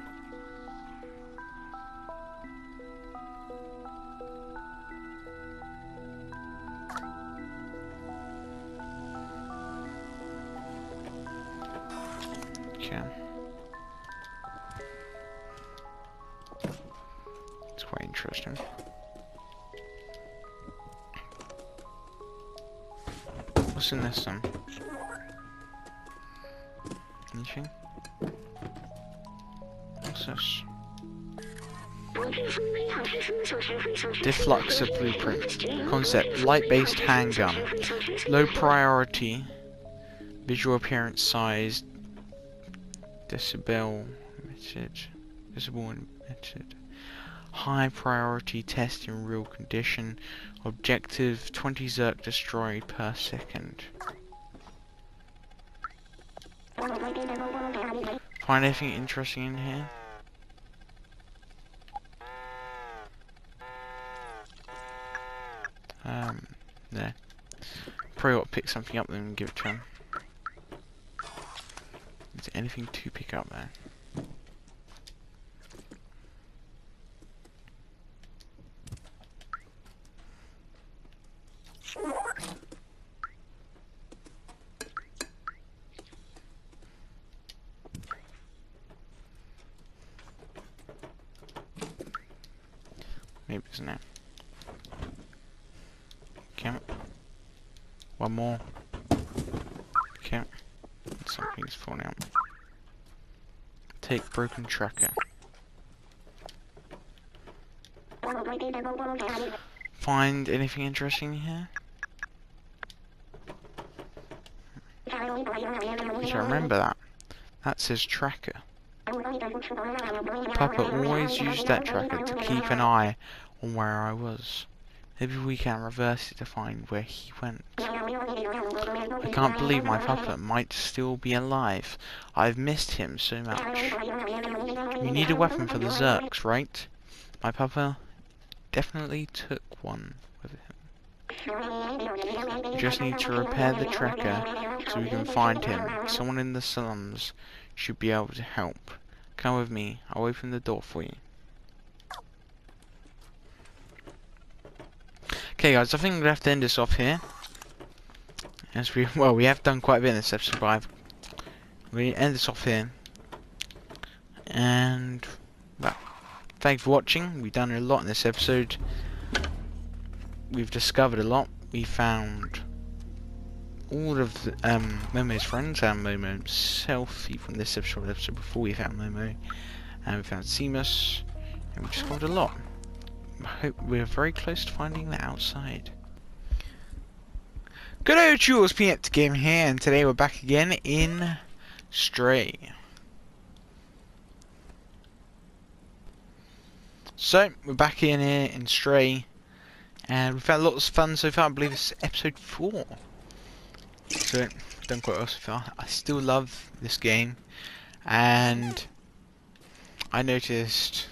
Okay. It's quite interesting. What's in this one? Anything? What's this? Defluxer blueprint. Concept: light-based handgun. Low priority. Visual appearance size. Decibel emitted. High priority test in real condition. Objective: 20 Zerk destroyed per second. Find anything interesting in here? No. Probably ought to pick something up then and give it to him. Is there anything to pick up there? Maybe isn't it? Okay. One more. Okay. Something's falling out. Take broken tracker. Find anything interesting here? I remember that. That says tracker. Papa always used that tracker to keep an eye on where I was. Maybe we can reverse it to find where he went. I can't believe my Papa might still be alive. I've missed him so much. You need a weapon for the Zurks, right? My Papa definitely took one with him. We just need to repair the tracker so we can find him. Someone in the slums should be able to help. Come with me. I'll open the door for you. Okay guys, I think we're going to have to end this off here. As we have done quite a bit in this episode 5. We end this off here. And, well, thanks for watching. We've done a lot in this episode. We've discovered a lot. We found all of Momo's friends and Momo himself, from this episode before we found Momo. And we found Seamus. And we discovered a lot. I hope we're very close to finding the outside. Good old Jules, Peanut Game here, and today we're back again in Stray. So, we're back in here in Stray, and we've had lots of fun so far. I believe it's episode 4. So, done quite well so far. I still love this game, and I noticed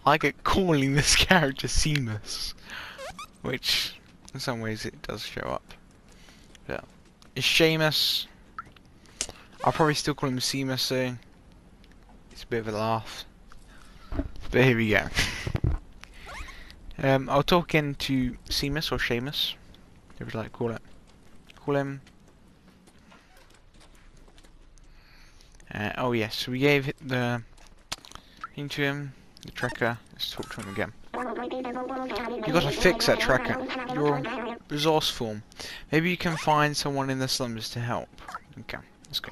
I get calling this character Seamus, which in some ways it does show up. Yeah. It's Seamus. I'll probably still call him Seamus, so it's a bit of a laugh. But here we go. I'll talk into Seamus or Seamus, if you like to call it. Call him. Oh yes, so we gave the thing to him, the tracker. Let's talk to him again. You gotta fix that tracker. You're resourceful. Maybe you can find someone in the slums to help. Okay, let's go.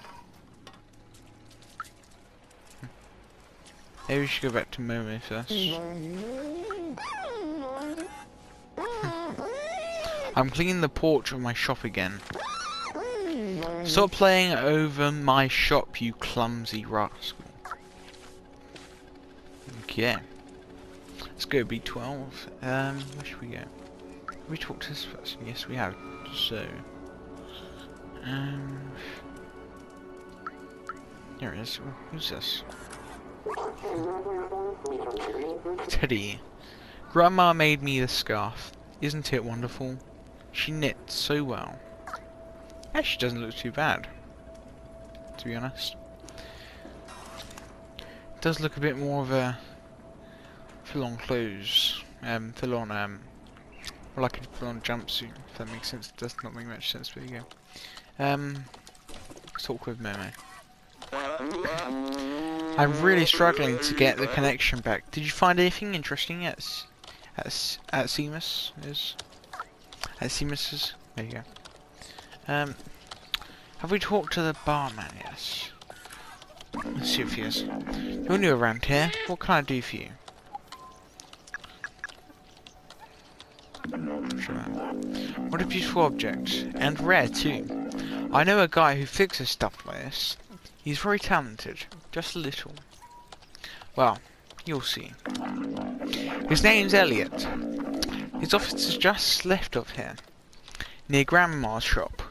Maybe we should go back to Momo first. I'm cleaning the porch of my shop again. Stop playing over my shop, you clumsy rascal. Okay. Let's go B12. Where should we go? Have we talked to this person? Yes, we have. So, here it is. Who's this? Teddy. Grandma made me the scarf. Isn't it wonderful? She knits so well. Actually, doesn't look too bad, to be honest. It does look a bit more of a full-on clothes, full-on, or like a full-on jumpsuit, if that makes sense. It does not make much sense, but there you go. Let's talk with Momo. I'm really struggling to get the connection back. Did you find anything interesting at Seamus? At Seamus's? There you go. Have we talked to the barman? Yes. Let's see if he is. You're new around here. What can I do for you? Sure. What a beautiful object. And rare too. I know a guy who fixes stuff like this. He's very talented. Just a little. Well, you'll see. His name's Elliot. His office is just left of here, near Grandma's shop.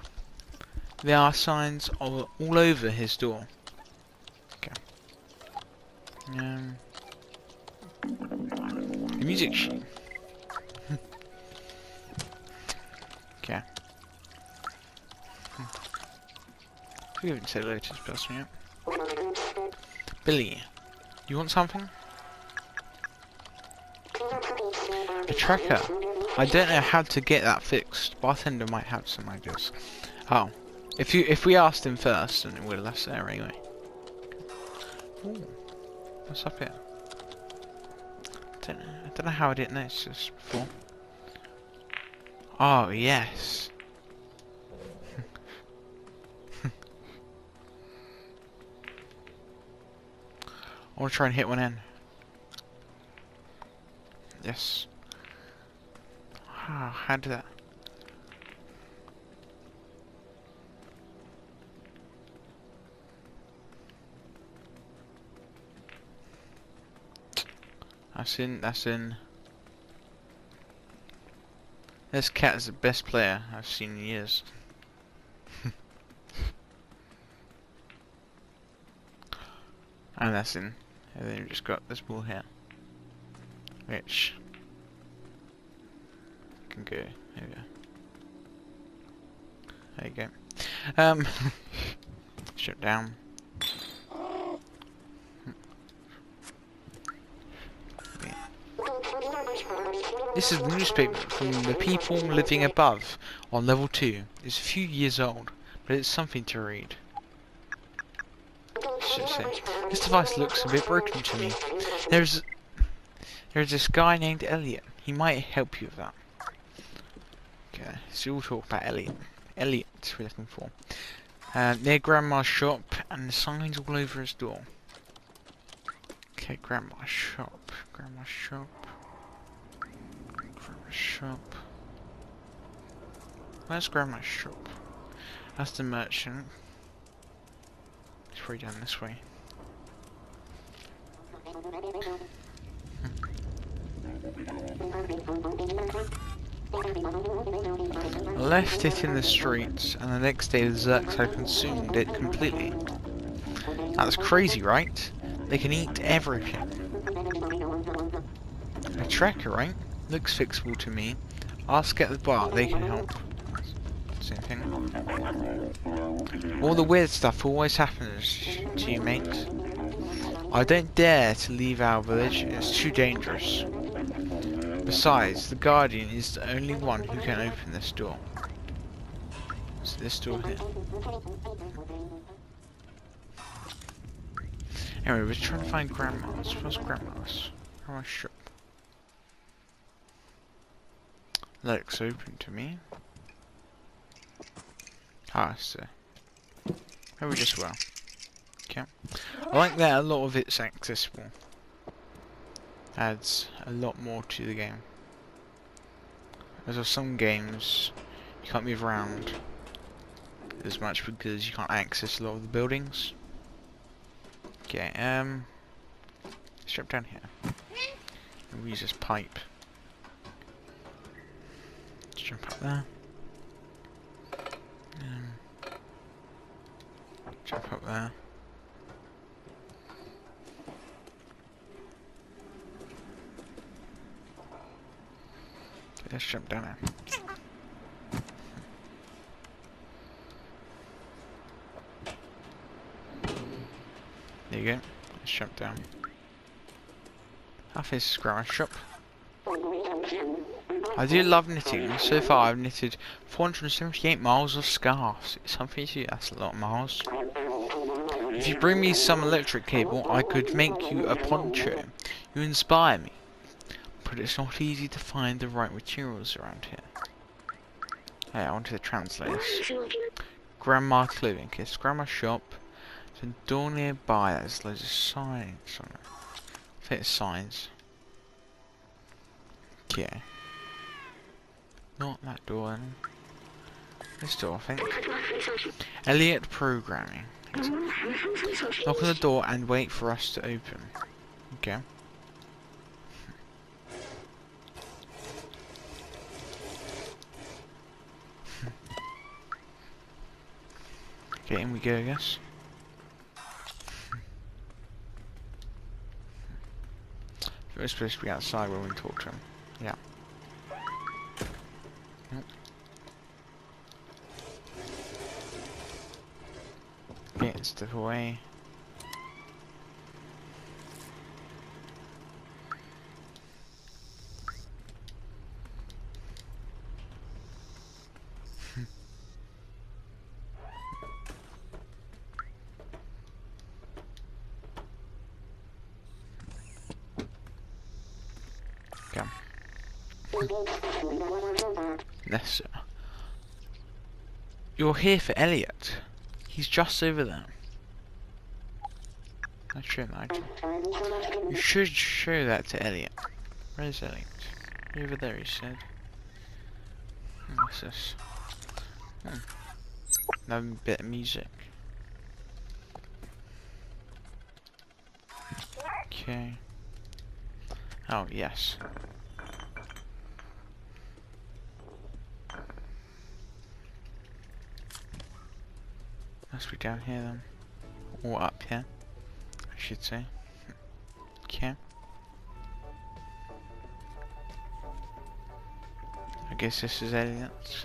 There are signs all over his door. Okay. The music sheet. Okay. We haven't said hello to this person yet. Billy, you want something? A tracker. I don't know how to get that fixed. Bartender might have some ideas. Oh, if we asked him first, then it would have left there anyway. Ooh, what's up here? I don't know how I didn't notice this before. Oh yes. I want to try and hit one in. Yes. How did that? That's in, that's in. This cat is the best player I've seen in years. And that's in. And then we've just got this ball here. Which can go, there we go. There you go. Shut down. This is a newspaper from the people living above on level 2. It's a few years old, but it's something to read. This device looks a bit broken to me. There's this guy named Elliot. He might help you with that. Okay, so we'll talk about Elliot. Elliot we're looking for. Near Grandma's shop, and the signs all over his door. Okay, Grandma's shop. Grandma's shop. Grandma's shop. Where's Grandma's shop? That's the merchant. It's probably down this way. I left it in the streets, and the next day the Zurks had consumed it completely. That's crazy, right? They can eat everything. A tracker, right? Looks fixable to me. Ask at the bar, they can help. Same thing. All the weird stuff always happens to you, mate. I don't dare to leave our village, it's too dangerous. Besides, the Guardian is the only one who can open this door. So this door here. Anyway, we're trying to find Grandma's. Where's Grandma's? Grandma's shop. Looks open to me. Ah, so. Maybe just well. Okay. I like that a lot of it's accessible. Adds a lot more to the game. As of some games, you can't move around as much because you can't access a lot of the buildings. Okay, let's jump down here. And we use this pipe. Let's jump up there. Jump up there. Okay, let's jump down there. There you go. Let's jump down. Half is Grandma's shop. I do love knitting. So far I've knitted 478 miles of scarves. It's something to you, that's a lot of miles. If you bring me some electric cable, I could make you a poncho. You inspire me. But it's not easy to find the right materials around here. Hey, I want to translate this. Grandma clothing. It's Grandma's shop. There's a door nearby. There's loads of signs on it. I think it's signs. Okay. Not that door then. This door, I think. Elliot programming. Knock on the door and wait for us to open. Okay. Okay, in we go, I guess. We're supposed to be outside when we talk to him. Yeah. Get stuff away. Come. Yes, sir. You're here for Elliot. He's just over there. Let's show him that item. You should show that to Elliot. Where's Elliot? Over there, he said. What's this? Another bit of music. Okay. Oh, yes. Must be down here then. Or up here, I should say. Okay. I guess this is Elliot's.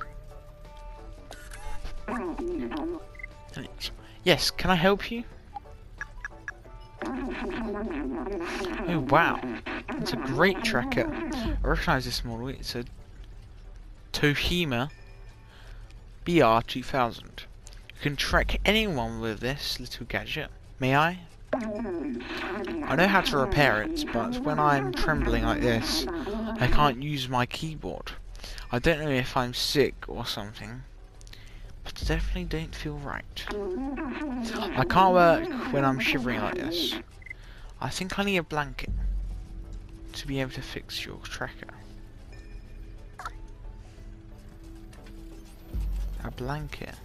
Yes, can I help you? Oh wow, it's a great tracker. I recognise this model. It's a Tohima BR2000. You can track anyone with this little gadget. May I? I know how to repair it, but when I'm trembling like this, I can't use my keyboard. I don't know if I'm sick or something, but I definitely don't feel right. I can't work when I'm shivering like this. I think I need a blanket to be able to fix your tracker. A blanket.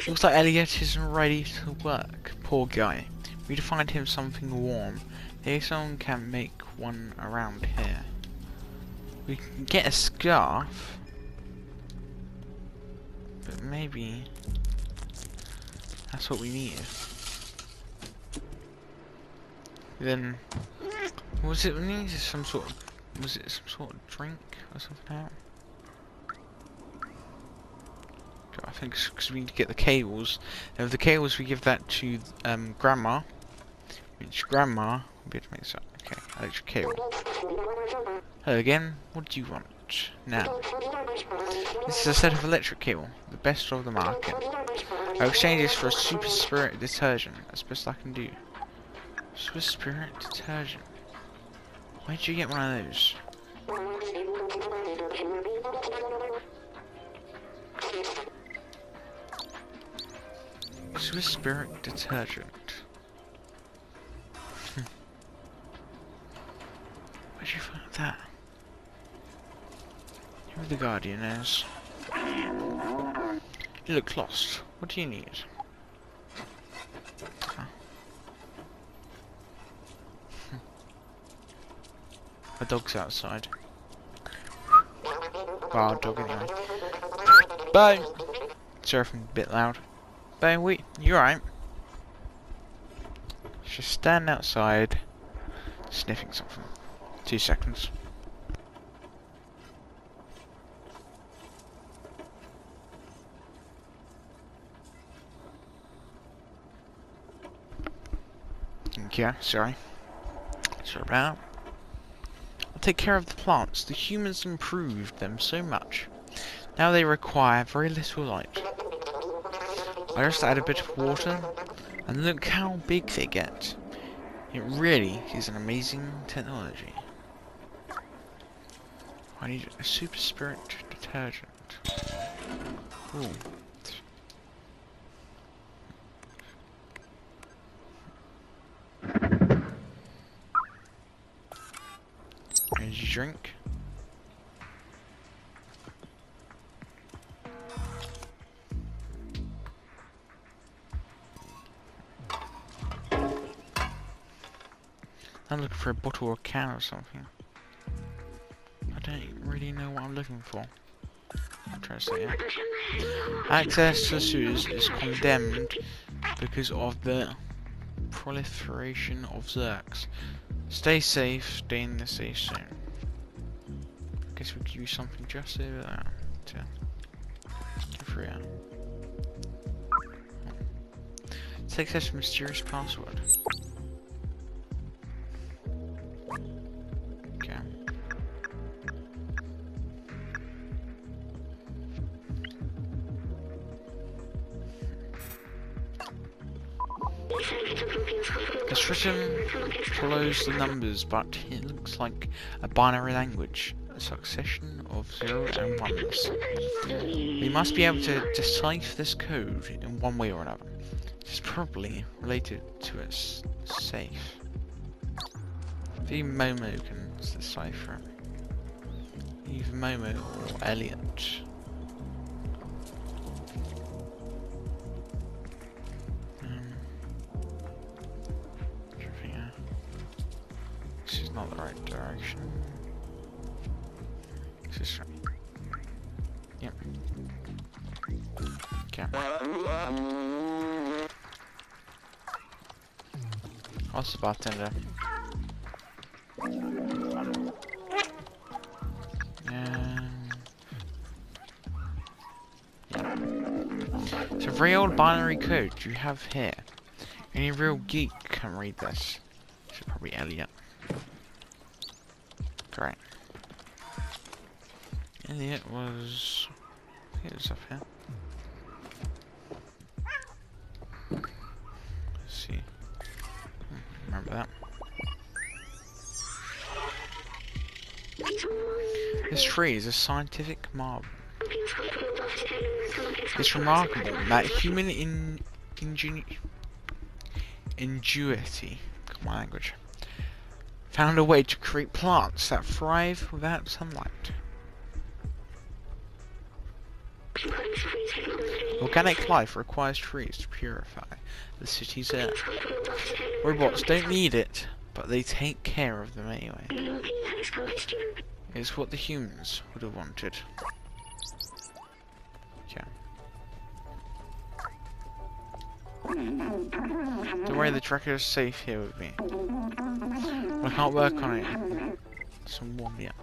Looks like Elliot isn't ready to work. Poor guy. We need to find him something warm. Maybe someone can make one around here. We can get a scarf, but maybe that's what we need. Then, what was it we needed? Some sort of, was it some sort of drink or something out? I think it's because we need to get the cables. And with the cables, we give that to Grandma, which Grandma will be able to make that. Okay, electric cable. Hello again. What do you want now? This is a set of electric cable, the best of the market. I'll exchange this for a Super Spirit detergent. That's the best I can do. Super Spirit detergent. Where'd you get one of those? Swiss Spirit detergent. Where'd you find that? Who the Guardian is? You look lost. What do you need? Huh. A dog's outside. Wild dog anyway. Bye! Sorry if I'm a bit loud. Bye, wait, you alright? Just stand outside, sniffing something. 2 seconds. Yeah, sorry. Sorry about that. I'll take care of the plants. The humans improved them so much. Now they require very little light. I just add a bit of water, and look how big they get. It really is an amazing technology. I need a Super Spirit detergent. Ooh. Energy drink. I'm looking for a bottle or a can or something. I don't really know what I'm looking for. I'm trying to say it. Access to sewers is condemned because of the proliferation of Zerks. Stay safe, stay in the safe zone. Guess we could use something just over there to get through out. Let's access mysterious password. Okay. It's written follows the numbers, but it looks like a binary language, a succession of 0s and 1s. We must be able to decipher this code in one way or another. It's probably related to its safe. Maybe Momo can decipher it. Either Momo or Elliot. This right. Yep. Okay. What's the bartender? It's a very old binary code you have here. Any real geek can read this. Should probably Elliot. Great. Elliot was... Here's up here. Let's see. Remember that. This tree is a scientific marvel. It's remarkable that human ingenuity, my language, found a way to create plants that thrive without sunlight. Organic life requires trees to purify the city's air. Robots don't need it, but they take care of them anyway. It's what the humans would have wanted. Yeah. Don't worry, the tracker is safe here with me. But I can't work on it. It's warm yet.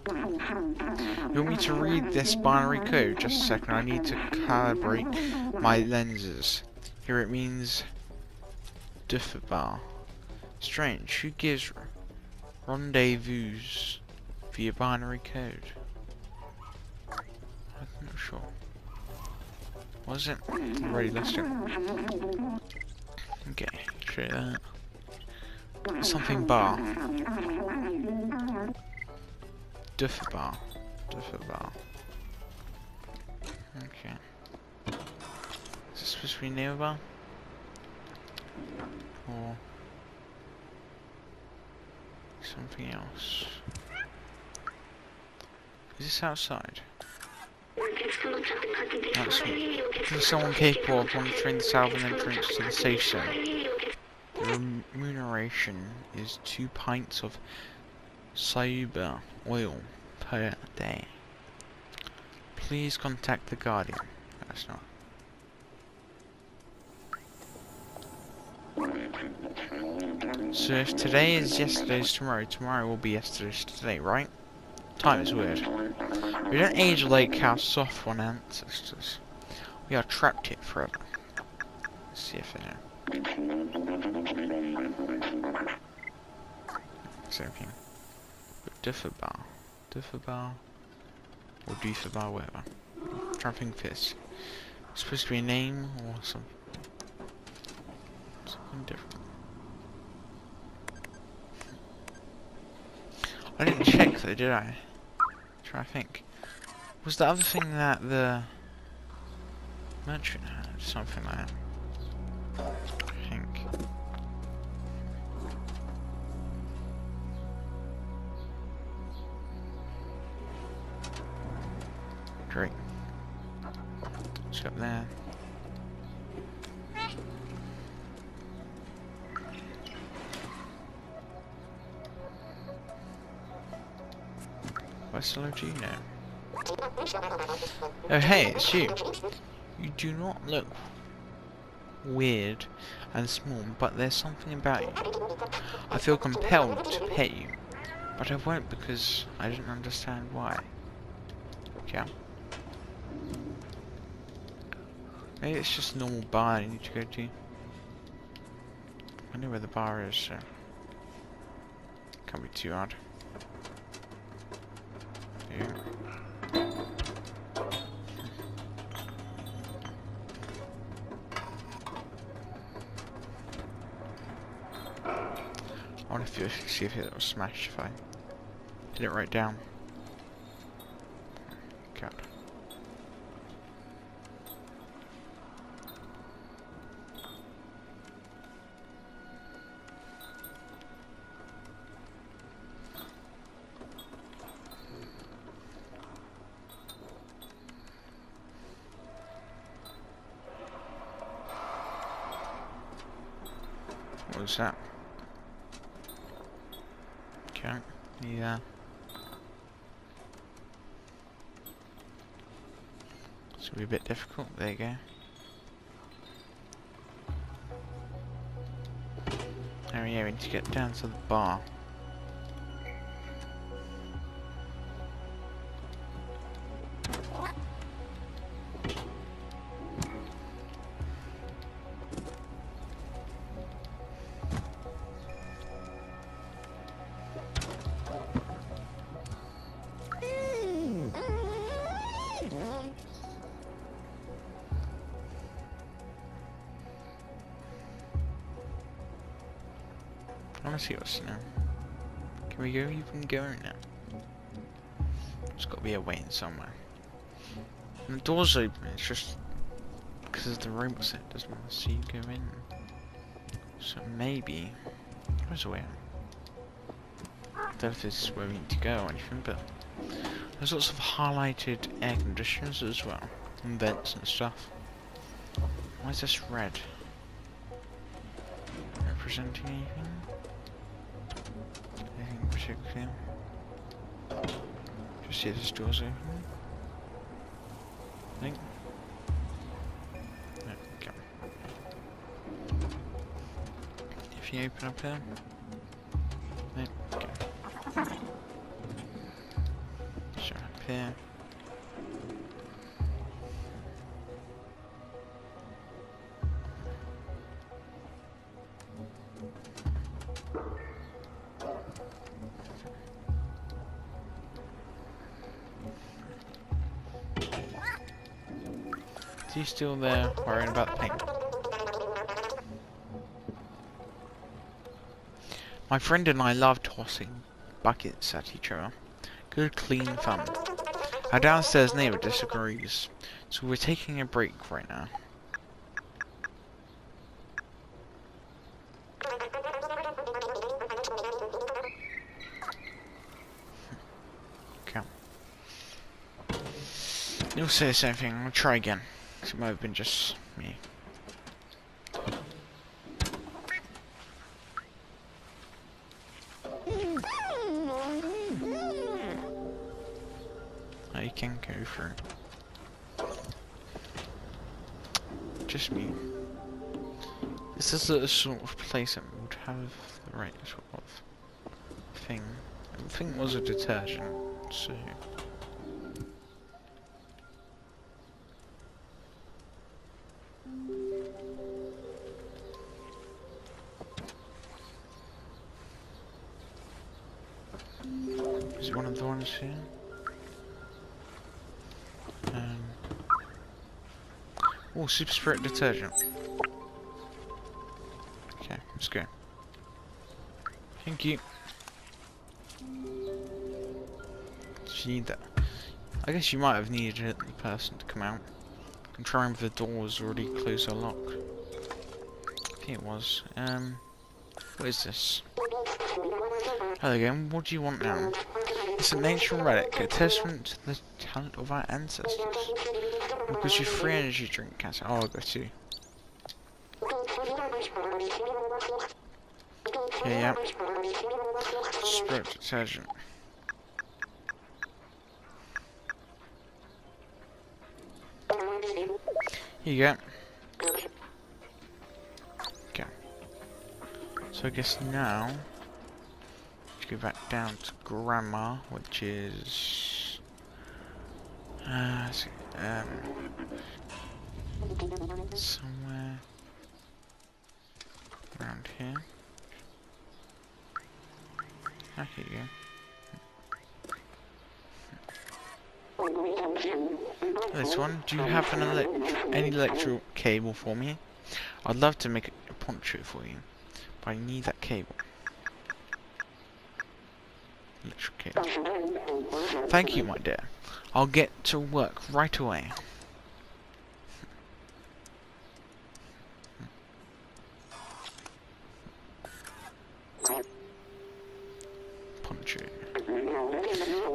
You want me to read this binary code? Just a second, I need to calibrate my lenses. Here it means Differbar. Strange, who gives rendezvous via binary code? I'm not sure. Was it? Already lost it. Okay, show you that. Something bar. Differbar. Differbar. Okay. Is this supposed to be near bar? Or something else? Is this outside? That's someone capable of monitoring the southern entrance to the safe zone. The remuneration is 2 pints of cyber oil per day. Please contact the Guardian. That's not. So if today is yesterday's tomorrow, tomorrow will be yesterday's today, right? Time is weird. We don't age like our soft-one ancestors. We are trapped here forever. Let's see if I know. Something. Differbar. Differbar. Or Differbar, whatever. I'm trying to think if it's supposed to be a name or something different. I didn't check though, did I? Try to think. Was the other thing that the merchant had? Something like that. I think. Great. Let's go up there. What's hello to you now? Oh hey, it's you. You do not look weird and small, but there's something about you. I feel compelled to pet you, but I won't because I don't understand why. Yeah. Maybe it's just a normal bar I need to go to. I know where the bar is, so can't be too hard. Yeah. I wonder if see if it will smash if I did it right down. God. What was that? Okay. Yeah. It's gonna be a bit difficult. There you go. Oh yeah, we need to get down to the bar. I wanna see what's now. Can we go even go now? There's gotta be a way in somewhere. And the door's open, it's just because of the robot set doesn't want to see you go in. So maybe there's a way out. I don't know if this is where we need to go or anything, but there's lots of highlighted air conditioners as well. And vents and stuff. Why is this red? Representing anything? Anything particular? Just see this door's open. I think. There we go. If you open up here. There we go. So up here. Is he still there worrying about the paint? My friend and I love tossing buckets at each other. Good clean fun. Our downstairs neighbour disagrees, so we're taking a break right now. Okay. You'll say the same thing, I'll try again. It might have been just me. Oh, you can go through. Just me. This is a sort of place that would have the right sort of thing. I think it was a detergent, so... Is it one of the ones here? Oh, Super Spirit detergent. Okay, let's go. Thank you. Did you need that? I guess you might have needed the person to come out. Controlling if the door was already closed or locked. I think it was. What is this? Hello again, what do you want now? It's an ancient relic, a testament to the talent of our ancestors. Because you free energy drink cancer. Oh, I got you. Yeah, yeah. Spirit detergent. Here you go. Okay. So I guess now let's go back down to Grandma, which is somewhere around here. Ah, here you go. This one. Do you have any electrical cable for me? I'd love to make a poncho for you, but I need that cable. Electrical cable. Thank you, my dear. I'll get to work right away. Poncho.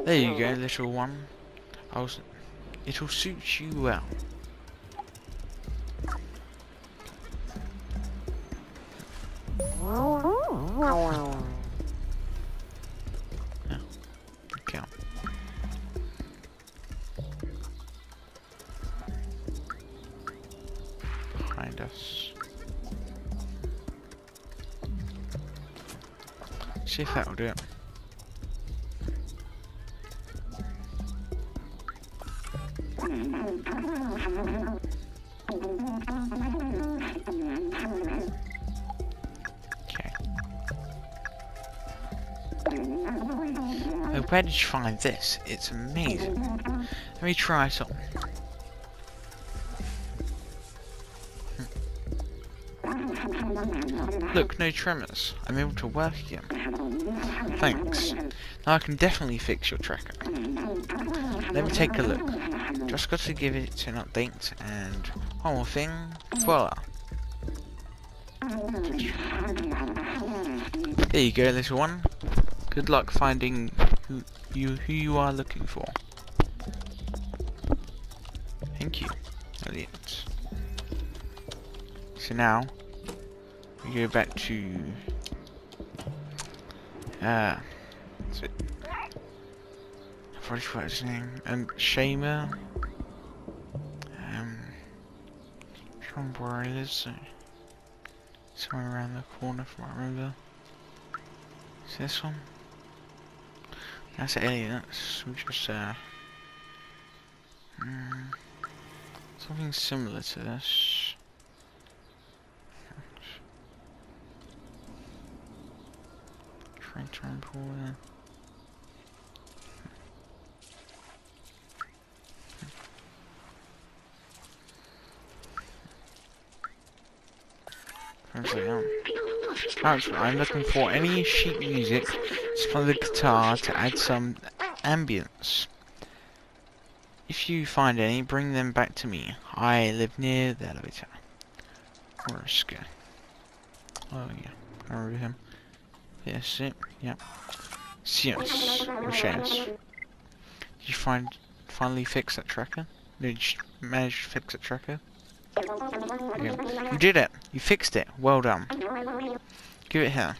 There you go, little one. It'll suit you well. Okay. Behind us. See if that'll do it. Okay. Oh, where did you find this? It's amazing. Let me try something. Look, no tremors. I'm able to work again. Thanks. Now I can definitely fix your tracker. Let me take a look. Just got to give it an update, and one more thing. Voila. There you go, little one. Good luck finding who you are looking for. Thank you, Elliot. So now we go back to what's it? I've already forgot his name. Shamer. I can't remember where he lives. So somewhere around the corner from what I remember. Is this one? That's Elliot. We just something similar to this. Trying to remember where. I'm looking for any sheet music from the guitar to add some ambience. If you find any, bring them back to me. I live near the elevator. Orska. Oh yeah, I remember him. Yes, it. Yeah. Yes. Rochelle. Did you finally fix that tracker? Did you manage to fix that tracker? Yeah. You did it! You fixed it! Well done. Give it here.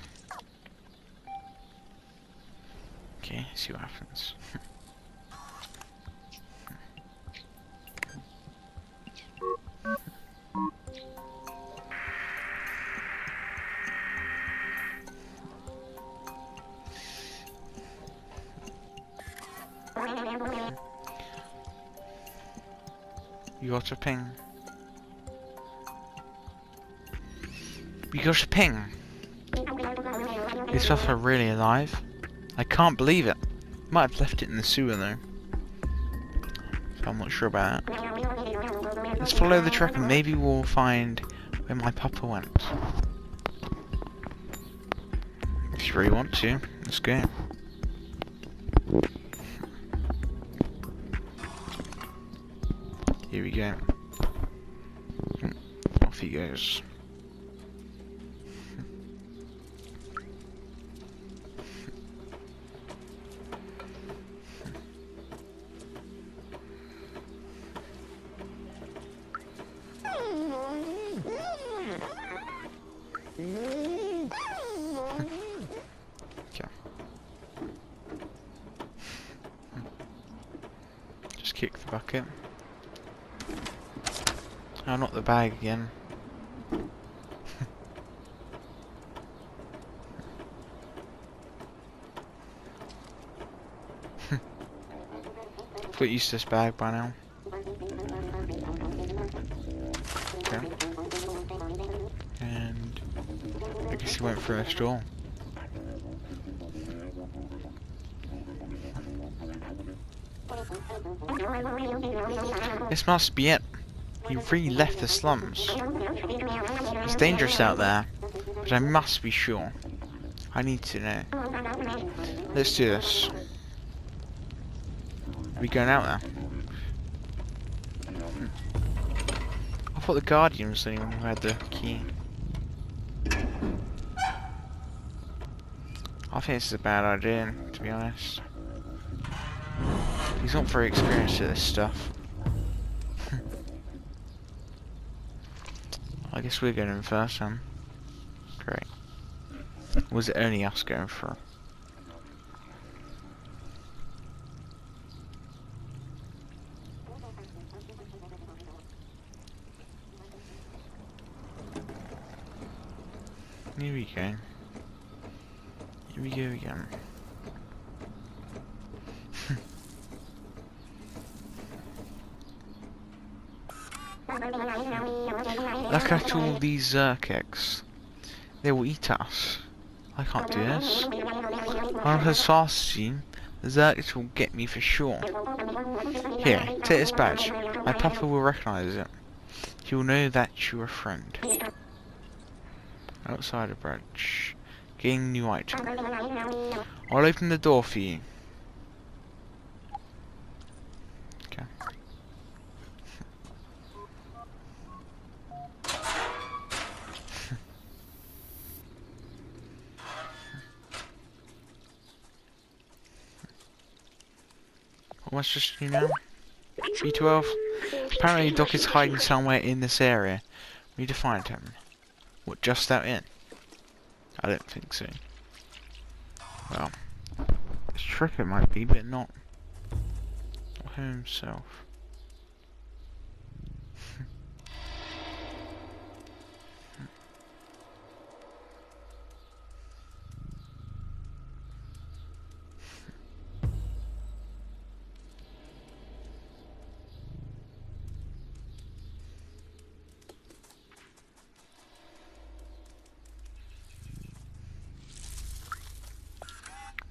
Okay, see what happens. You got a ping. You got a ping. These stuff are really alive. I can't believe it. Might have left it in the sewer though. So I'm not sure about that. Let's follow the track and maybe we'll find where my papa went. If you really want to, let's go. Here we go. Off he goes. Just kick the bucket. Oh, not the bag again. Got used to this bag by now. Okay. And I guess he went through this door. This must be it. He really left the slums. It's dangerous out there, but I must be sure. I need to know. Let's do this. Are we going out there? I thought the Guardian was the only one who had the key. I think this is a bad idea, to be honest. He's not very experienced at this stuff. I guess we're going in first, then. Great. Was it only us going for? Here we go. Here we go again. Look at all these Zerkeks. They will eat us. I can't do this. I'm as fast as you. The Zerkeks will get me for sure. Here, take this badge. My papa will recognize it. He will know that you're a friend. Outside a branch. Getting new item. I'll open the door for you. Okay. What's just you now? B12? Apparently Doc is hiding somewhere in this area. We need to find him. What, just out in? I don't think so. Well, this trip it might be, but not himself.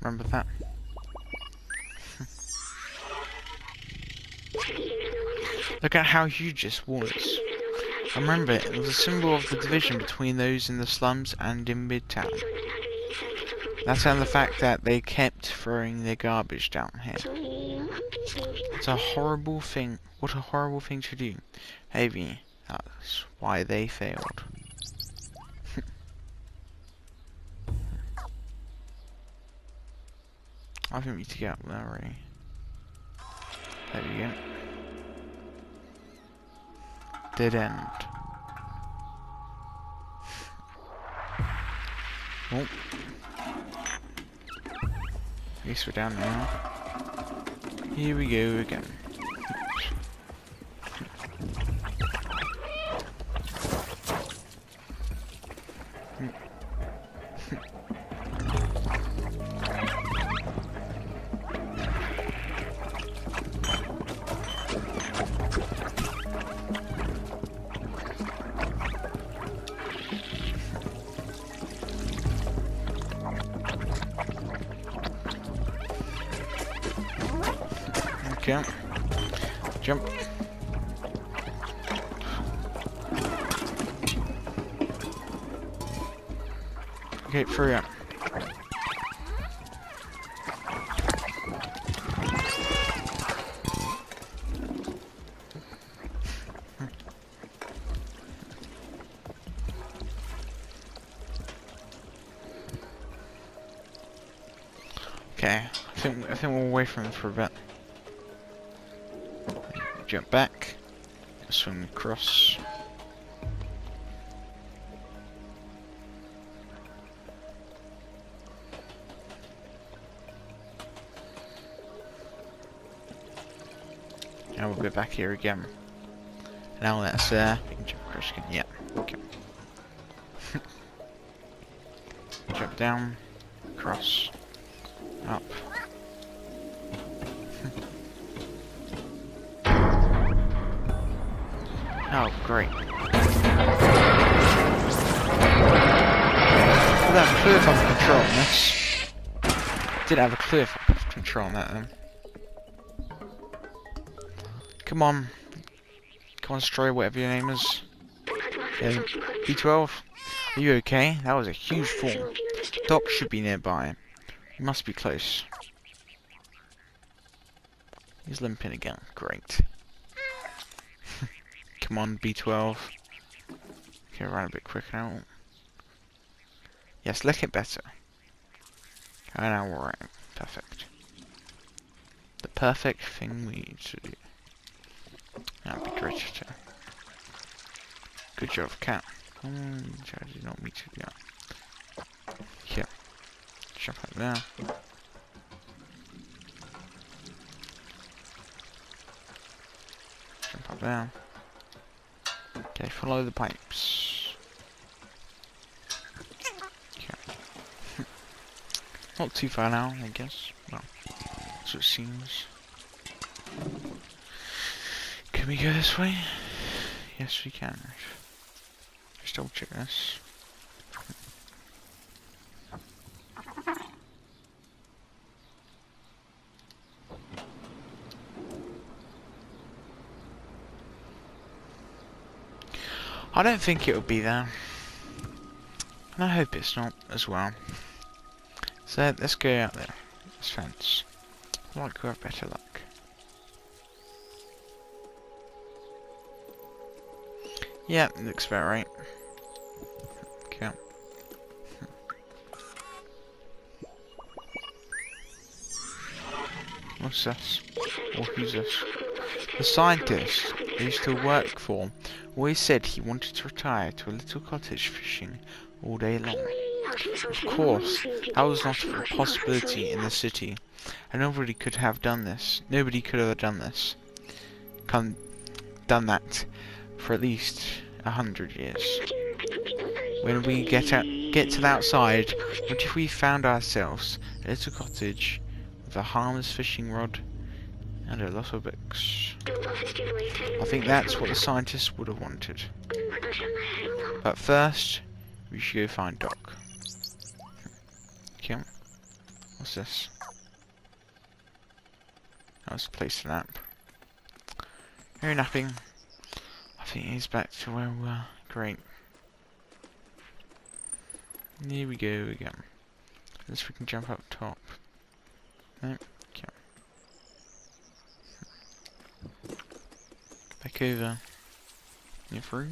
Remember that? Look at how huge this was. I remember it was a symbol of the division between those in the slums and in Midtown. That's and the fact that they kept throwing their garbage down here. It's a horrible thing. What a horrible thing to do. Maybe that's why they failed. I think we need to get up there already. There we go. Dead end. Oh. At least we're down now. Here we go again. Okay. Jump. Okay, free up. Okay, I think we're away from it for a bit. Jump back, swing across. Now we'll go back here again. Now that's there. We can jump across again. Yeah. Okay. Jump down, cross, up. Oh, great. Well, that clue if I'm controlling this. Did have a clue if I'm controlling that then. Come on. Come on, Destroy, whatever your name is. Yeah, B12. Are you okay? That was a huge fall. Doc should be nearby. He must be close. He's limping again. Great. Come on, B12. Okay, run a bit quicker now. Yes, lick it better. And now we're right. Perfect. The perfect thing we need to do. That'd be great to do. Good job, cat. I did not mean to do that. Here. Jump up there. Jump up there. Okay, follow the pipes. Not too far now, I guess. Well, that's what it seems. Can we go this way? Yes, we can. Just double check this. I don't think it will be there. And I hope it's not as well. So let's go out there. This fence. I like we have better luck. Yeah, looks about right. Okay. What's this? Or who's this? The scientist I used to work for always said he wanted to retire to a little cottage fishing all day long. Of course, that was not a possibility in the city, and nobody could have done this. Nobody could have done this. Done that for at least 100 years. When we get to the outside, what if we found ourselves a little cottage with a harmless fishing rod and a lot of books? I think that's what the scientists would have wanted. But first, we should go find Doc. Okay. What's this? That was a place to nap. No napping. I think he's back to where we were. Great. Here we go again. Unless we can jump up top. No. Okay. Back over. You're through.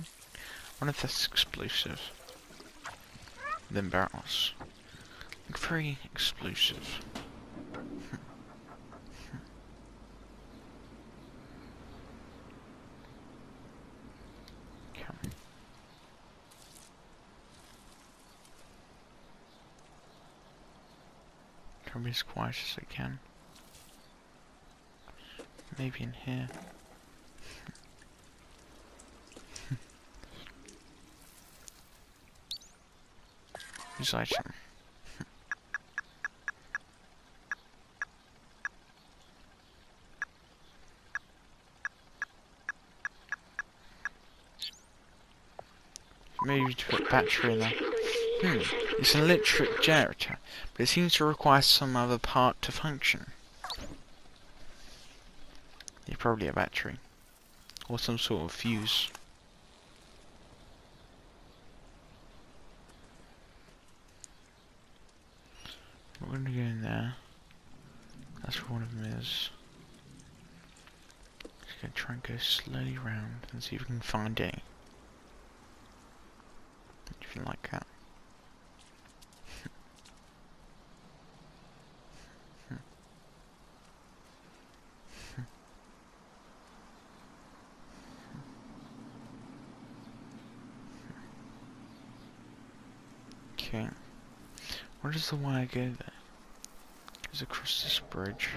One of that's explosive. Then barrels. Look very explosive. Okay. Try to be as quiet as I can. Maybe in here. Use item. Maybe to put battery in there. It's an electric generator, but it seems to require some other part to function. Yeah, probably a battery. Or some sort of fuse. We're gonna go in there. That's where one of them is. Just gonna try and go slowly around and see if we can find any. Anything like that. Okay. Where does the wire go there? Goes across this bridge.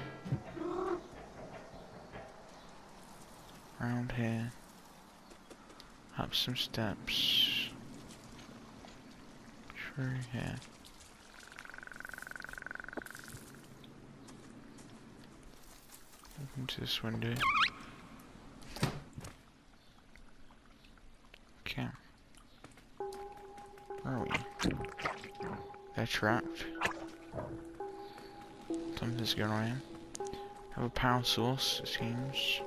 Around here. Up some steps. Through here. Open to this window. Okay. Where are we? They're trapped. Something's going on. Have a power source, it seems.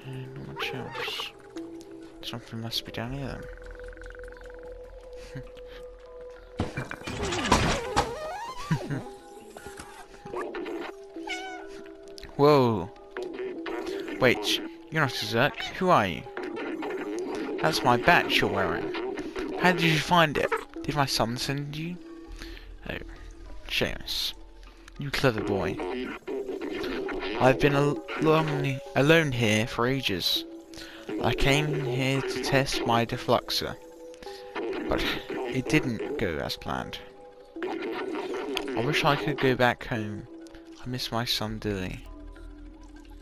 And not much else. Something must be down here then. Whoa! Wait, you're not a Zerk. Who are you? That's my badge you're wearing. How did you find it? Did my son send you? Oh, Seamus. You clever boy. I've been alone here for ages. I came here to test my defluxer, but it didn't go as planned. I wish I could go back home. I miss my son dearly.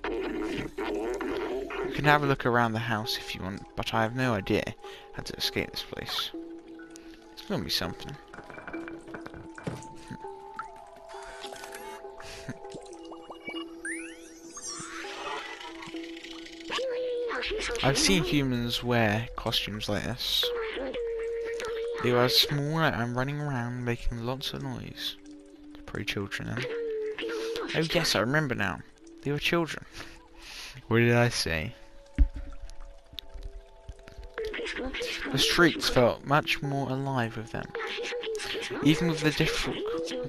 You can have a look around the house if you want, but I have no idea how to escape this place. It's gonna be something. I've seen humans wear costumes like this. They were small and running around making lots of noise. Probably children then. Oh yes, I remember now. They were children. What did I say? The streets felt much more alive with them. Even with the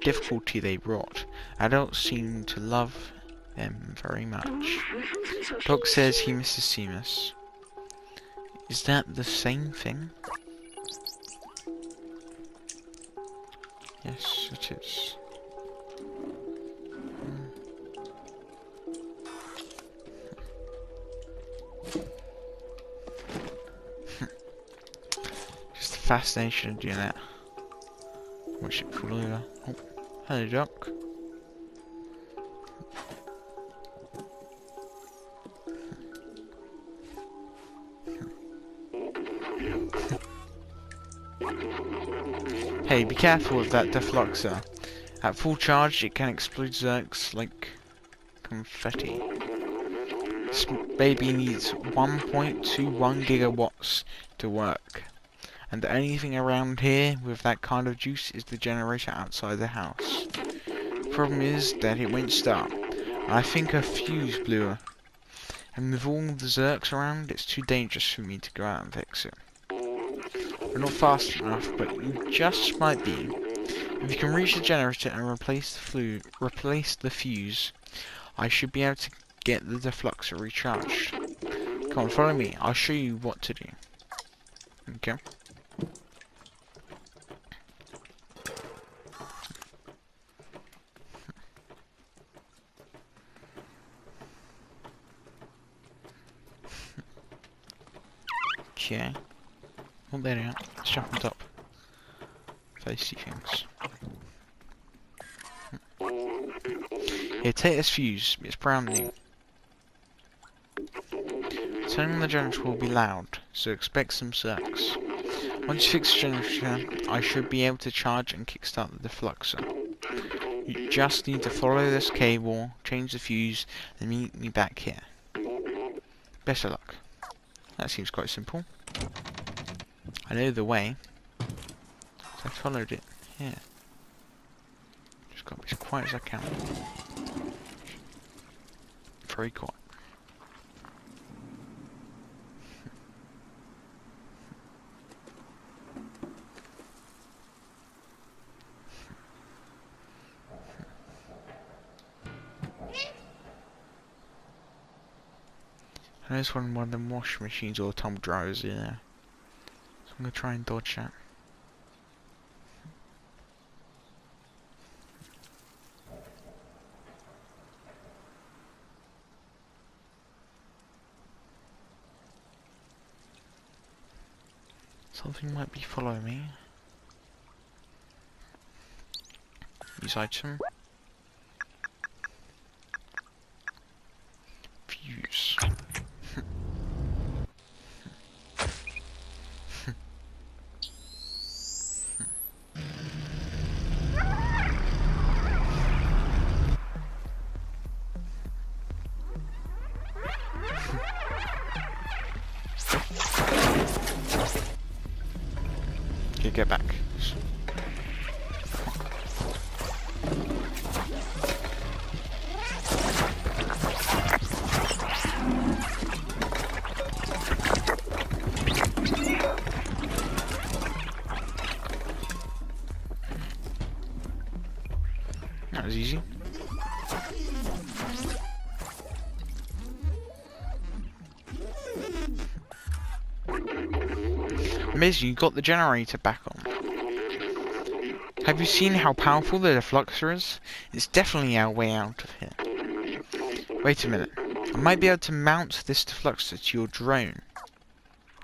difficulty they brought, adults seemed to love them very much. Doc says he misses Seamus. Is that the same thing? Yes, it is. Just the fascination of doing that. Watch it fall over. Oh, hello, Doc. Hey, be careful with that defluxer. At full charge, it can explode Zerks like confetti. This baby needs 1.21 gigawatts to work. And the only thing around here with that kind of juice is the generator outside the house. The problem is that it won't start. I think a fuse blew. And with all the Zerks around, it's too dangerous for me to go out and fix it. We're not fast enough, but you just might be. If you can reach the generator and replace the fuse, I should be able to get the defluxer recharged. Come on, follow me. I'll show you what to do. Okay. Okay. Oh, there they are. Let's jump on top. Facey things. Here, take this fuse. It's brand new. Turning on the generator will be loud, so expect some Zerks. Once you fix the generator, I should be able to charge and kickstart the defluxer. You just need to follow this cable, change the fuse, and meet me back here. Best of luck. That seems quite simple. I know the way, so I followed it here. Just got to be as quiet as I can. Very quiet. And there's one of them washing machines or tumble dryers in there. So I'm going to try and dodge that. Something might be following me. Use item. Fuse. Okay, get back. That was easy. Amazing, you got the generator back on. Have you seen how powerful the defluxer is? It's definitely our way out of here. Wait a minute. I might be able to mount this defluxer to your drone.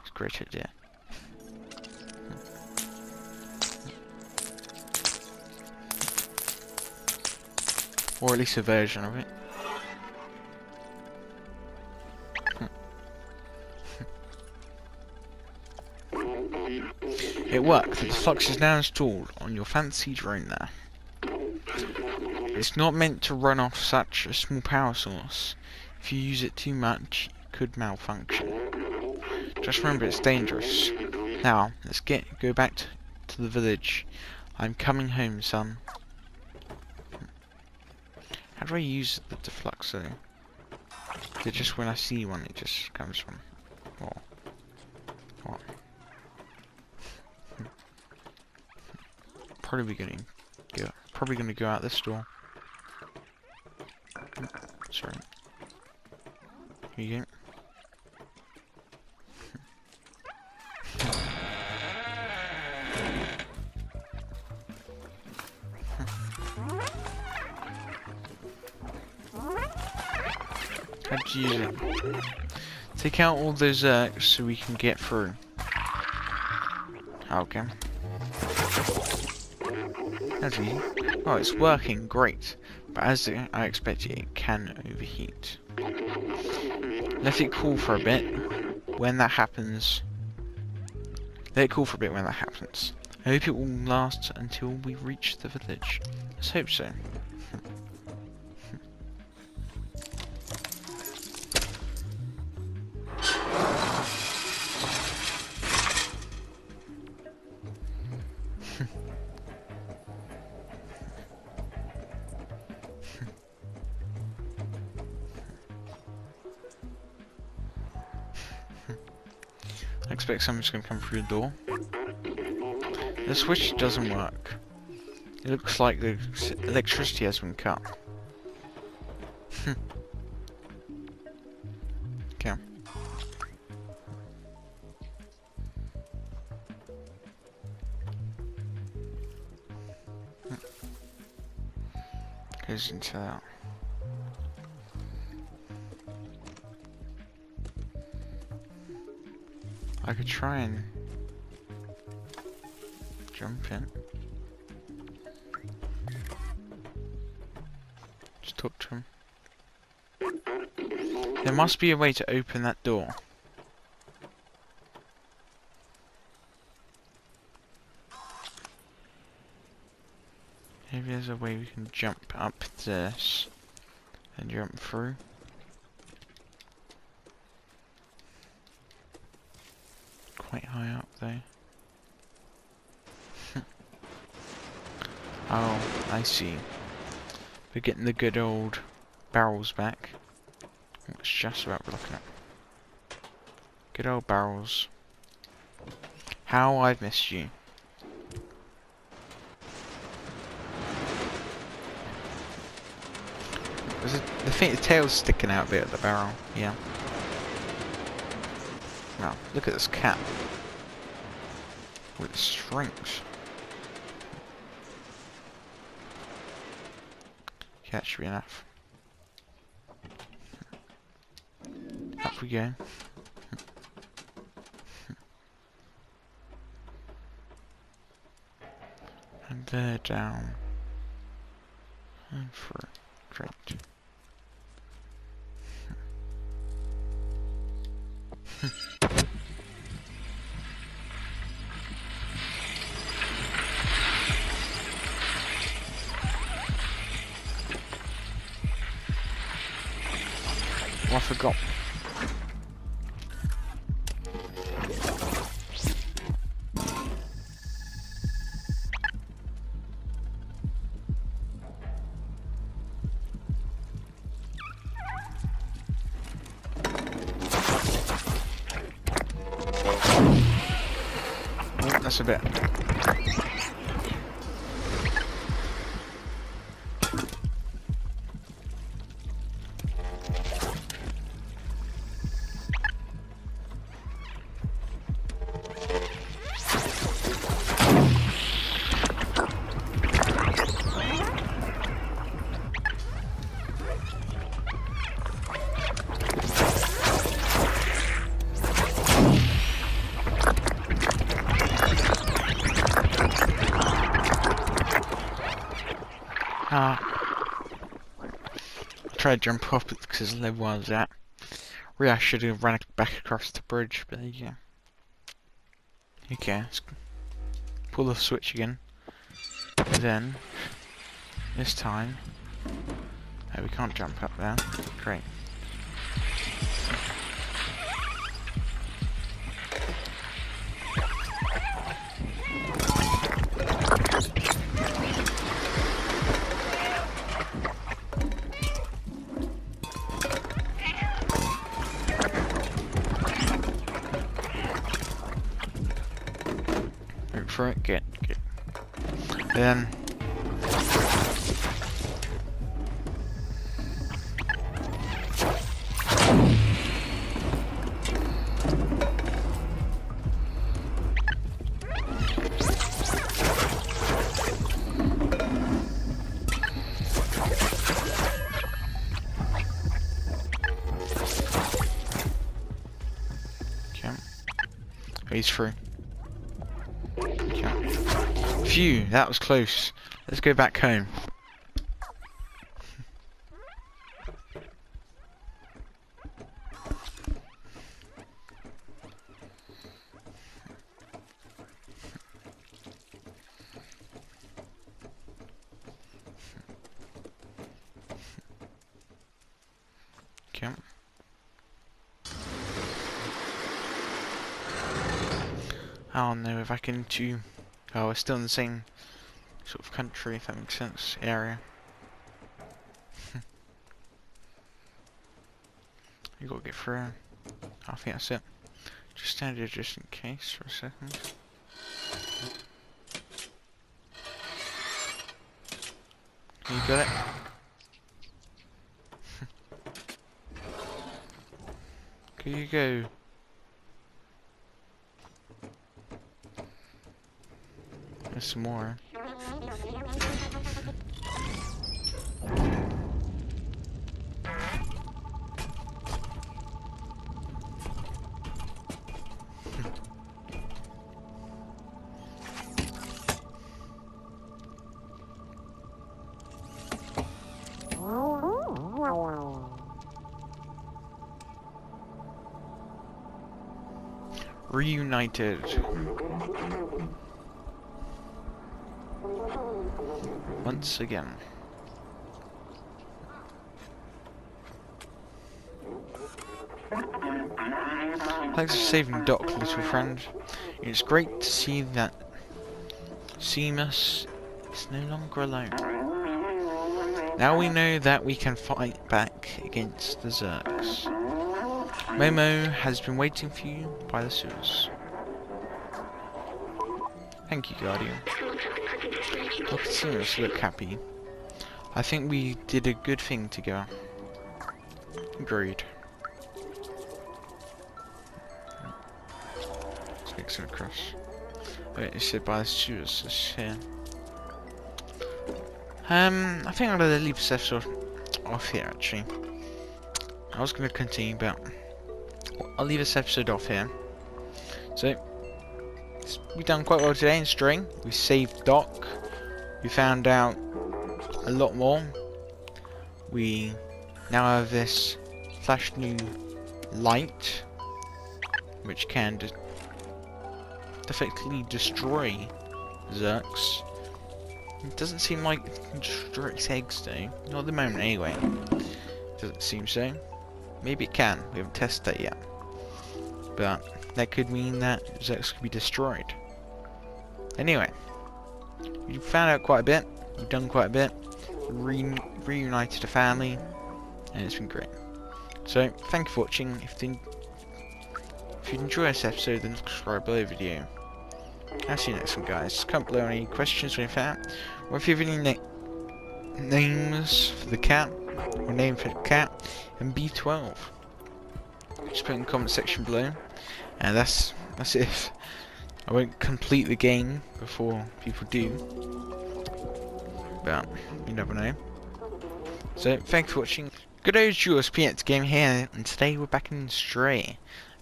It's a great idea. Or at least a version of it. It worked. The defluxer is now installed on your fancy drone there. It's not meant to run off such a small power source. If you use it too much, it could malfunction. Just remember it's dangerous. Now, let's go back to the village. I'm coming home, son. How do I use the defluxer? Is it just when I see one it just comes from? Or what? Probably gonna go out this door. Sorry. Here you go. How'd you use it? Take out all those so we can get through. Okay. That's easy. Oh, it's working, great. But as I expected, it can overheat. Let it cool for a bit. When that happens... Let it cool for a bit when that happens. I hope it will last until we reach the village. Let's hope so. I expect someone's going to come through the door. The switch doesn't work. It looks like the electricity has been cut. Okay. Goes into that. I could try and jump in. Just talk to him. There must be a way to open that door. Maybe there's a way we can jump up this and jump through. Quite high up though. Oh, I see. We're getting the good old barrels back. That's just about we're looking at. Good old barrels. How I've missed you. The tail's sticking out a bit at the barrel, yeah. Now, look at this cap. With strings. Okay, that should be enough. Up we go. And there down. And through. Great. Oh, I forgot. Oh, that's a bit. Try to jump off because the level I was at. Really, I should have ran back across the bridge, but there you go. Okay, let's pull the switch again. Then, this time, Oh, we can't jump up there. Great. Wait for it. Get. Then. He's through. Okay. Phew, that was close. Let's go back home. Okay. I don't know if I can do. Oh, we're still in the same sort of country, if that makes sense. Area. You gotta get through. I think that's it. Just stand here just in case for a second. You got it? Here you go. There's some more. Reunited. Once again. Thanks for saving Doc, little friend. It's great to see that Seamus is no longer alone. Now we know that we can fight back against the Zurks. Momo has been waiting for you by the sewers. Thank you, Guardian. Look at Seamus, look happy. I think we did a good thing together. Agreed. Let's make some across. Wait, you said by the sewers, it's here. I think I'm gonna leave this episode off here actually. I was gonna continue, but I'll leave this episode off here. So, we've done quite well today in String. We saved Doc. We found out a lot more. We now have this flash new light, which can effectively destroy Zurks. It doesn't seem like it can destroy its eggs though. Not at the moment anyway. Doesn't seem so. Maybe it can. We haven't tested that yet. But that could mean that Zurks could be destroyed. Anyway. We found out quite a bit. We've done quite a bit. Reunited a family. And it's been great. So, thank you for watching. If you enjoyed this episode, then subscribe below the video. I'll see you next one, guys. Comment below any questions or anything like that. Or if you have any names for the cat, or name for the cat, and B12. Just put in the comment section below. And that's it. I won't complete the game before people do. But you never know. So thanks for watching. Good old USPX game here, and today we're back in Stray.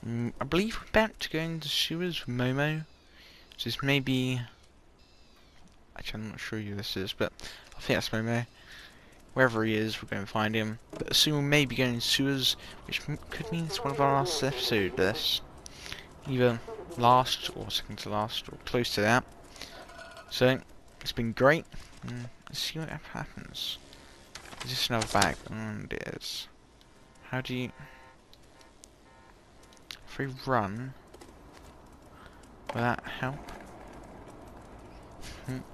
I believe we're about to go into sewers with Momo. So this may be... Actually, I'm not sure who this is, but I think that's Momo. Wherever he is, we're going to find him. But soon we may be going in sewers, which could mean it's one of our last episodes. This, either last or second to last, or close to that. So it's been great. Let's see what happens. Is this another bag? It is. How do you... If we run... Will that help? Oops.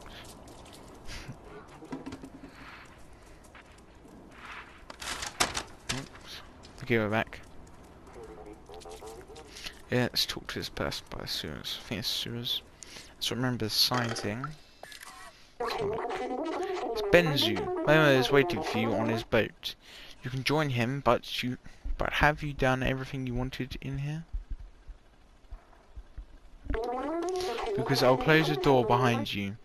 Give it back. Yeah, let's talk to this person by the sewers. I think it's sewers. So remember the sign thing. It's Benzu. Momo is waiting for you on his boat. You can join him, but have you done everything you wanted in here? Because I'll close the door behind you.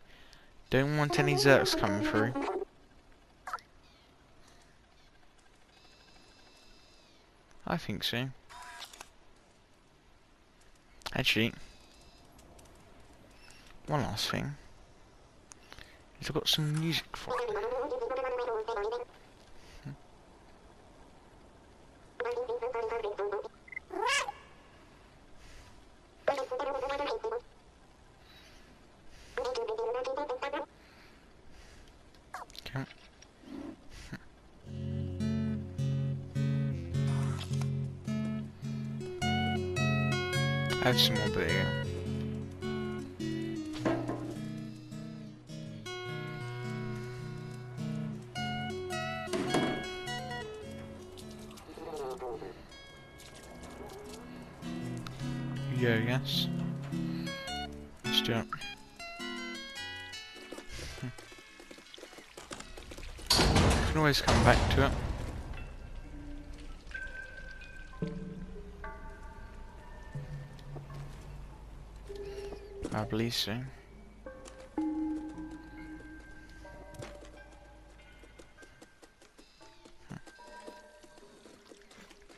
Don't want any Zerks coming through. I think so. Actually, one last thing is I've got some music for it. Okay. Add some more video. Yes. Let's do it. Can always come back to it. I believe so.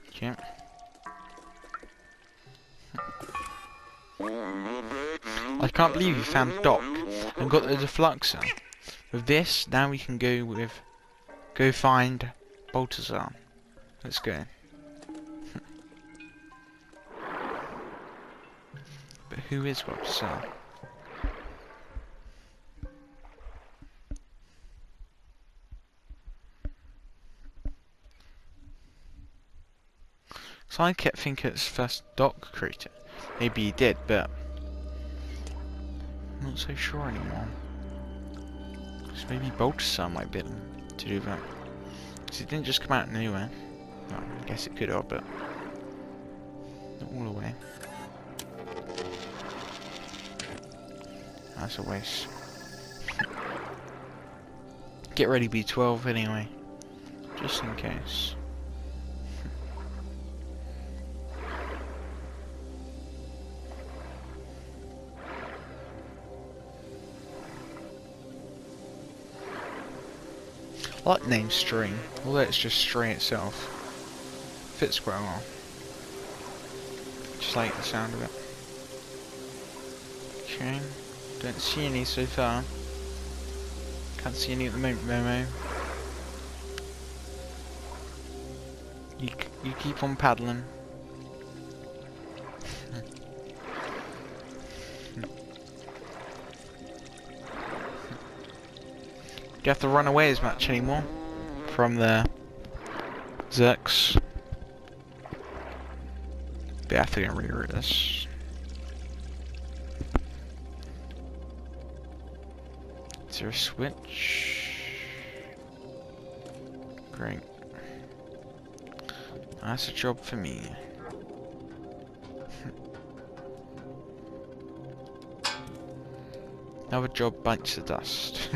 Okay. I can't believe you found Doc and got the defluxer. With this, now we can go find Baltazar. Let's go. But who is Baltazar? So I kept thinking it's first Doc creator. Maybe he did, but I'm not so sure anymore. So maybe Baltazar might be able to do that. Because it didn't just come out anywhere. Well, I guess it could have, but not all the way. That's a waste. Get ready B12 anyway. Just in case. I like the name String, although it's just String itself. Fits quite well. Just like the sound of it. Okay, don't see any so far. Can't see any at the moment, Momo. You keep on paddling. You have to run away as much anymore from the Zerks. But I have to reroute this. Is there a switch? Great. That's a job for me. Another job bites the dust.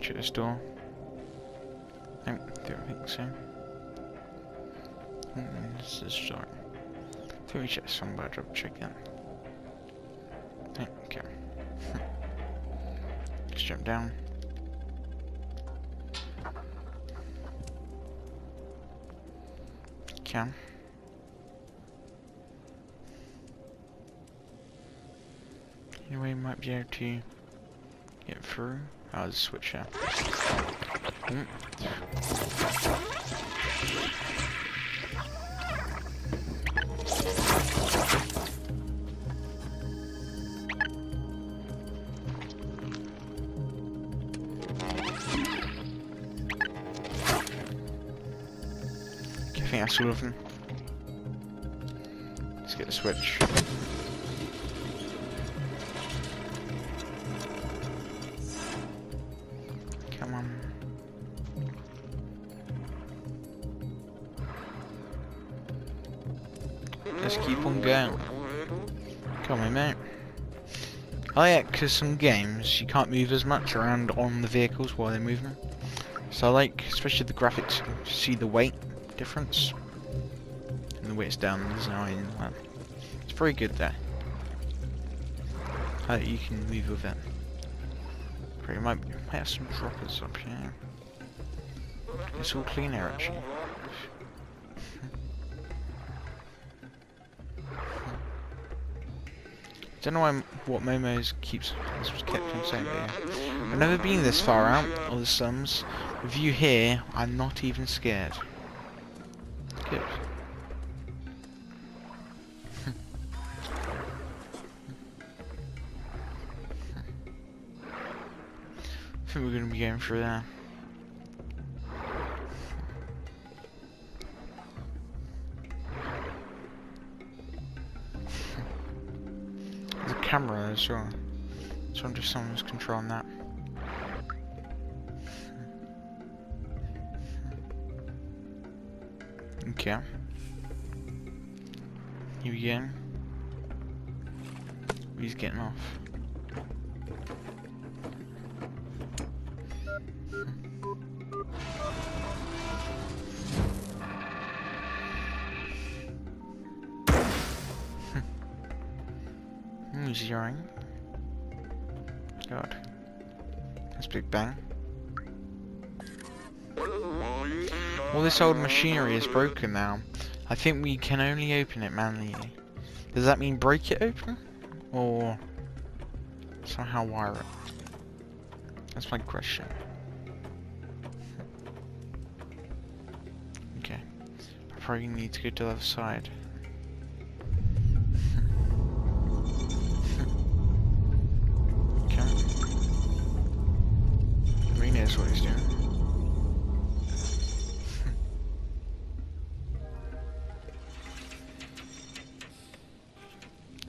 Check this door. Nope, don't think so. This is door. I think we should have somebody drop check in. Okay. Let's jump down. Okay. Anyway, we might be able to get through. Oh, there's a switch here. I think that's all of them. Let's get the switch. Come on. Let's keep on going. Come on, mate. Oh yeah, because some games you can't move as much around on the vehicles while they're moving. So I like, especially the graphics, to see the weight difference and the way it's down the design. It's very good there. How you can move with it. Pretty might have some droppers up here. It's all clean here actually. Don't know what Momo's kept on saying there. I've never been this far out of the slums. With you here, I'm not even scared. Good. I think we're going to be going through there. There's a camera as well. So I wonder if someone's controlling that. Okay. Here we go. He's getting off. Zeroing. God. That's Big Bang. All this old machinery is broken now. I think we can only open it manually. Does that mean break it open? Or somehow wire it? That's my question. Okay. I probably need to go to the other side. Knows what he's doing.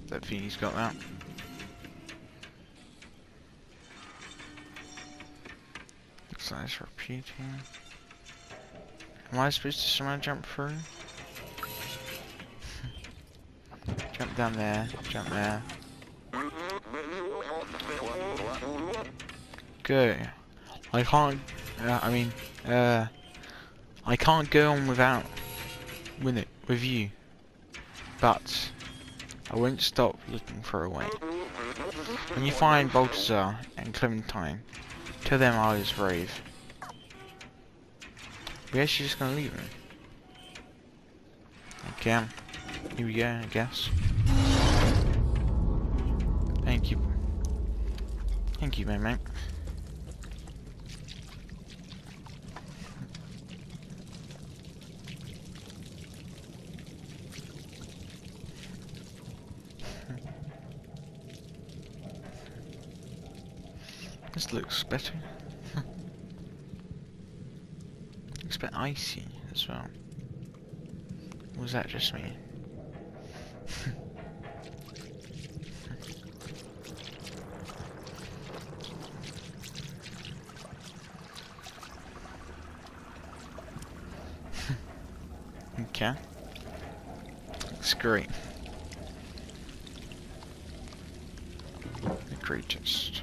That think he's got that. Looks like it's repeating. Am I supposed to somehow jump through? Jump down there, jump there. Go. I can't, I can't go on without with you, but I won't stop looking for a way. When you find Balthazar and Clementine, tell them I was brave. We're actually just gonna leave them. Okay, here we go, I guess. Thank you. Thank you, mate. This looks better. Looks a bit icy as well. Or was that just me? Okay. Looks great. The greatest.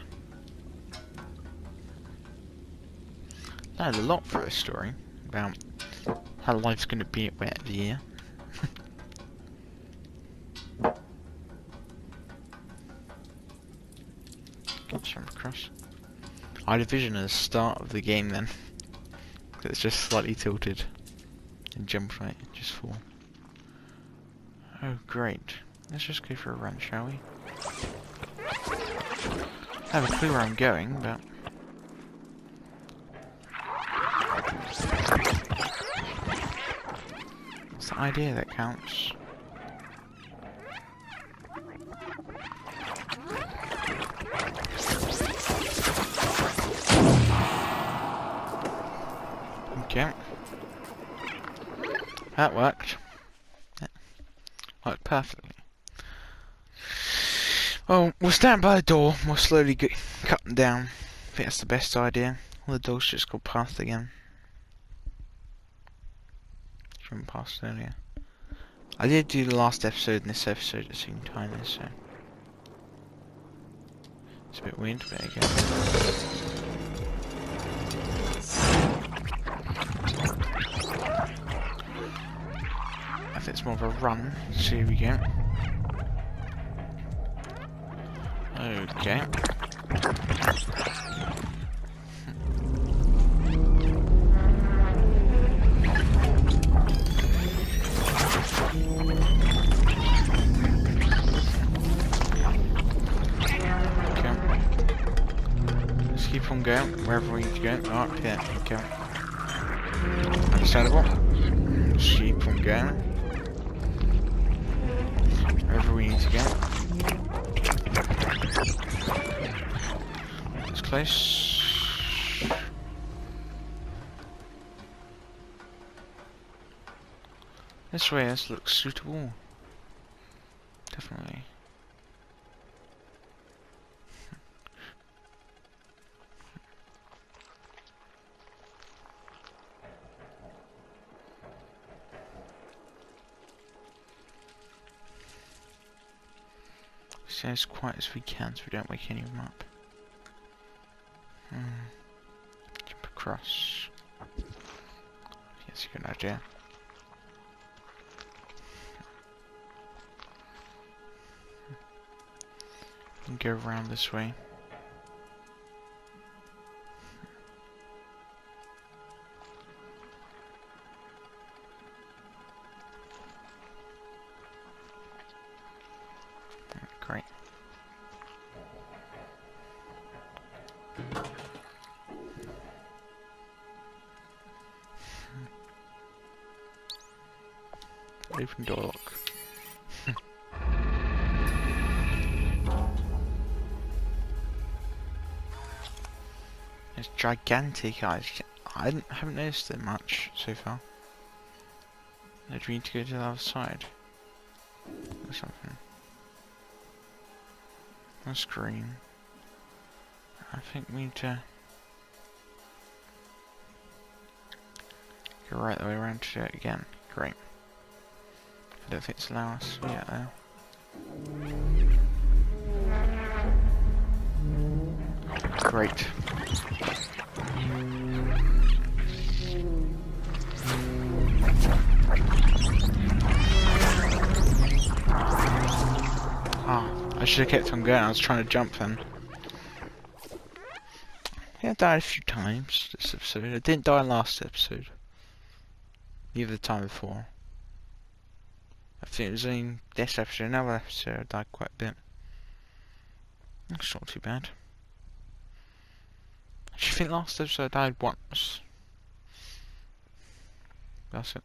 Learned a lot for this story about how life's going to be at the end of the year. Get jump across. I had a vision at the start of the game then. It's just slightly tilted and jump right, just fall. Oh great. Let's just go for a run, shall we? I have a clue where I'm going, but the idea that counts. Okay. That worked. That worked perfectly. Well, we'll stand by the door. We'll slowly cut them down. I think that's the best idea. Well, the door's just got past again. Shouldn't pass earlier. I did do the last episode and this episode at the same time, so it's a bit weird, but there you go. I think it's more of a run. So here we go. Okay. Keep on going, wherever we need to go. Oh, yeah, okay. Understandable. Just keep on going. Wherever we need to go. It's close. This way, this looks suitable. Definitely. Stay as quiet as we can so we don't wake any of them up. Jump across. That's a good idea. And go around this way. Great. Open door lock. It's gigantic, guys. I haven't noticed it much so far. Do we need to go to the other side? Or something. A screen. I think we need to go right the way around to do it again. Great. I don't think it's allowed us yet though. Great. I should have kept on going, I was trying to jump then. Yeah, I died a few times this episode. I didn't die last episode. Neither the time before. I think it was in this episode, another episode I died quite a bit. That's not too bad. I actually think last episode I died once. That's it.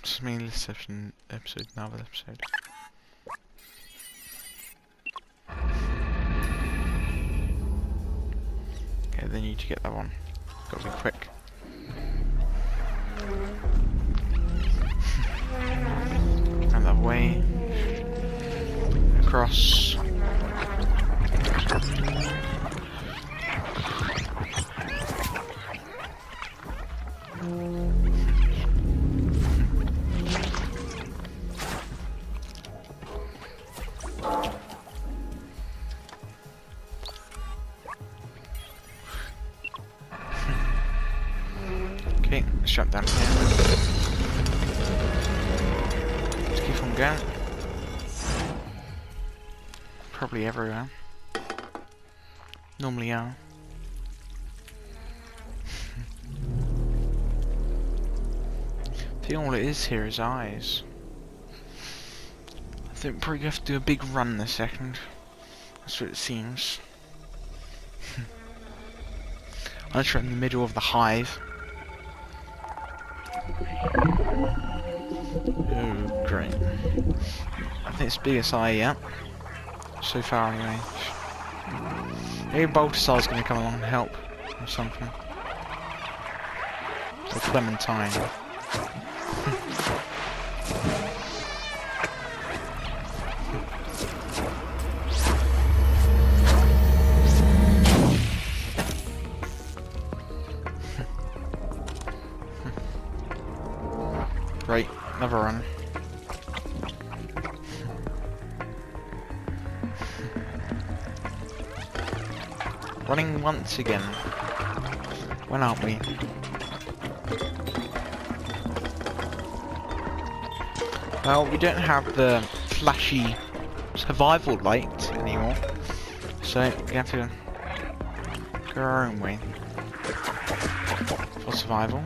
Just mainly this episode, another episode. Okay, they need to get that one. Gotta be quick. And that way. Across. Okay, let's jump down here. Let's keep on going. Probably everywhere. Normally are. I think all it is here is eyes. I think we're probably gonna have to do a big run in a second. That's what it seems. Unless we're in the middle of the hive. Oh, great. I think it's biggest eye yet. So far anyway. Maybe Baltasar's gonna come along and help or something. Or Clementine. Right, another run. Running once again. When aren't we? Well, we don't have the flashy survival light anymore, so we have to go our own way for survival.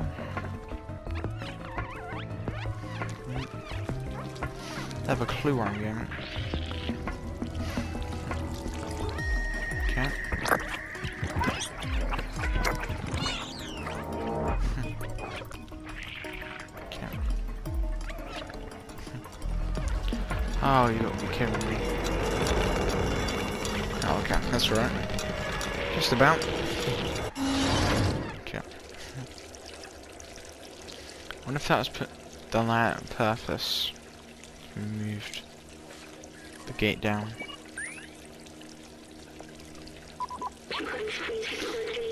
I have a clue where I'm going. Okay. Okay. Oh, you gotta be kidding me. Oh, okay, that's right. Just about. Okay. I wonder if that was done that on purpose. We moved the gate down.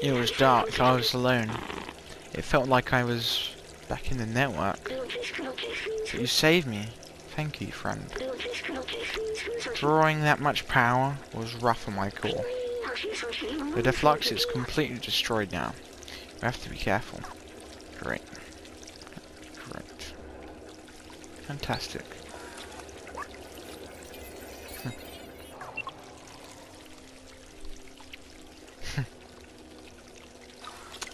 It was dark, I was alone. It felt like I was back in the network. But you saved me. Thank you, friend. Drawing that much power was rough on my core. The Deflux is completely destroyed now. We have to be careful. Great. Great. Fantastic.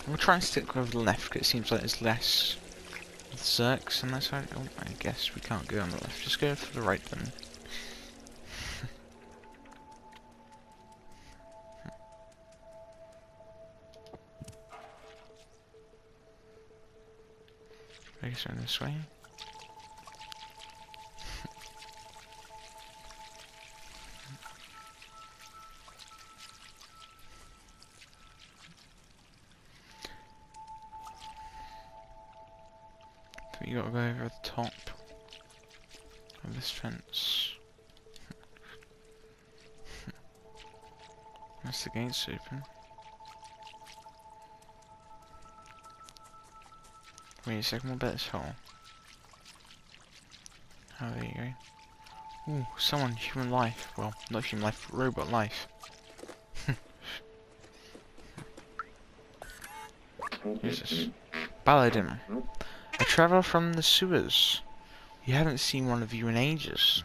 We'll try and stick with the left because it seems like there's less Zerks on that side. Oh, I guess we can't go on the left. Just go for the right then. I guess we're this way. You gotta go over the top of this fence. That's the gate's open. Wait a second, we'll bet this hole. Oh, there you go. Ooh, someone, human life. Well, not human life, robot life. Who's this? Baladin. A traveller from the sewers. You haven't seen one of you in ages.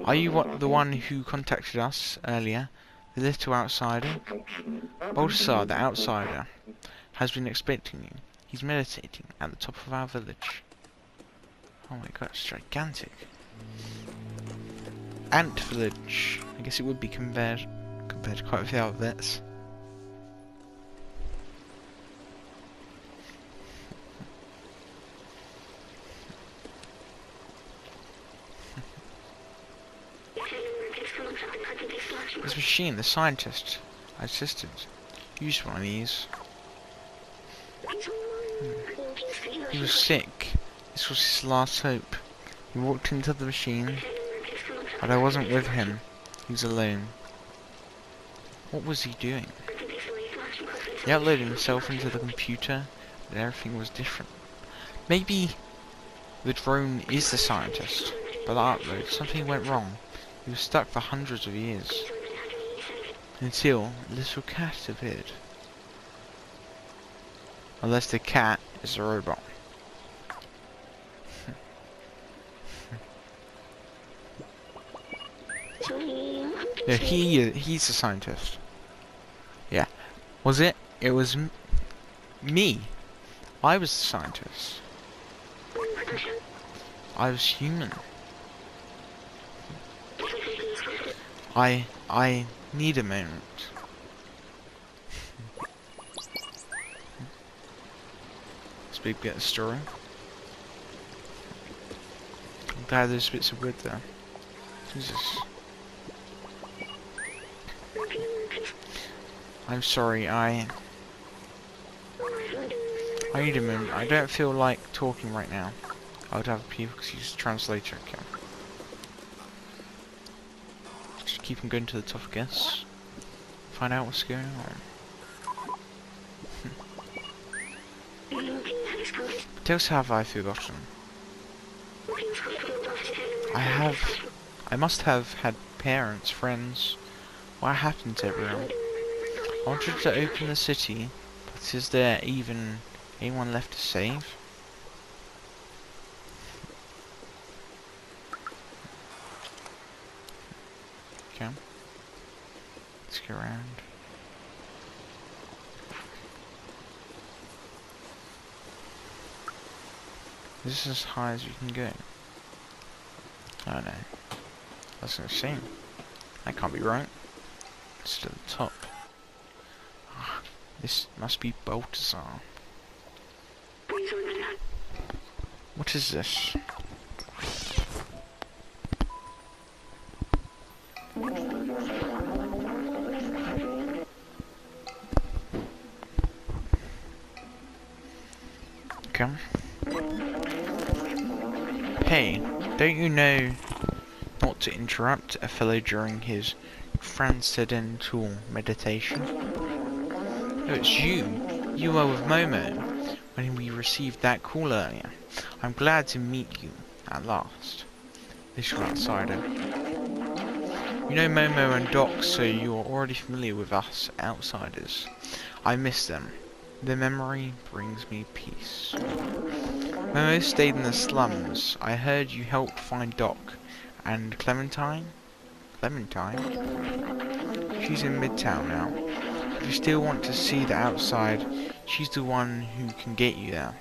Are you the one who contacted us earlier? The little outsider? Baltasar, the outsider, has been expecting you. He's meditating at the top of our village. Oh my god, it's gigantic. Ant village. I guess it would be compared to quite a few other bits. This machine, the scientist I assisted, used one of these. He was sick. This was his last hope. He walked into the machine, but I wasn't with him. He was alone. What was he doing? He uploaded himself into the computer, and everything was different. Maybe the drone is the scientist, but the upload, something went wrong. He was stuck for hundreds of years. Until a little cat appeared. Unless the cat is a robot. Yeah, he's a scientist. Yeah. Was it? It was me. I was the scientist. I was human. I need a moment. Let's get the story. glad there's bits of wood there. Jesus. I'm sorry, I need a moment. I don't feel like talking right now. I would have people use a translator, okay. Just keep on going to the top, I guess. Find out what's going on. What else have I forgotten? I must have had parents, friends. What happened to everyone? I wanted to open the city, but is there even anyone left to save? Okay. Let's go around. This is as high as you can go. Oh no. That's insane. That can't be right. It's to the top. This must be Balthazar. What is this? Okay. Hey, don't you know not to interrupt a fellow during his transcendental meditation? Oh, it's you. You were with Momo when we received that call earlier. I'm glad to meet you at last. Visual outsider. You know Momo and Doc, so you're already familiar with us outsiders. I miss them. Their memory brings me peace. Momo stayed in the slums. I heard you helped find Doc. And Clementine? Clementine? She's in Midtown now. If you still want to see the outside, she's the one who can get you there.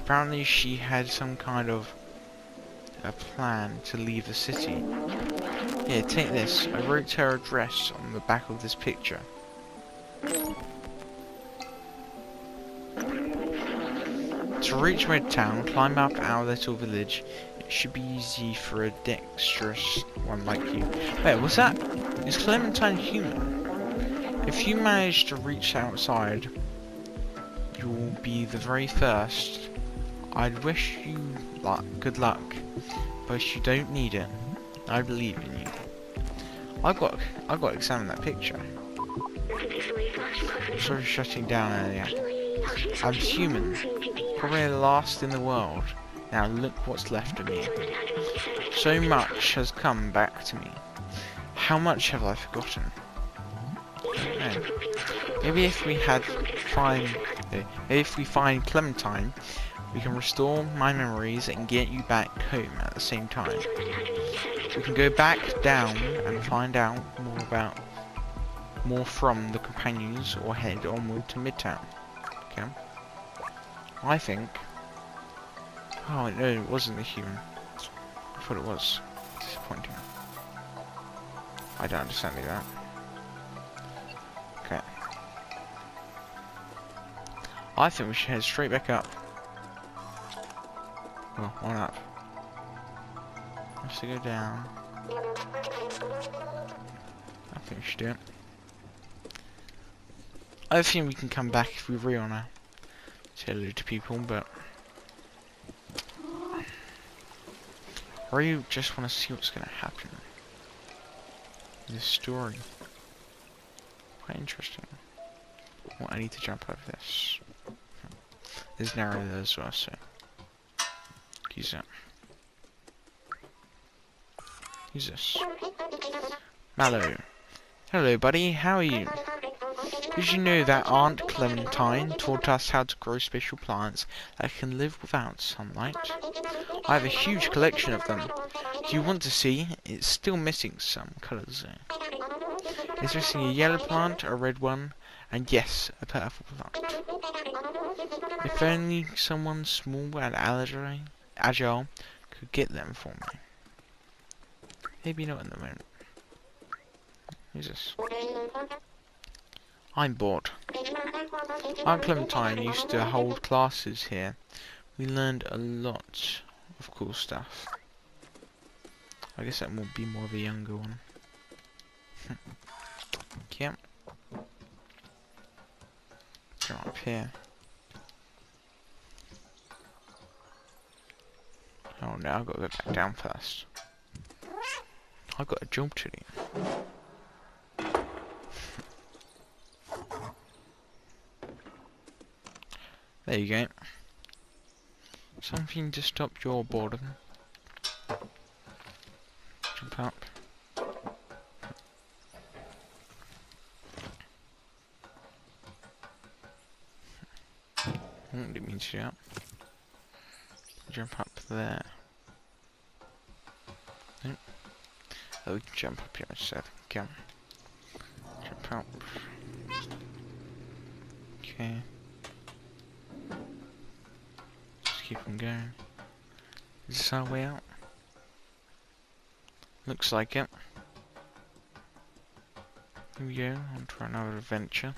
Apparently she had some kind of a plan to leave the city. Here, take this. I wrote her address on the back of this picture. To reach Midtown, climb up our little village. It should be easy for a dexterous one like you. Wait, what's that? Is Clementine human? If you manage to reach outside, you will be the very first. I'd wish you good luck, but you don't need it. I believe in you. I've got to examine that picture. Sorry for shutting down earlier. I'm human, probably the last in the world. Now look what's left of me. So much has come back to me. How much have I forgotten? No. Maybe if we find Clementine, we can restore my memories and get you back home at the same time. We can go back down and find out more from the companions, or head onward to Midtown. Okay. I think. Oh no, it wasn't a human. I thought it was. Disappointing. I don't understand that. Okay. I think we should head straight back up. Well, one up. Let's go down. I think we should do it. I think we can come back if we really wanna say hello to people, but I really just wanna see what's gonna happen in this story. Quite interesting. Well, I need to jump over this. There's narrow there as well, so use that. Who's this? Mallow. Hello, buddy. How are you? Did you know that Aunt Clementine taught us how to grow special plants that can live without sunlight? I have a huge collection of them. Do you want to see? It's still missing some colours though. It's missing a yellow plant, a red one, and yes, a purple plant. If only someone small and agile could get them for me. Maybe not in the moment. Who's this? I'm bored. Aunt Clementine used to hold classes here. We learned a lot of cool stuff. I guess that would be more of a younger one. Okay. Go up here. Oh no, I've got to go back down first. I've got a job to do. There you go. Something to stop your boredom. Jump up. Didn't mean to do that. Jump up there. Nope. Oh, we can jump up here instead. Come. Jump up. Okay. Just keep on going. Is this our way out? Looks like it. Here we go, on to another adventure.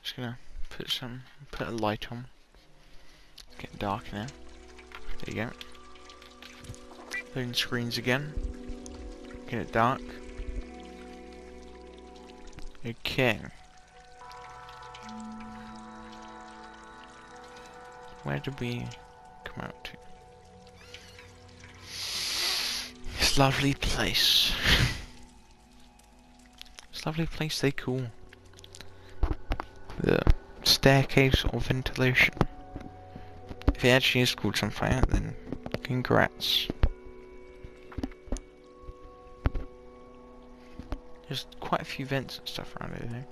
Just gonna put a light on. It's getting dark now. There you go. Loading screens again. Get it dark. Okay. Where did we come out to? This lovely place. This lovely place they call the staircase of ventilation. If it actually is called something, then congrats. There's quite a few vents and stuff around here though.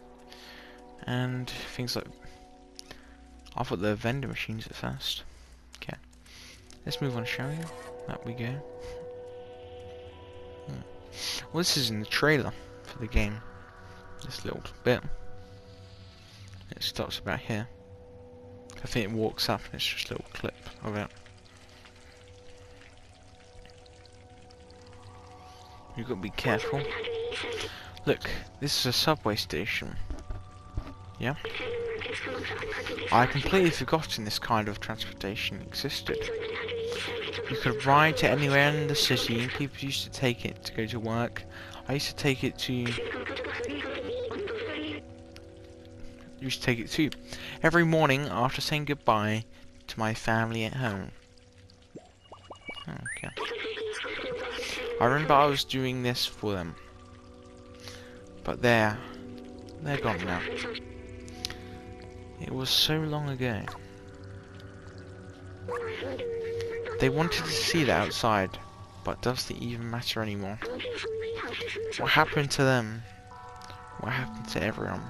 And things like... I thought the vending machines at first. Okay. Let's move on, shall we? Up we go. Well, this is in the trailer for the game. This little bit. It stops about here. I think it walks up and it's just a little clip of it. You've got to be careful. Look, this is a subway station. Yeah? I completely forgotten this kind of transportation existed. You could ride to anywhere in the city, and people used to take it to go to work. I used to take it to... every morning after saying goodbye to my family at home. Okay. I remember I was doing this for them. But they're gone now. It was so long ago. They wanted to see that outside, but does it even matter anymore? What happened to them? What happened to everyone?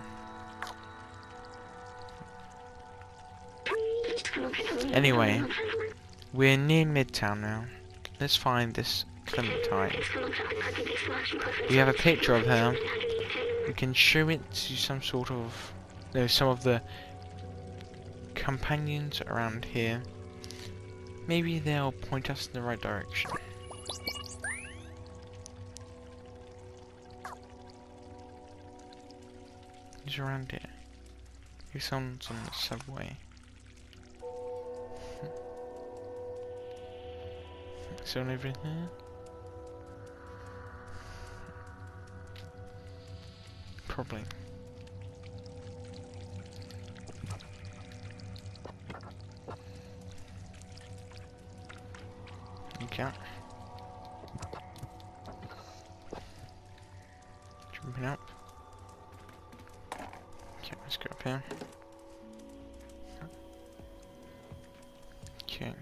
Anyway, we're near Midtown now. Let's find this Clementine. We have a picture of her. We can show it to some sort of... no, some of the companions around here. Maybe they'll point us in the right direction. Who's around here? Maybe someone's on the subway. Is someone over here? Probably. Okay. Jumping up. Okay, let's go up here. Okay.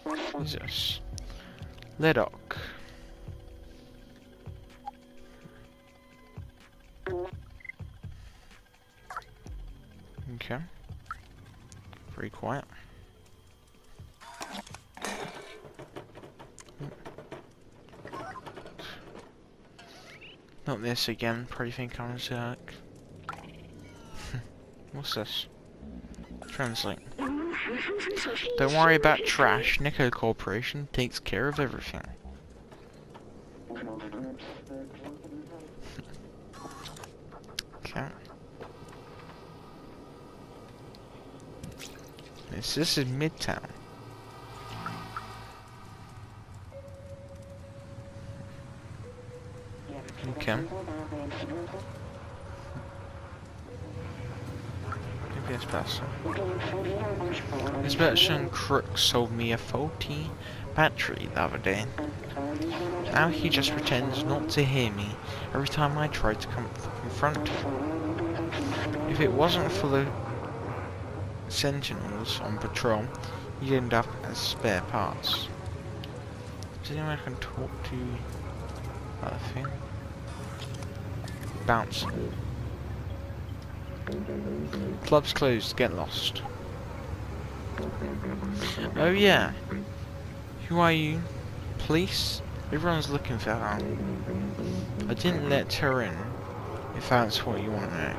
What is this? Ledoc. Okay. Very quiet. Not this again, probably think I'm a Zerk. What's this? Translate. Don't worry about trash, Nico Corporation takes care of everything. Okay. This is Midtown. Okay. Maybe that's better. This merchant crook sold me a faulty battery the other day. Now he just pretends not to hear me every time I try to confront him. If it wasn't for the sentinels on patrol, he'd end up as spare parts. Does anyone I can talk to? Other thing. Bounce. Club's closed, get lost. Oh yeah. Who are you? Police? Everyone's looking for her. I didn't let her in, if that's what you want to know.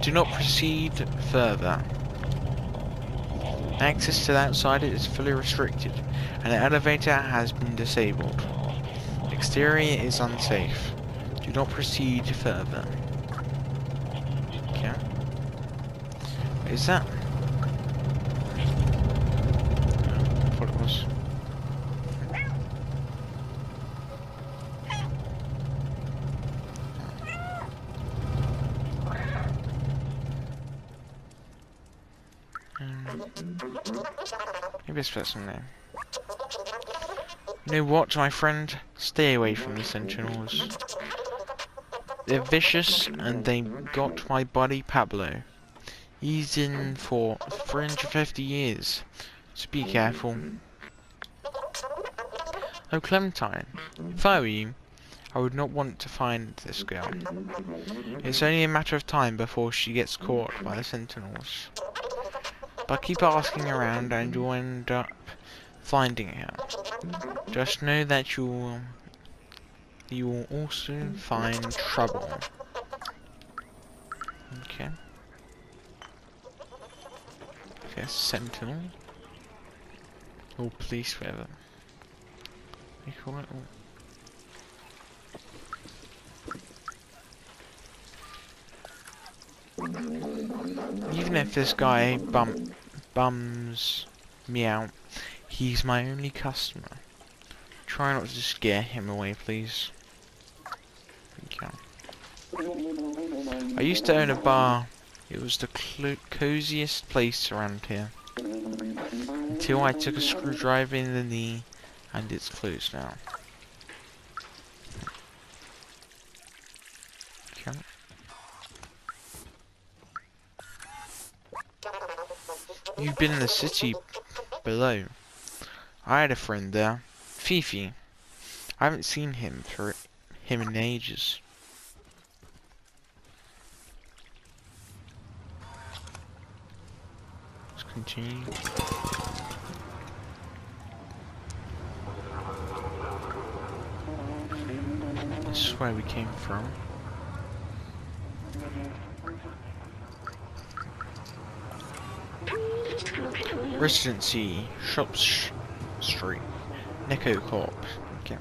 Do not proceed further. Access to the outside is fully restricted, and the elevator has been disabled. Exterior is unsafe. Do not proceed further. Okay. What is that? I thought it was. Maybe it's put some name. You know what, my friend? Stay away from the sentinels. They're vicious, and they got my buddy Pablo. He's in for 350 years. So be careful. Oh, Clementine. If I were you, I would not want to find this girl. It's only a matter of time before she gets caught by the sentinels. But keep asking around and you'll end up finding her. Just know that you will also find trouble. Okay. Okay, sentinel. Or police, whatever. You call it? Even if this guy bums me out, he's my only customer. Try not to scare him away, please. Thank you. I used to own a bar. It was the coziest place around here. Until I took a screwdriver in the knee, and it's closed now. Okay. You've been in the city below. I had a friend there, Fifi. I haven't seen him in ages. Let's continue. This is where we came from. Residency, Shops Street, Neko Corp. Okay.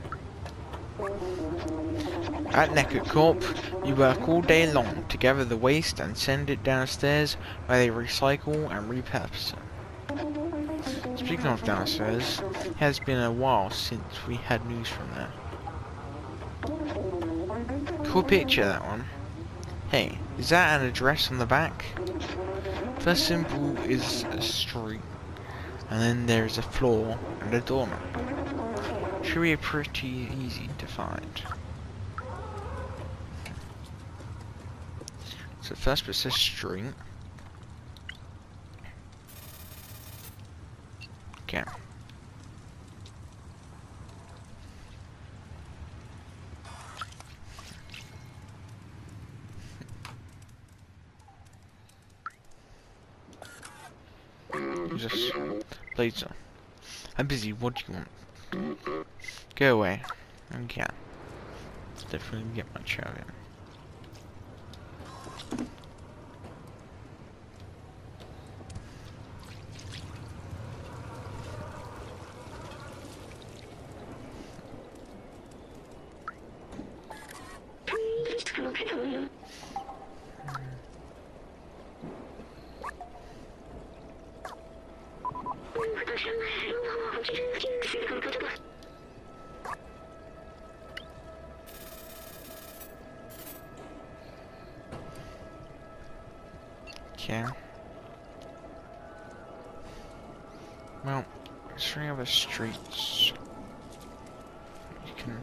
At Neko Corp, you work all day long to gather the waste and send it downstairs where they recycle and repurpose it. Speaking of downstairs, it has been a while since we had news from there. Cool picture, that one. Hey, is that an address on the back? First symbol is a street, and then there's a floor and a doorknob. Should be pretty easy to find. So first it says street. Okay. Who's this? Blazer. I'm busy, what do you want? Go away. Okay. Definitely get much out of it. Okay. Well, is there any other streets you can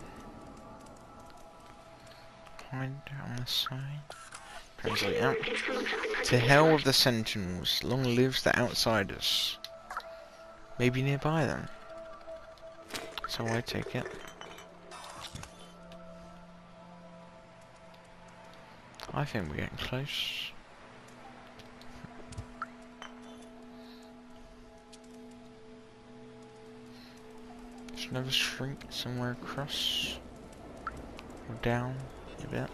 find on the side? Translate out. To hell with the sentinels. Long lives the outsiders. Maybe nearby them. So I take it. I think we're getting close. There's another street somewhere across. Or down a bit.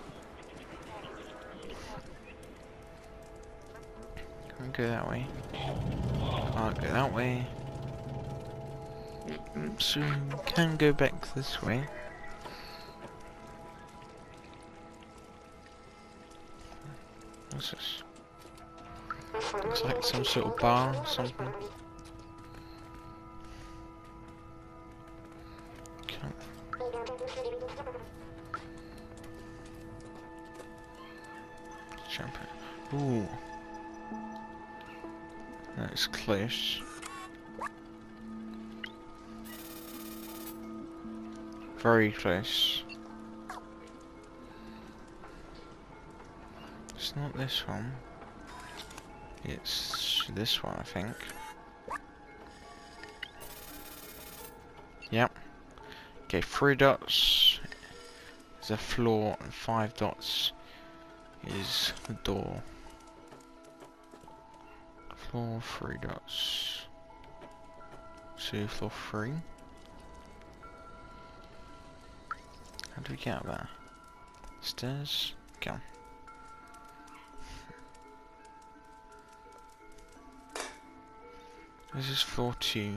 Can't go that way. Can't go that way. So we can go back this way. What's this? Looks like some sort of bar or something. Jump it. Ooh. That's close. Very close. It's not this one. It's this one, I think. Yep. Okay, 3 dots is a floor and 5 dots is the door. Floor, 3 dots. So floor 3. How do we get out there? Stairs? Go. This is floor 2.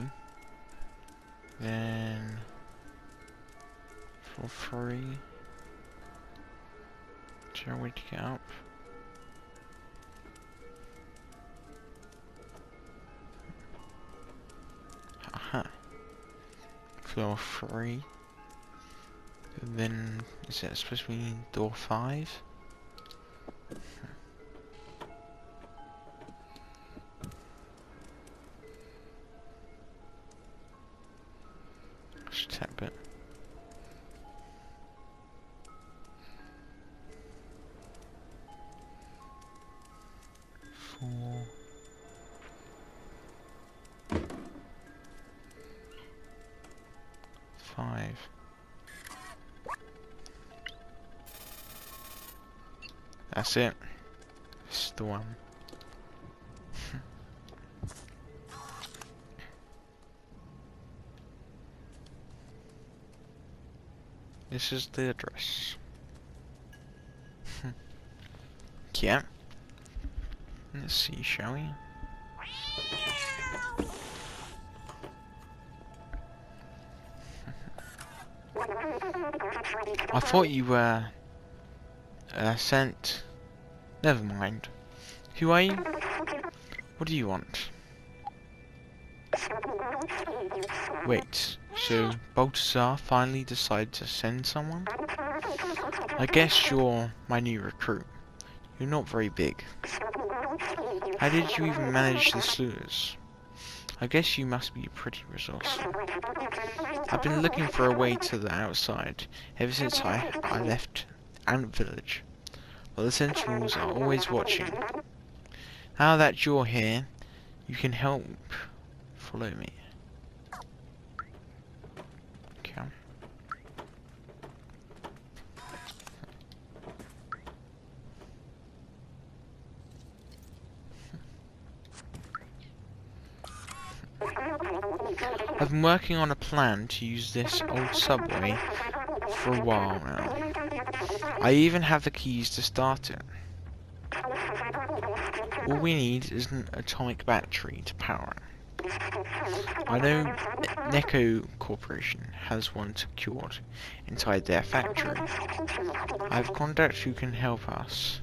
Then floor 3. Is there a way to get up? Aha. Floor 3. And then is it supposed to be door 5? Just tap it. Four. Five. That's it. This is the one. This is the address. Yeah. Let's see, shall we? I thought you were sent. Never mind. Who are you? What do you want? Wait, so Balthazar finally decided to send someone? I guess you're my new recruit. You're not very big. How did you even manage the sewers? I guess you must be pretty resourceful. I've been looking for a way to the outside ever since I left Ant Village. Well, the sentinels are always watching. Now that you're here, you can help. Follow me. Okay. I've been working on a plan to use this old subway for a while now. I even have the keys to start it. All we need is an atomic battery to power it. I know Neko Corporation has one secured inside their factory. I have contacts who can help us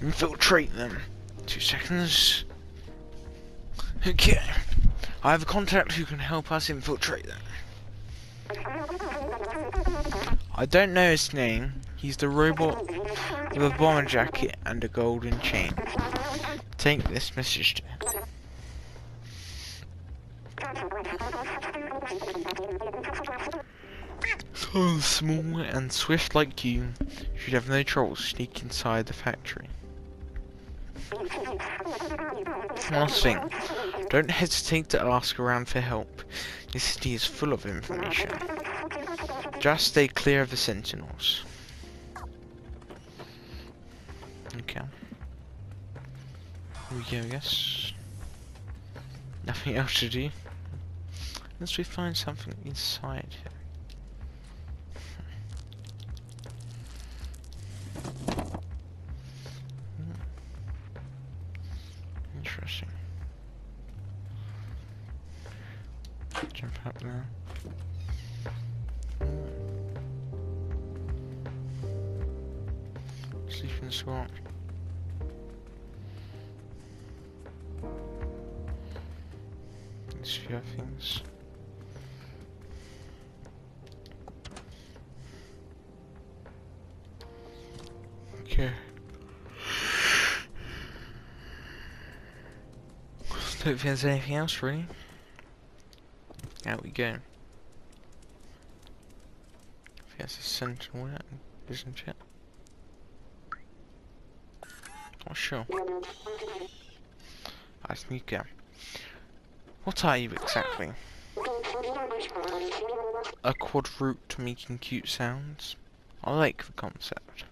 infiltrate them. 2 seconds. Okay. I have a contact who can help us infiltrate them. I don't know his name. He's the robot with a bomber jacket and a golden chain. Take this message to him. So small and swift like you should have no trouble sneaking inside the factory. Last thing, don't hesitate to ask around for help. This city is full of information. Just stay clear of the sentinels. Okay. Here we go, I guess. Nothing else to do. Unless we find something inside here. Interesting. Jump up now. Sleep in the swamp. There's a few other things. Okay. Don't think there's anything else really. Out we go. I think that's a sentinel, isn't it? Not sure. Nice to meet you. What are you exactly? A quadruped making cute sounds? I like the concept.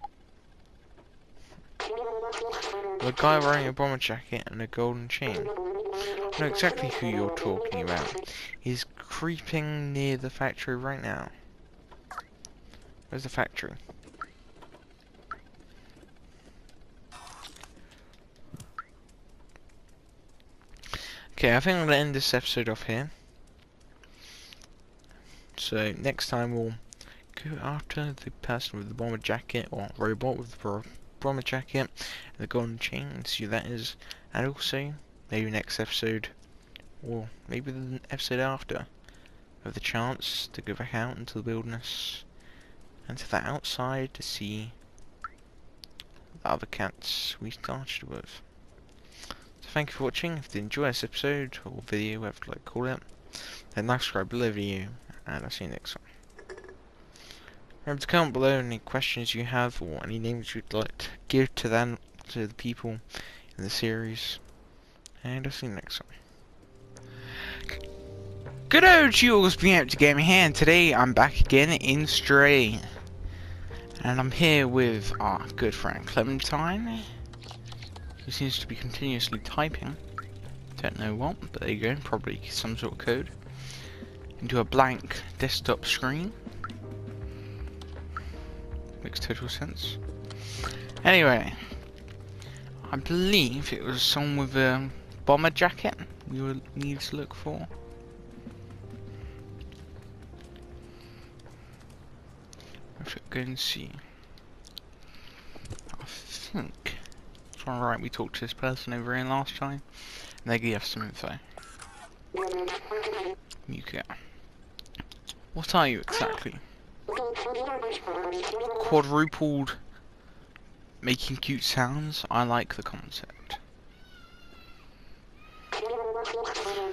The guy wearing a bomber jacket and a golden chain. I know exactly who you're talking about. He's creeping near the factory right now. Where's the factory? Okay, I think I'm going to end this episode off here. So, next time we'll go after the person with the bomber jacket, or robot with the bomber jacket and the golden chain, and see who that is. And also, maybe next episode, or maybe the episode after, have the chance to go back out into the wilderness and to the outside to see the other cats we started with. So thank you for watching. If you enjoyed this episode or video, whatever you'd like to call it, then like, subscribe below the video, and I'll see you next time. Remember to comment below any questions you have or any names you'd like to give to them, to the people in the series, and I'll see you next time. Good old Jules being out to Gaming here, and today I'm back again in Stray. And I'm here with our good friend Clementine, who seems to be continuously typing. Don't know what, but there you go, probably some sort of code. Into a blank desktop screen. Makes total sense. Anyway, I believe it was someone with a bomber jacket we will need to look for. Let's go and see. I think it's alright, we talked to this person over here last time, and they gave us some info. Okay. What are you exactly? Quadrupled making cute sounds? I like the concept.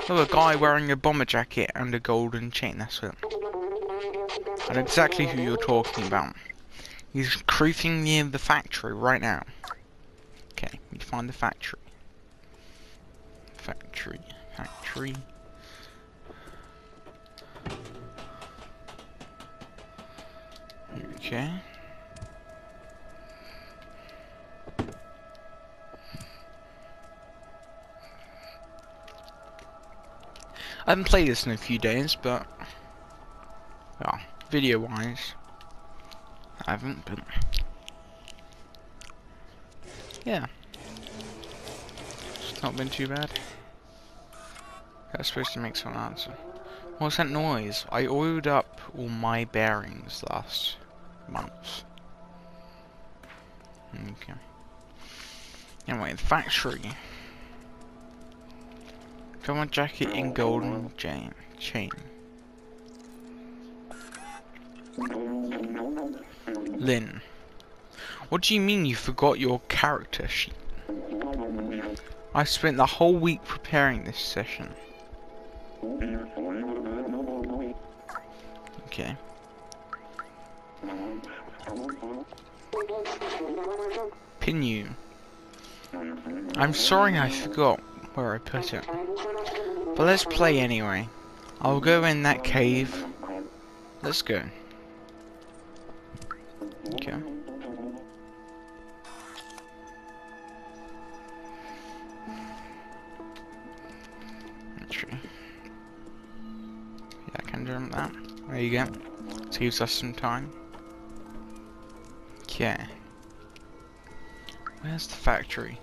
Oh, a guy wearing a bomber jacket and a golden chain, that's it. I know exactly who you're talking about. He's creeping near the factory right now. Okay, we find the factory. Factory. Okay. I haven't played this in a few days, but well, video-wise, I haven't. But yeah, it's not been too bad. That's supposed to make some answer. What's that noise? I oiled up all my bearings last month. Okay. Anyway, the factory. Got my jacket in golden chain. Lynn. What do you mean you forgot your character sheet? I spent the whole week preparing this session. Okay. Pinu. I'm sorry I forgot where I put it. But let's play anyway. I'll go in that cave. Let's go. Okay. Entry. Yeah, I can jump that. There you go. Saves us some time. Okay. Where's the factory?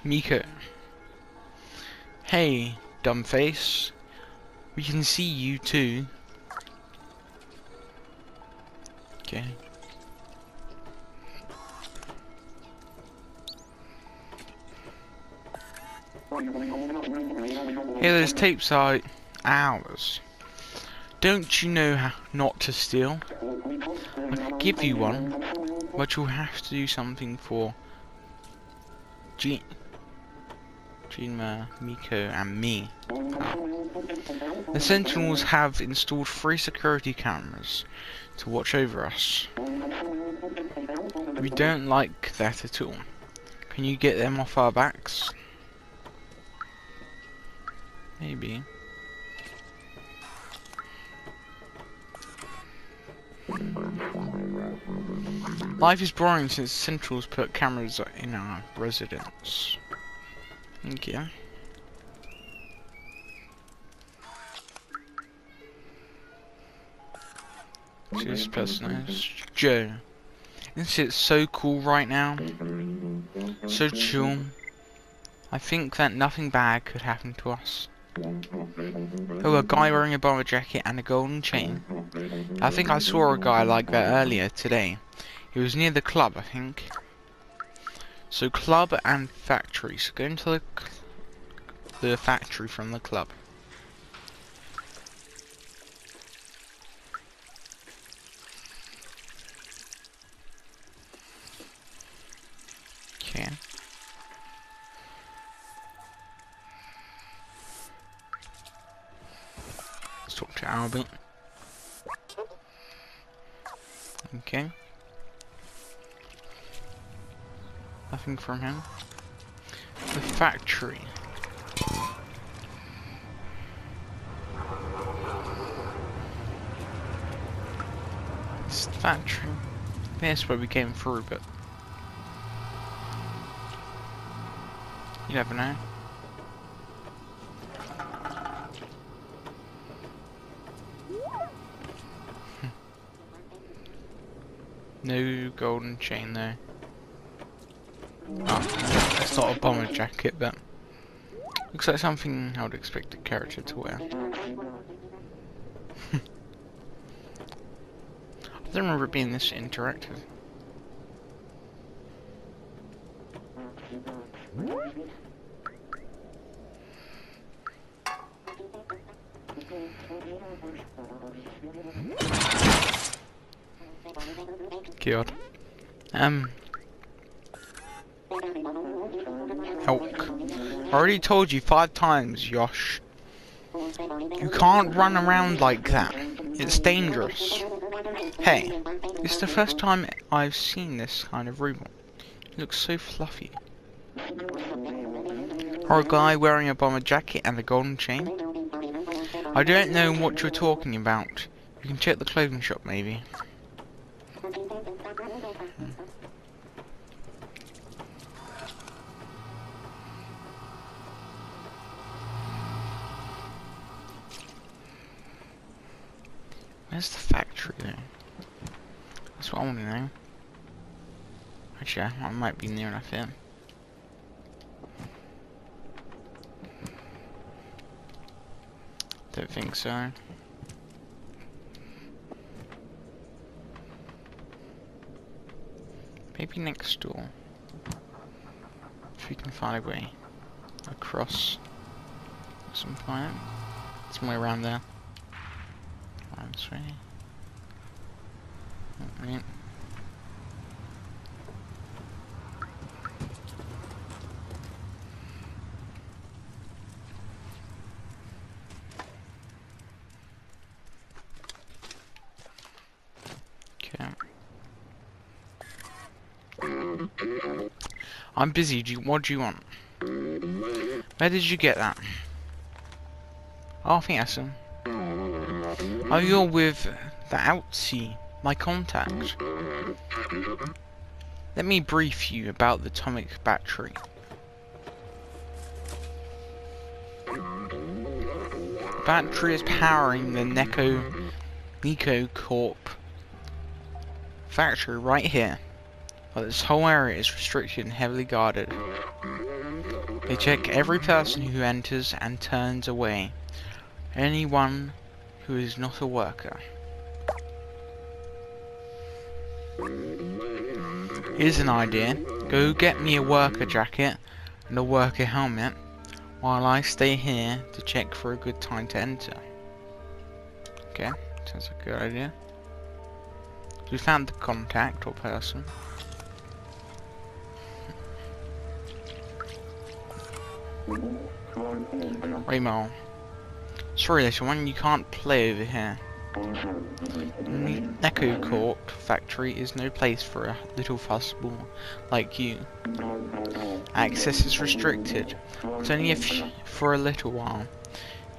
Miko. Hey, dumbface. We can see you too. Okay. Hey, those tapes are ours. Don't you know how not to steal? I could give you one, but you'll have to do something for Jinma, Miko, and me. The Sentinels have installed 3 security cameras to watch over us. We don't like that at all. Can you get them off our backs? Maybe. Life is boring since Sentinels put cameras in our residence. Thank you. So this person is Joe. Isn't it so cool right now? So chill. I think that nothing bad could happen to us. Oh, a guy wearing a bomber jacket and a golden chain. I think I saw a guy like that earlier today. He was near the club, I think. So club and factory. So go into the factory from the club. Okay. Let's talk to Albert. Okay. Nothing from him. The factory. It's the factory. That's where we came through, but you never know. No golden chain though. Oh, it's not a bomber jacket, but looks like something I would expect a character to wear. I don't remember it being this interactive. God. Hulk. I already told you 5 times, Yosh. You can't run around like that. It's dangerous. Hey, it's the first time I've seen this kind of robot. It looks so fluffy. Or a guy wearing a bomber jacket and a golden chain. I don't know what you're talking about. You can check the clothing shop, maybe. Where's the factory then? That's what I want to know. Actually, I might be near enough here. Don't think so. Maybe next door. If we can find a way across at some point. Somewhere around there. Right, this way. Right. I'm busy. What do you want? Where did you get that? Oh, I think that's him. Oh, you're with the Outsy, my contact. Let me brief you about the atomic battery. The battery is powering the Nico Corp factory right here. But this whole area is restricted and heavily guarded. They check every person who enters and turns away. Anyone who is not a worker. Here's an idea. Go get me a worker jacket and a worker helmet while I stay here to check for a good time to enter. Okay, sounds like a good idea. We found the contact or person. Raymond. Sorry little one, you can't play over here. Echo Corp factory is no place for a little fuzzball like you. Access is restricted, but only for a little while.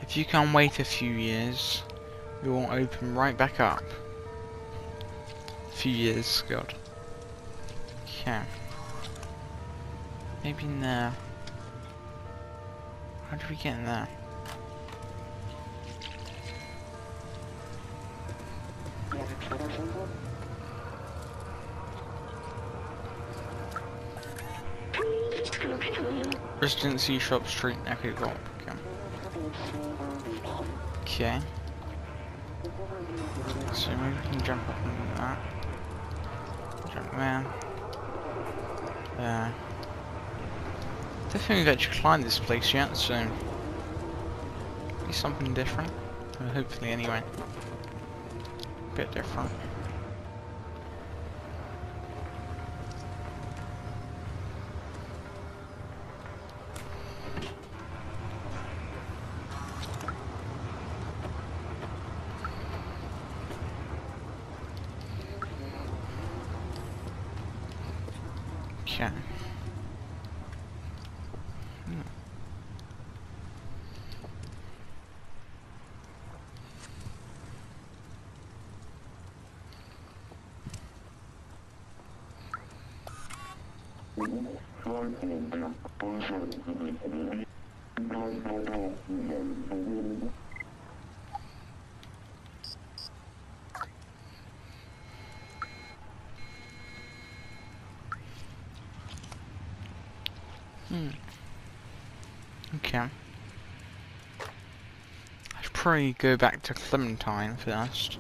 If you can wait a few years, it will open right back up. A few years, God. Okay. Maybe in there. How do we get in there? Residency Shop Street, Echo Corp. Okay. So maybe we can jump up into that. Jump there. There. I don't think we've actually climbed this place yet, so be something different. Well, hopefully, anyway. A bit different. Okay. Okay. I should probably go back to Clementine first.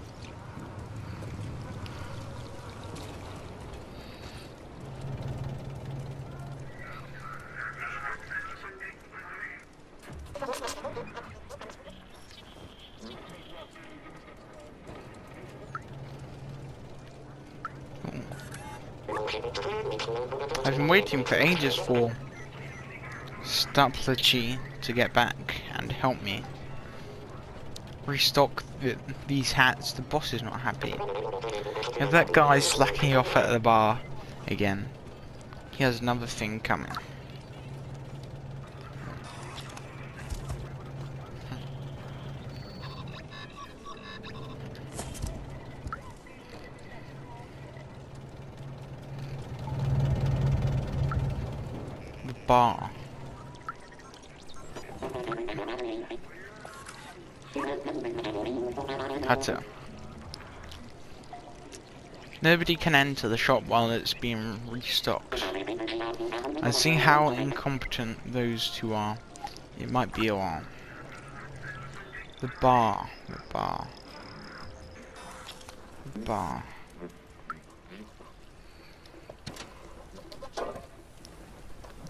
I've been waiting for ages for Stuplachi to get back and help me restock these hats. The boss is not happy. If that guy's slacking off at the bar again, he has another thing coming. The bar. Hatte. Nobody can enter the shop while it's being restocked. And see how incompetent those two are. It might be a while. The bar.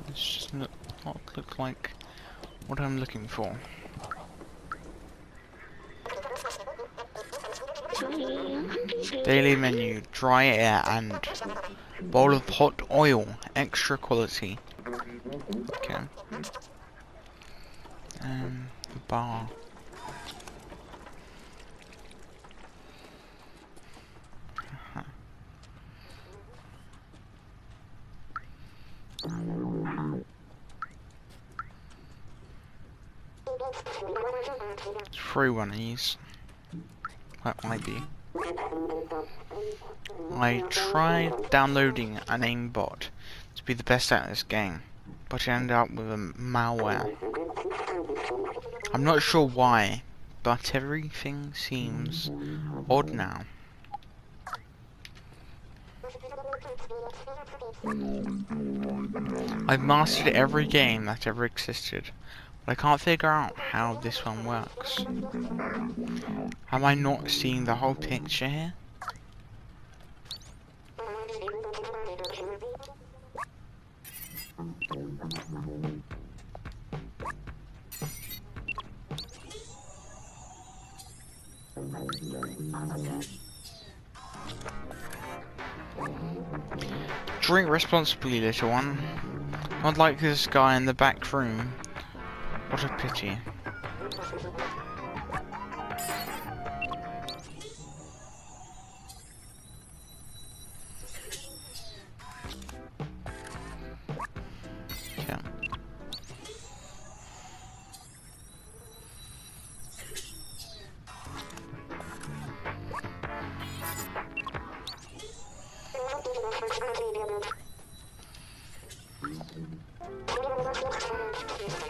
It's just not look like what I'm looking for. Daily menu, dry air and bowl of hot oil, extra quality. Okay. The bar. It's free one of these. That might be. I tried downloading an aimbot to be the best at this game, but I ended up with a malware. I'm not sure why, but everything seems odd now. I've mastered every game that ever existed, but I can't figure out how this one works. Am I not seeing the whole picture here? Drink responsibly, little one. Not like this guy in the back room. What a pity. Yeah.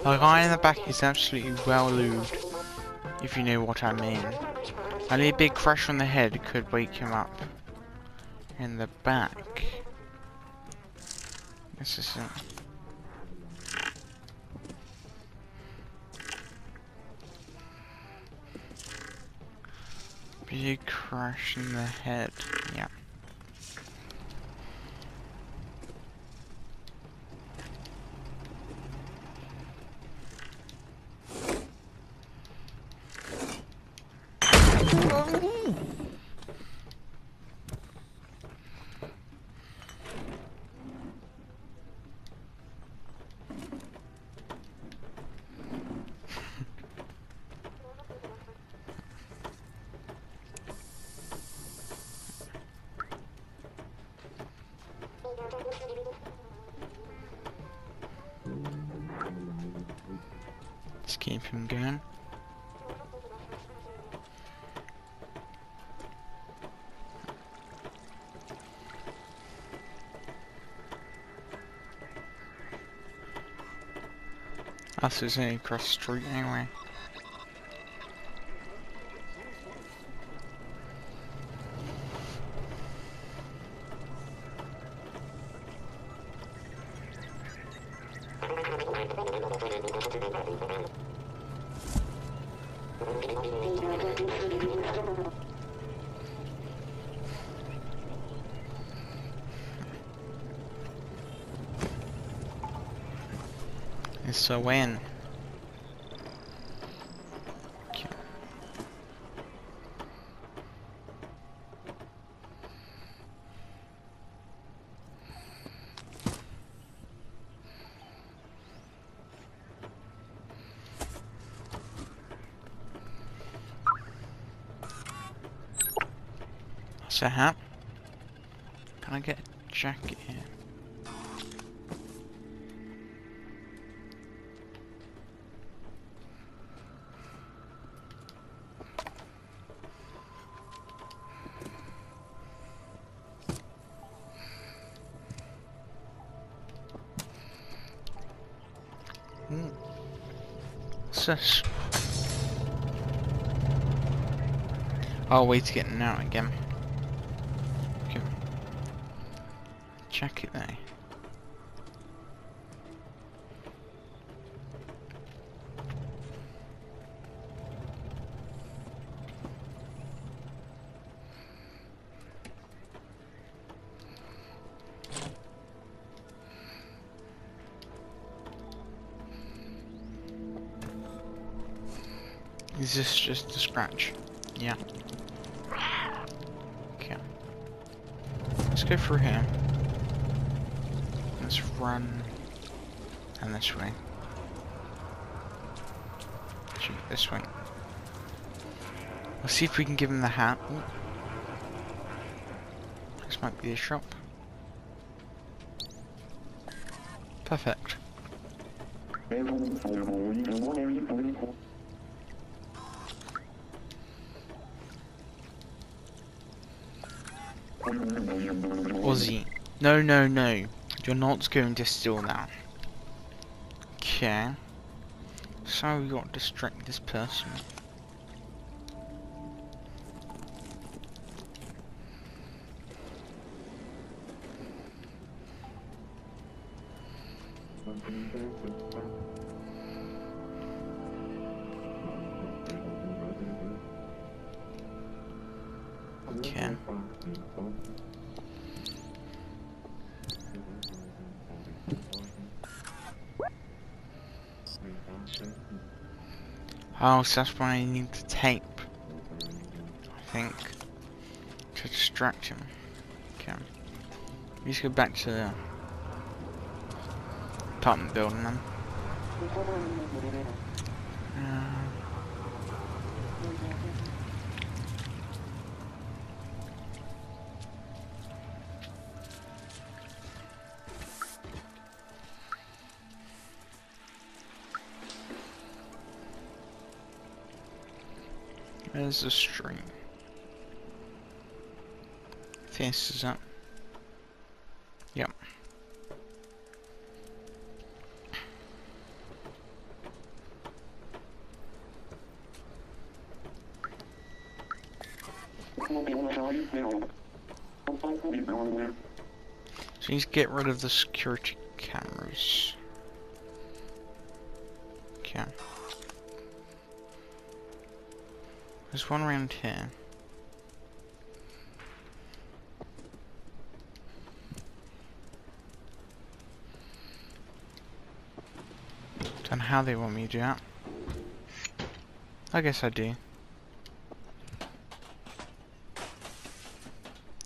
The guy in the back is absolutely well lubed, if you know what I mean. Only a big crash on the head could wake him up. In the back. This is it. Big crash in the head. Yeah. Let's keep him going. Us is only across the street anyway. It's a win. Okay. That's a hat. Can I get a jacket here? What's this? Oh, way to get out again. Okay. check it though. Is this just a scratch? Yeah. Okay. Let's go through here. Let's run. And this way. Shoot, this way. Let's see if we can give him the hat. Ooh. This might be a shop. Perfect. Ozzy. No, no, no. You're not going to steal that. Okay. So we got to distract this person. Okay. Oh, so that's why I need the tape, I think, to distract him. Okay. Let's go back to the apartment building then. There's the stream. This is up. Yep. So you get rid of the security cameras. Okay. There's one around here. Don't know how they want me to do that. I guess I do.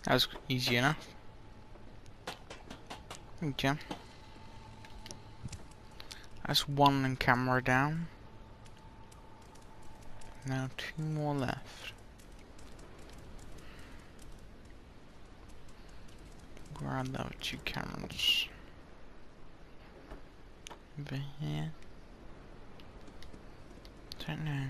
That was easy enough. Okay. That's one camera down. Now 2 more left. Where are the other 2 cameras? Over here. Don't know.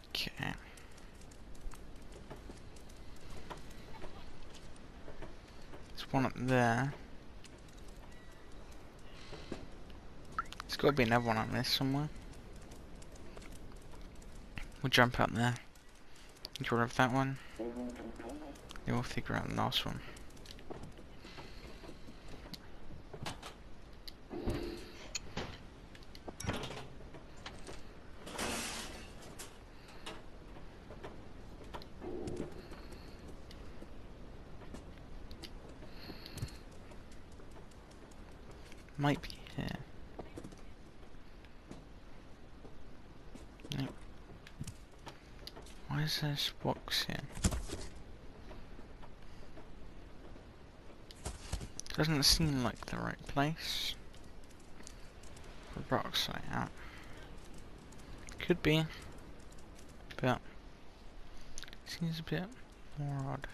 Okay. There's one up there. There's got to be another one up there somewhere. We'll jump up there. Get rid of that one. Then we'll figure out the last one. Might be here. No. Why is there this box here? Doesn't seem like the right place for box like that. Could be, but seems a bit more odd.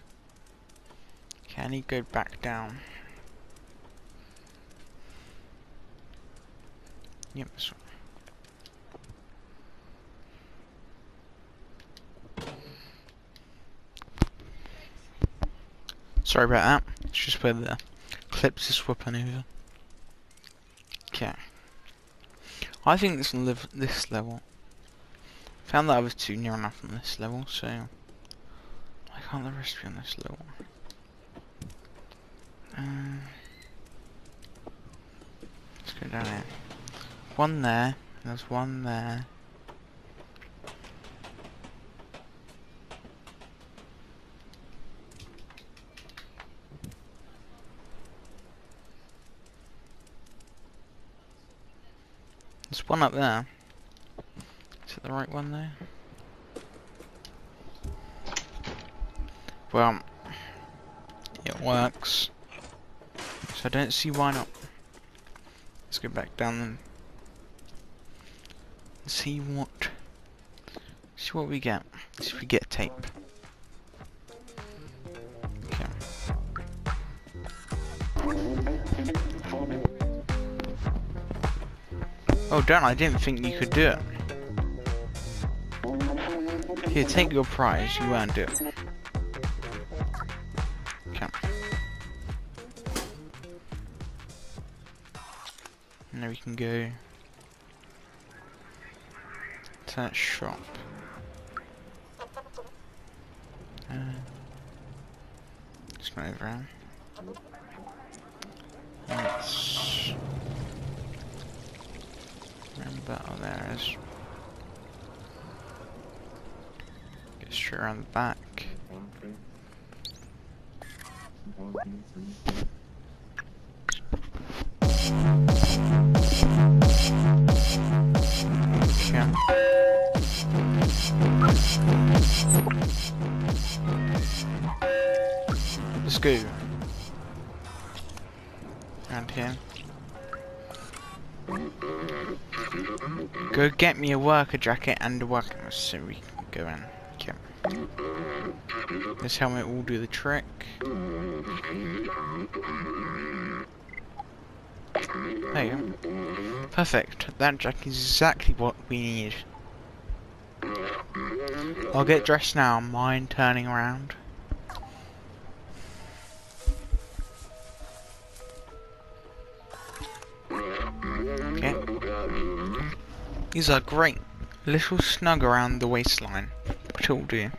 Can he go back down? Yep, this one. Sorry about that. It's just where the clips are swapping over. Okay. I think this will live this level. Found that I was too near enough on this level, so why can't the rest be on this level? Let's go down here. One there. There's one there. There's one up there. Is it the right one there? Well, it works. So I don't see why not. Let's go back down and see what we get. See if we get tape. Okay. Oh darn, I didn't think you could do it. Here, take your prize, you earned it. Okay. Now we can go to that shop. Just go over. Let's remember, oh there it is. Get straight around the back. Okay. Let's go. Around here. Go get me a worker jacket and a worker so we can go in. Okay. This helmet will do the trick. There you go. Perfect. That jacket is exactly what we need. I'll get dressed now. Mind turning around. Okay. These are great. A little snug around the waistline, but it'll do.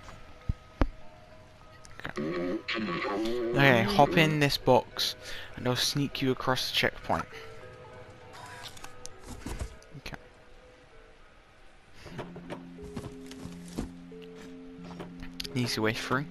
Okay, hop in this box and I'll sneak you across the checkpoint. Okay. Easy way through.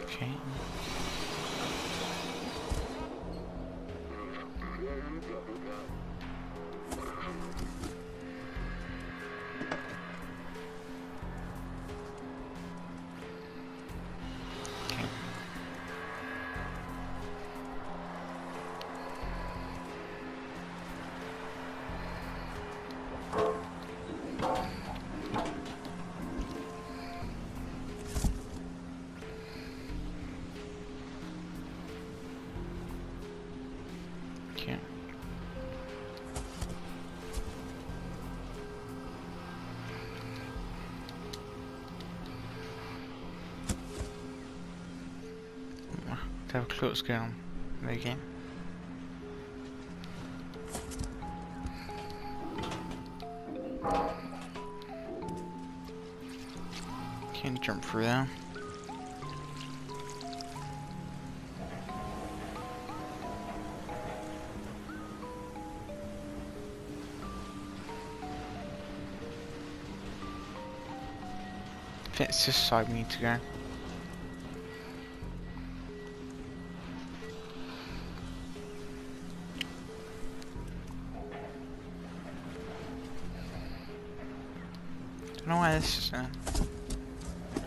Okay. Okay. To have a clue what's going on in the game. Can't jump through there. I think it's this side we need to go. don't know why this is in.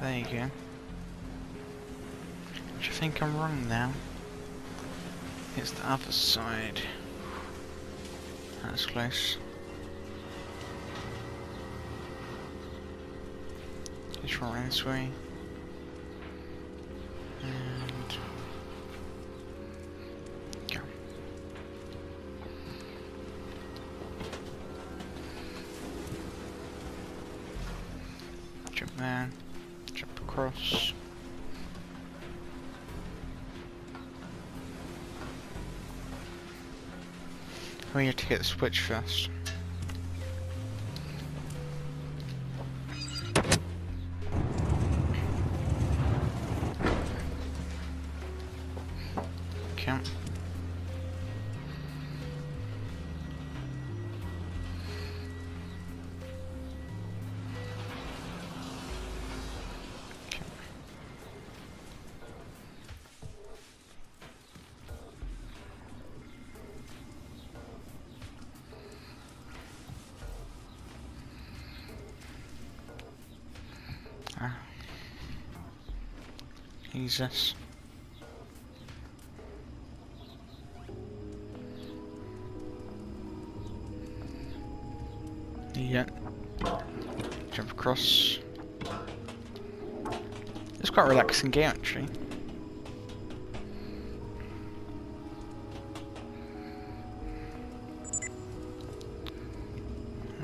There you go. Do you think I'm wrong now? It's the other side. That's close. It's right this way. And go. Jump there. Jump across. We have to get the switch first. Okay. Use this. Yeah. Jump across. It's quite a relaxing game actually.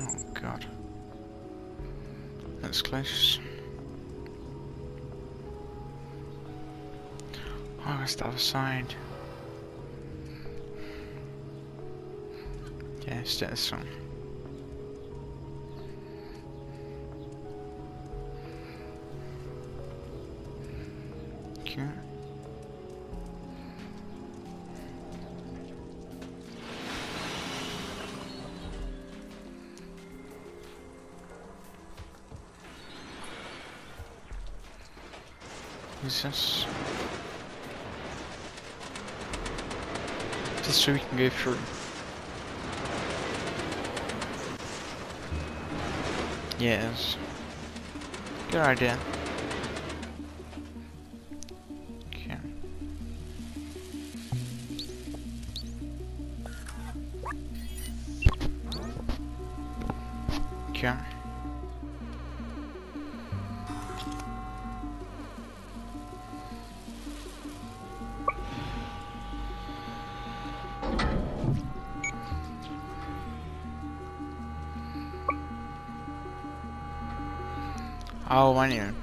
Oh god. That's close. Oh, that's the other side. Yeah, let's do this one. Okay. Who's this? Just so we can go through. Yes. Good idea. Okay. Okay. Oh, I knew.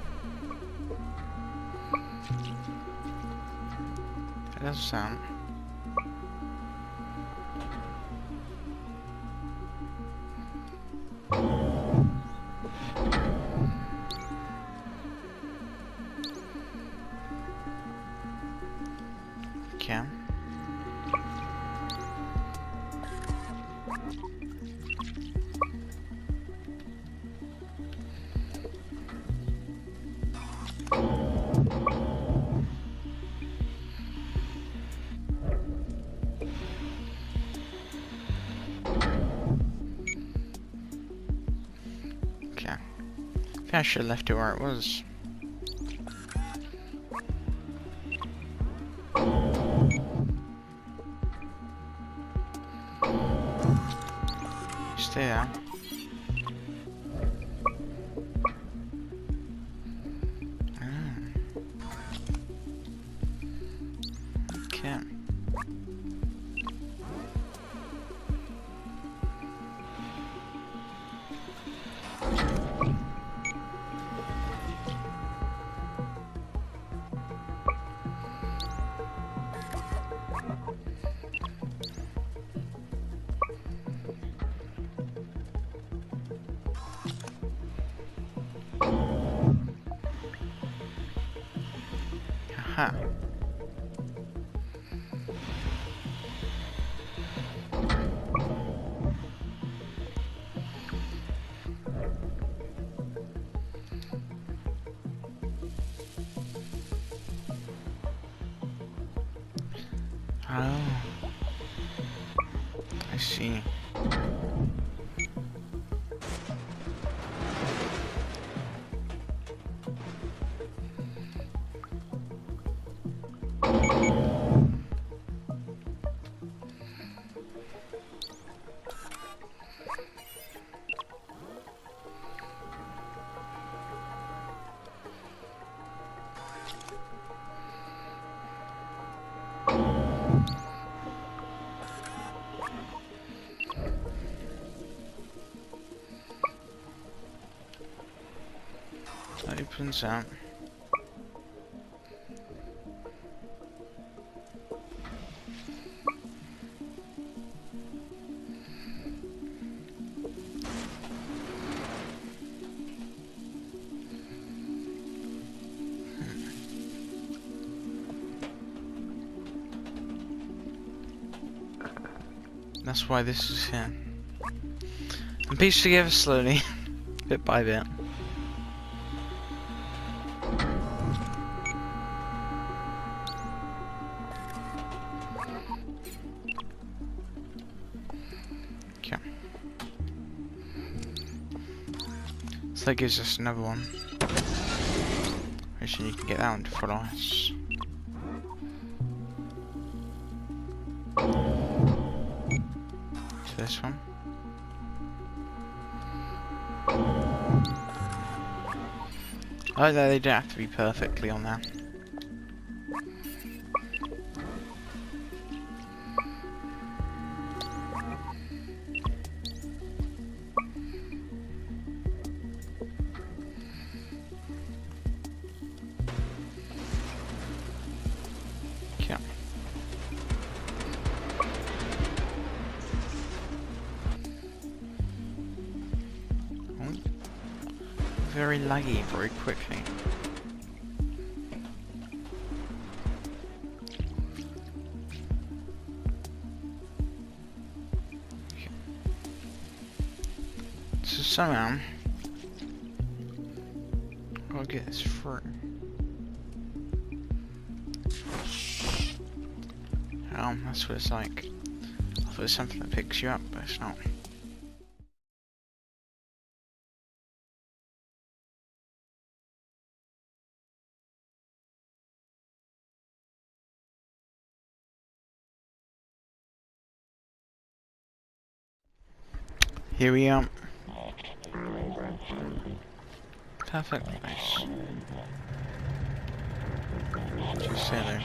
That doesn't sound. Okay. Okay. I think I should have left it where it was. Stay there. Okay. Aha. Oh. I see. opens out. That's why this is here. And piece together slowly, bit by bit. Okay. So that gives us another one. Which you can get that one to follow us. This one. Oh no, they don't have to be perfectly on there. Yeah. Very laggy very quickly. Okay. So somehow I'll get this through. That's what it's like. I thought it was something that picks you up, but it's not. Here we are. Perfect place. Just say there.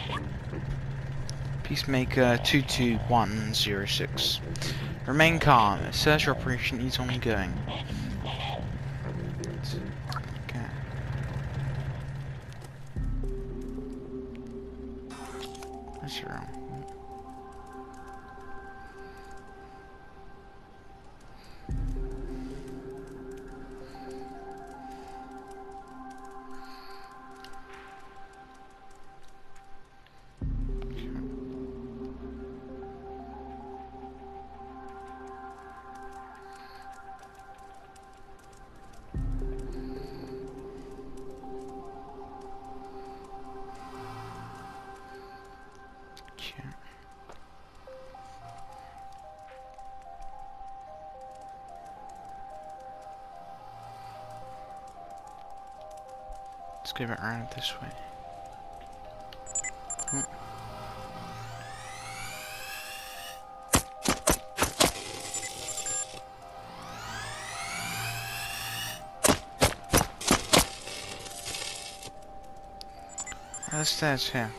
Peacemaker 22106. Remain calm. Search operation is ongoing. Okay. That's wrong. Let's give it around this way. The stairs here.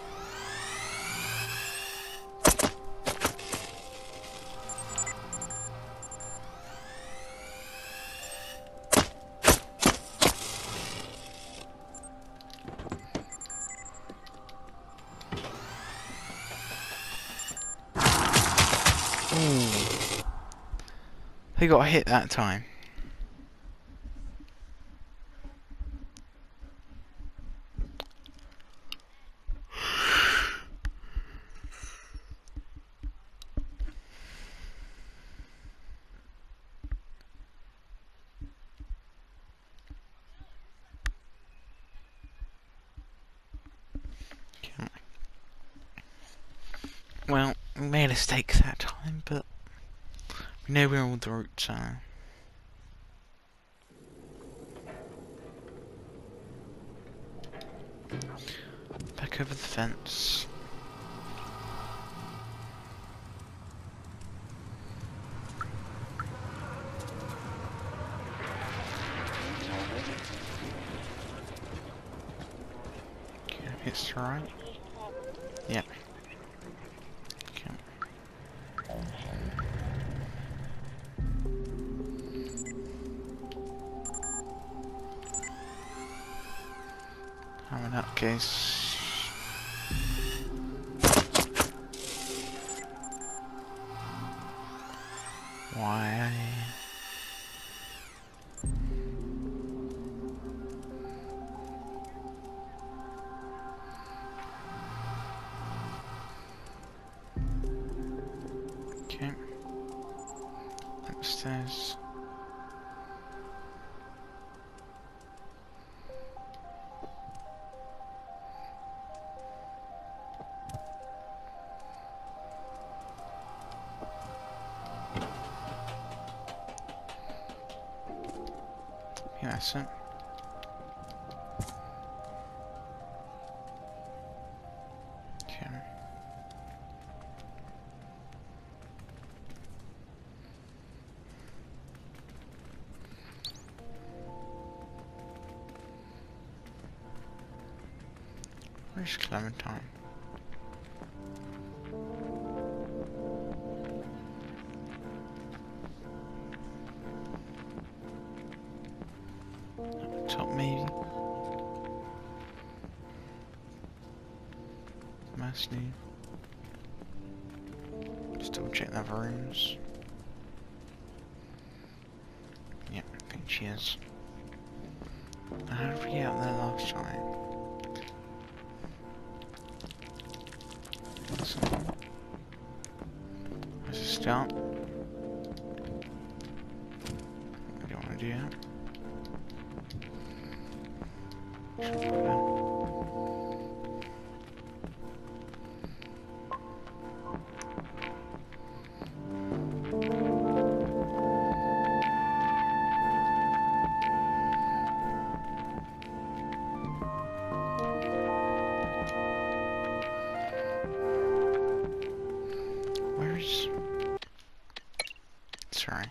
He got hit that time. Well, we made a mistake that time, but we know where all the routes are. Back over the fence. Okay, it's to the right. Yep. case. Why? Okay. Upstairs. Yeah, that's it. Okay. Where's Clementine? Top maybe? Mostly. Just double check the other rooms. Yep, I think she is. How did we get out there last time? So, let's just start. We don't want to do that. Should we go down? Where's... Sorry.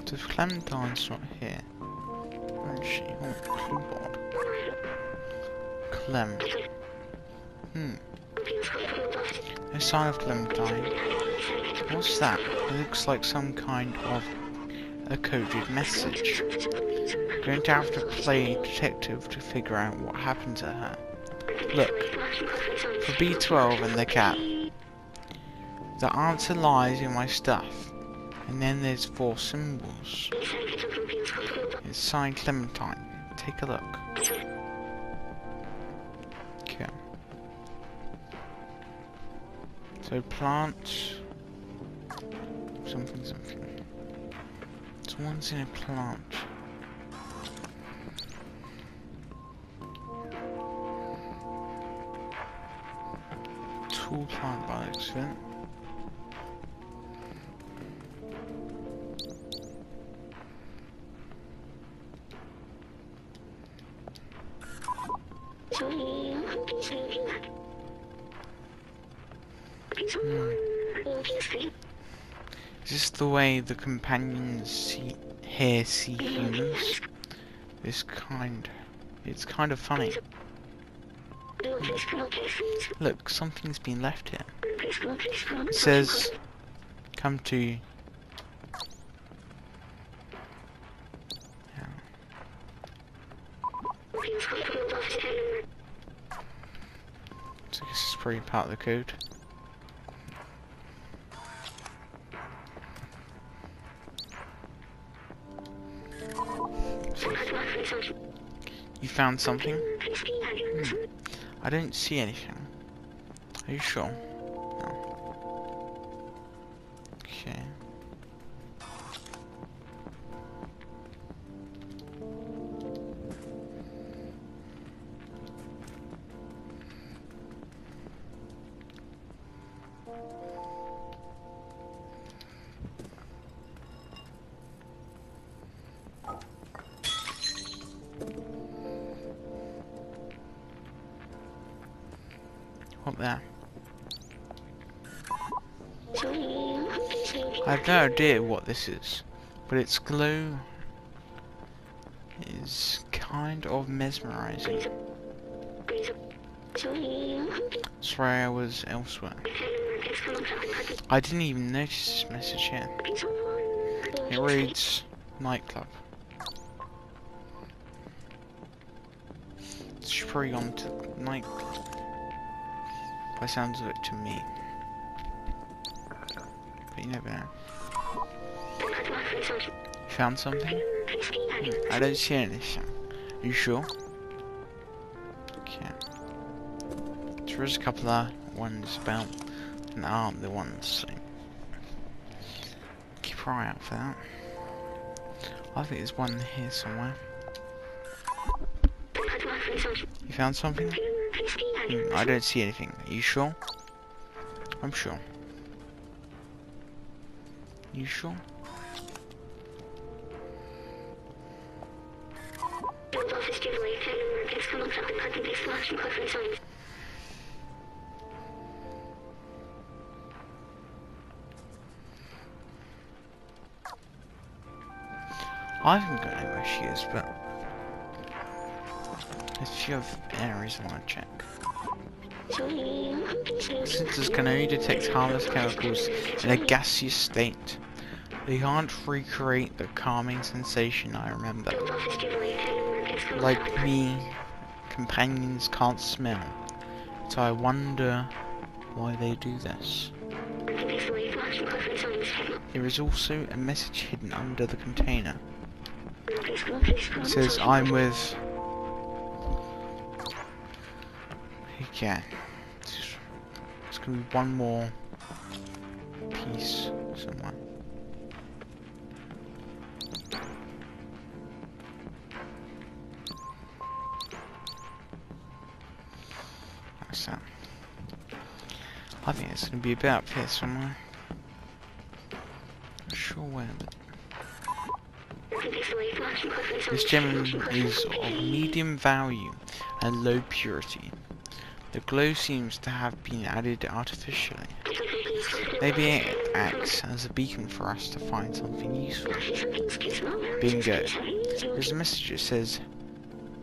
So if Clementine's not here, where is she? Oh, keyboard. Clem. No sign of Clementine. What's that? It looks like some kind of a coded message. Going to have to play detective to figure out what happened to her. Look, for B12 and the cat, the answer lies in my stuff. And then there's 4 symbols. It's signed Clementine. Take a look. Okay. So plant. Something. Someone's in a plant. Tool plant by accident. Is this the way the companions see humans? It's kind of funny. Look, something's been left here. It says, come to... Yeah. So I guess it's probably part of the code. You found something? I don't see anything. Are you sure? No. Okay. What there? I have no idea what this is, but its glow is kind of mesmerizing. Sorry, I was elsewhere. I didn't even notice this message here. It reads, nightclub. She's probably gone to the nightclub. By the sounds of it to me. But you never know. You found something? I don't see anything. Are you sure? Okay. There is a couple of ones about and aren't the ones, so keep your eye out for that. I think there's one here somewhere. You found something? I don't see anything. Are you sure? I'm sure. You sure? I haven't got any where she is, but there's a few other areas I want to check. Sensors can only detect harmless chemicals in a gaseous state. They can't recreate the calming sensation I remember. Like me, companions can't smell, so I wonder why they do this. There is also a message hidden under the container. It says, I'm with... Okay. There's gonna be one more piece somewhere. That's that. I think it's gonna be a bit up here somewhere. Not sure where, but... This gem is of medium value and low purity. The glow seems to have been added artificially. Maybe it acts as a beacon for us to find something useful. Bingo. There's a message that says,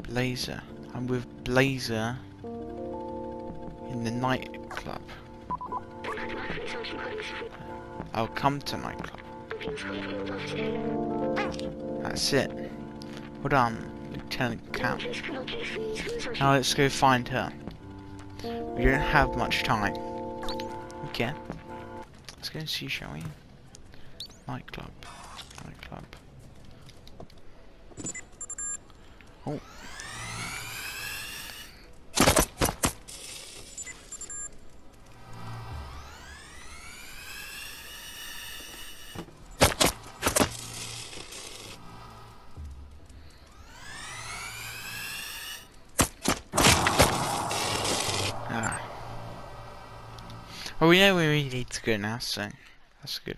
Blazer. I'm with Blazer in the nightclub. I'll come to nightclub. That's it. Well done, Lieutenant Camp. Now let's go find her. We don't have much time. Okay. Let's go and see, shall we? Nightclub. Nightclub. Oh. Well, we know where we need to go now, so that's good.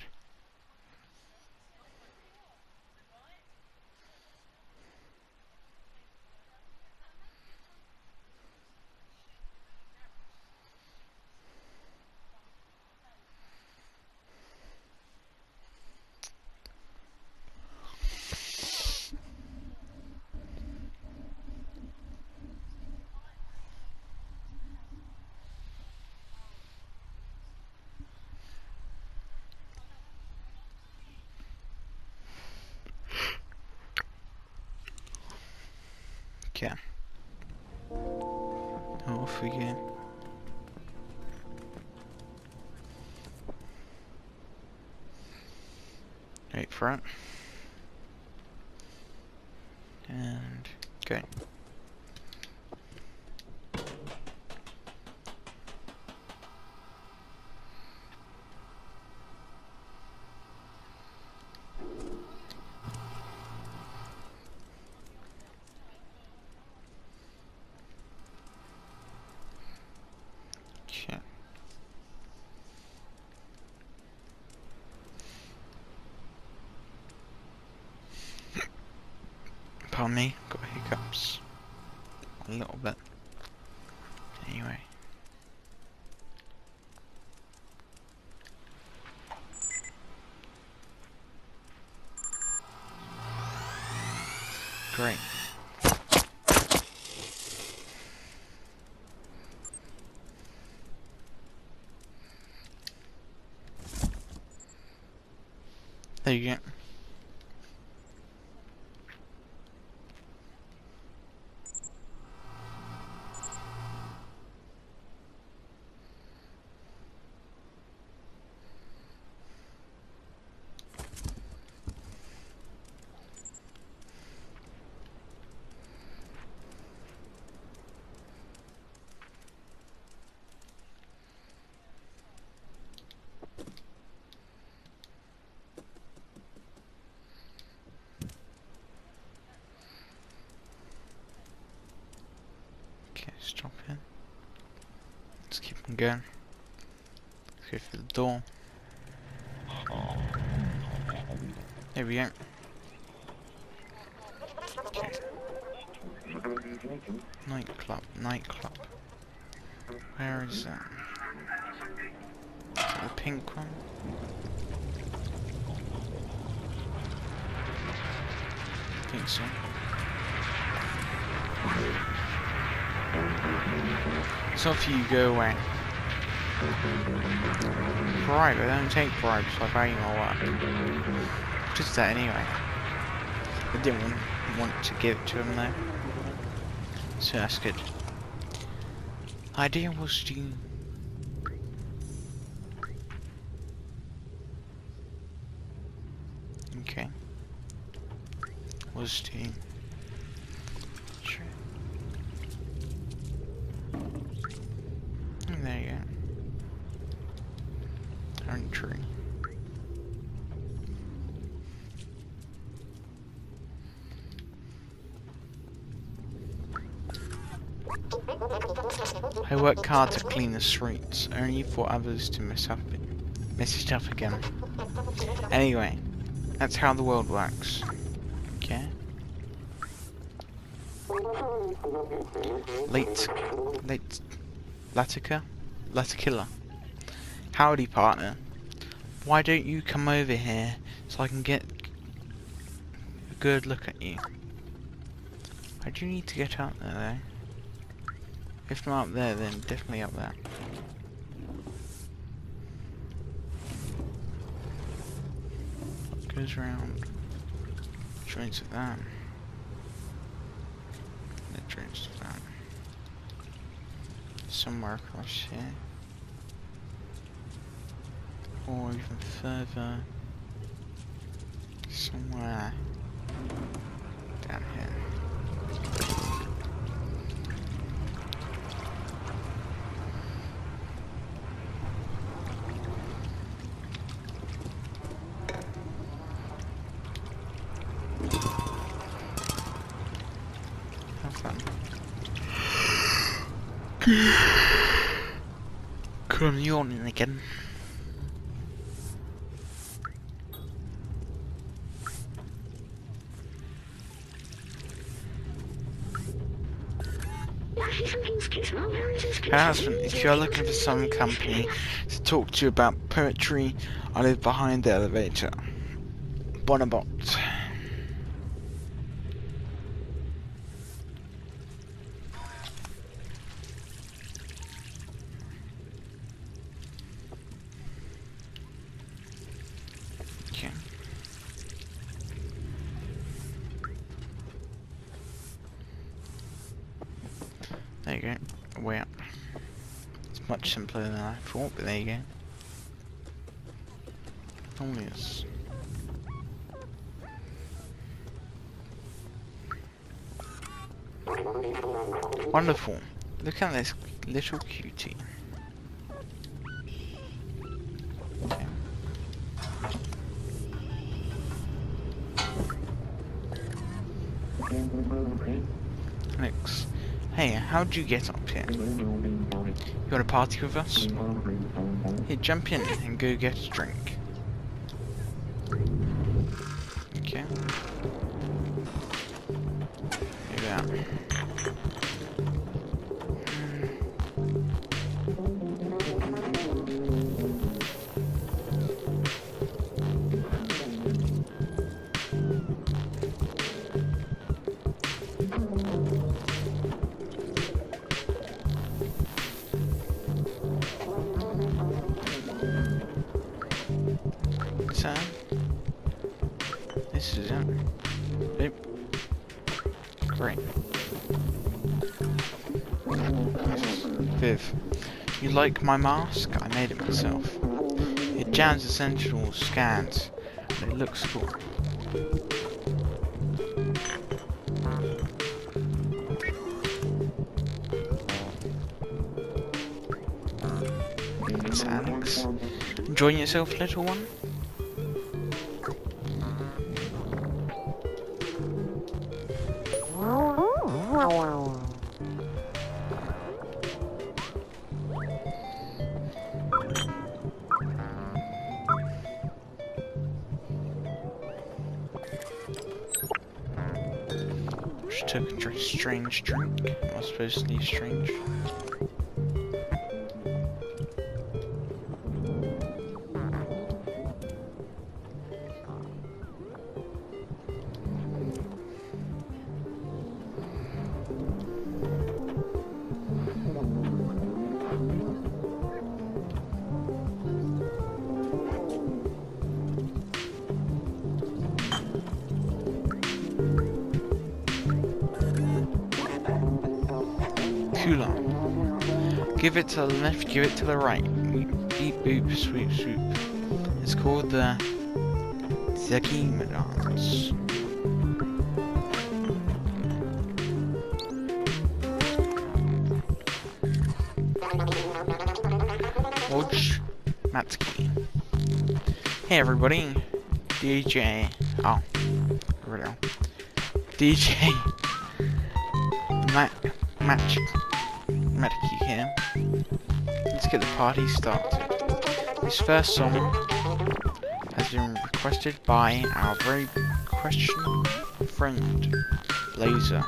Okay. Off we go. Right front. And go. Okay. Pardon me, got hiccups. A little bit. Anyway. Great. There you go. Okay, stop here. Let's keep on going. Let's go through the door. There we go. Okay. Nightclub, nightclub. Where is that? Is that the pink one? I think so. It's not for you, go away. Bribe, I don't take bribes, so I value my work. What is that anyway? I didn't want to give it to him though. So that's good. Idea was to... Okay. Was to... Sure. And there you go. Orange tree. I work hard to clean the streets, only for others to mess it up again. Anyway, that's how the world works. Okay. Latikilla. Howdy, partner. Why don't you come over here so I can get a good look at you? I do need to get up there though. If not up there, then definitely up there. What goes around? Joins with that. That joins with that. Somewhere across here. Or even further. Somewhere down here. I'm yawning again. Harassment. If you are looking for some company to talk to you about poetry, I live behind the elevator. Bonabot. Okay. There you go. Way up. It's much simpler than I thought, but there you go. Oh yes. Wonderful. Look at this little cutie. Okay. Next. Hey, how'd you get up here? You want to party with us? Here, jump in and go get a drink. Okay. Maybe that. Great. Viv, you like my mask? I made it myself. It jams essential scans, but it looks cool. It's Alex. Enjoying yourself, little one? She took a strange drink. It was supposedly strange. Give it to the left, give it to the right. Beep boop, swoop swoop. It's called the Zakima dance. Watch Matsky. Hey everybody, DJ. Oh, over there. DJ Matsky here. Let's get the party started. This first song has been requested by our very questionable friend, Laser.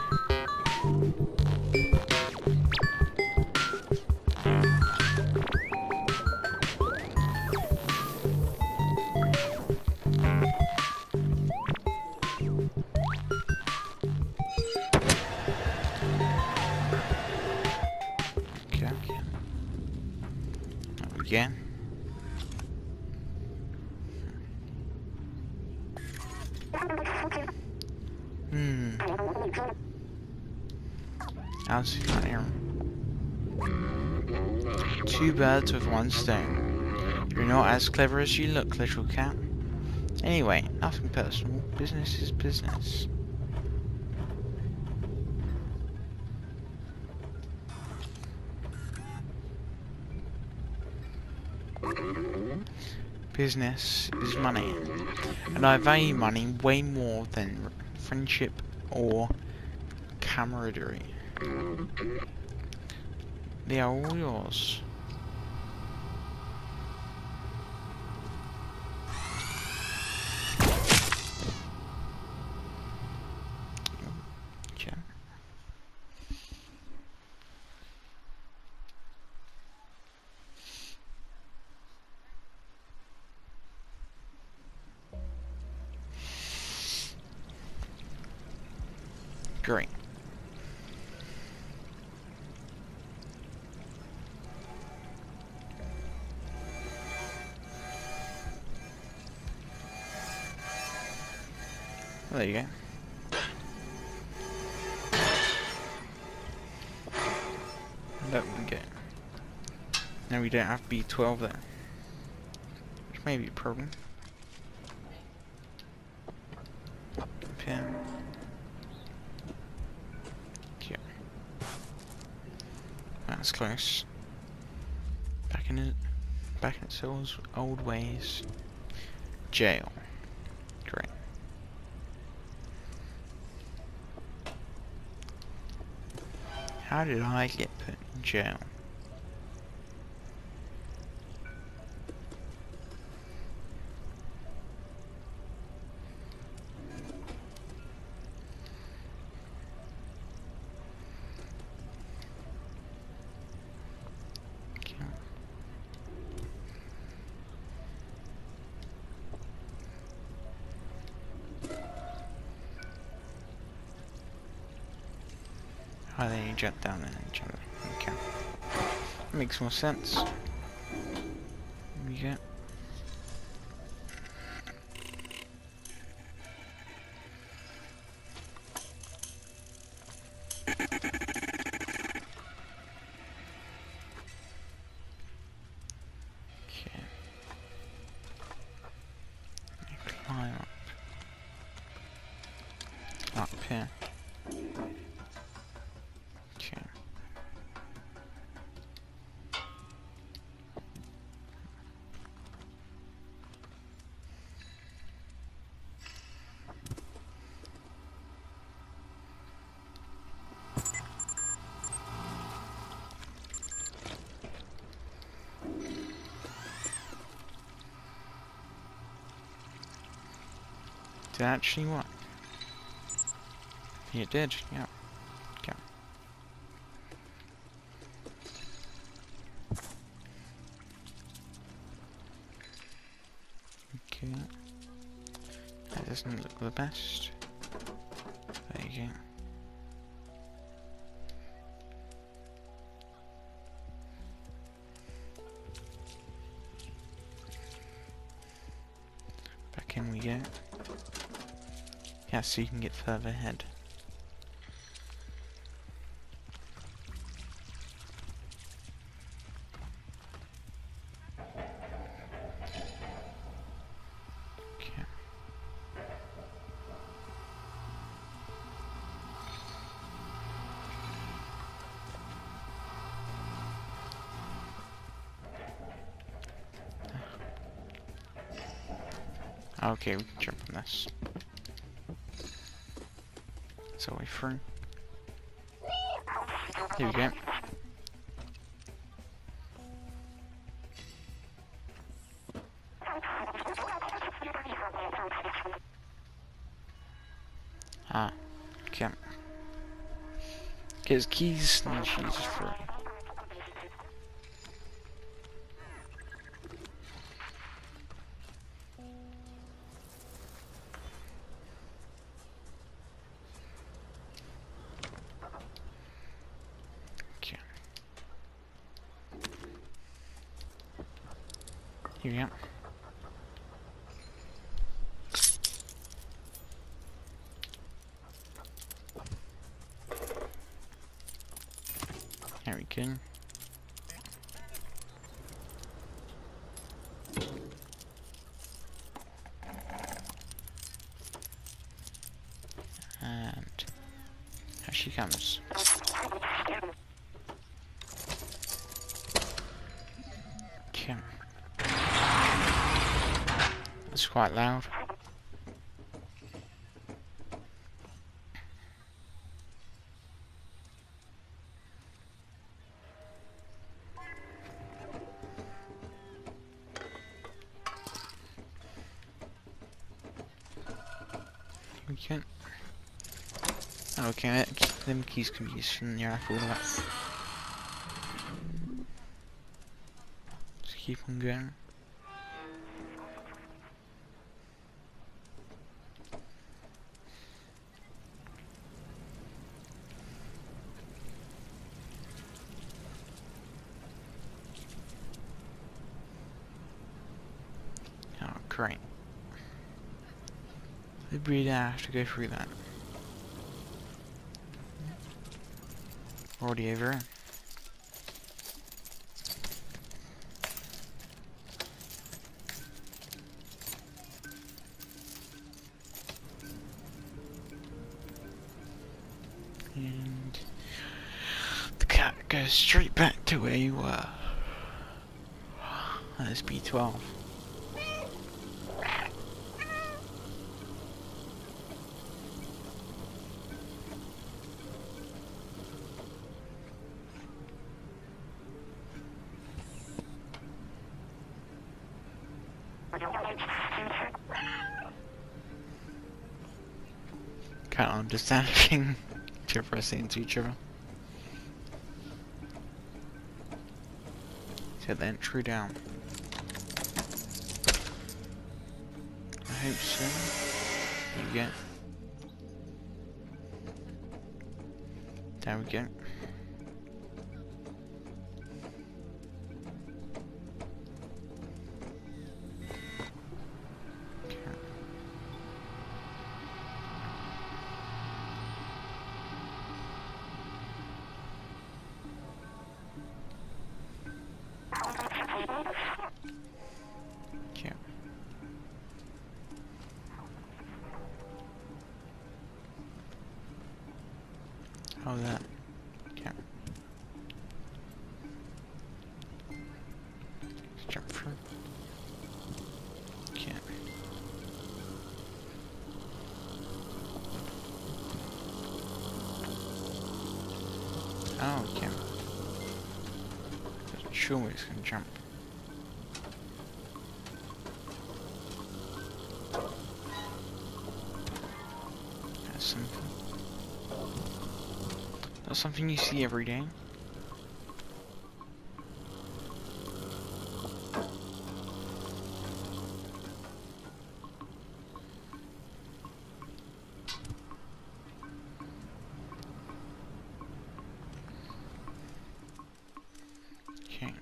Yeah. How's he not here? Two birds with one stone. You're not as clever as you look, little cat. Anyway, nothing personal. Business is business. Business is money, and I value money way more than friendship or camaraderie. They are all yours. Okay. Great. Well, there you go. There we go. Now we don't have B12 there, which may be a problem. Up here. Yeah. That's close. Back in its old ways. Jail. Great. How did I get put in jail? Oh, then you jump down and each other. Okay. Makes more sense. There we go. climb up here. Okay. Did it actually work? It did, yeah. Okay. Okay. That doesn't look the best. There you go. Back in we go. Yeah, so you can get further ahead. Okay. Okay, we can jump on this. It's all the way through. Here we go. Ah, okay. Get his keys and she uses through. Okay. Here we go. There we go. And here she comes. Okay. It's quite loud. We can. Okay, them keys can be used from your apple. Just keep on going. Oh, great. The breeder have to go through that. Already over it. And the cat goes straight back to where you were. That's B12. Can't understand anything. They're pressing into each other. Set the entry down. I hope so. There we go. There we go. Okay. sure it's gonna jump. That's something. That's something you see every day. Okay.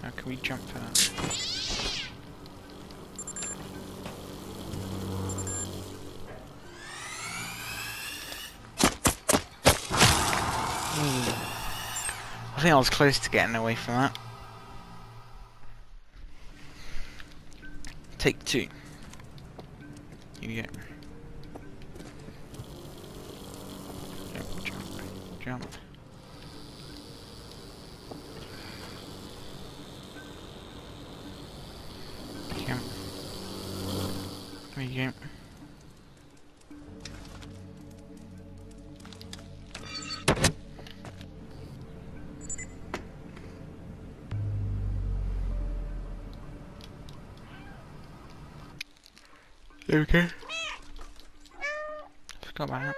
Now can we jump for that? I think I was close to getting away from that. Take two. Here you go. Jump, jump, jump. Jump. There you go. There we go. Forgot about that.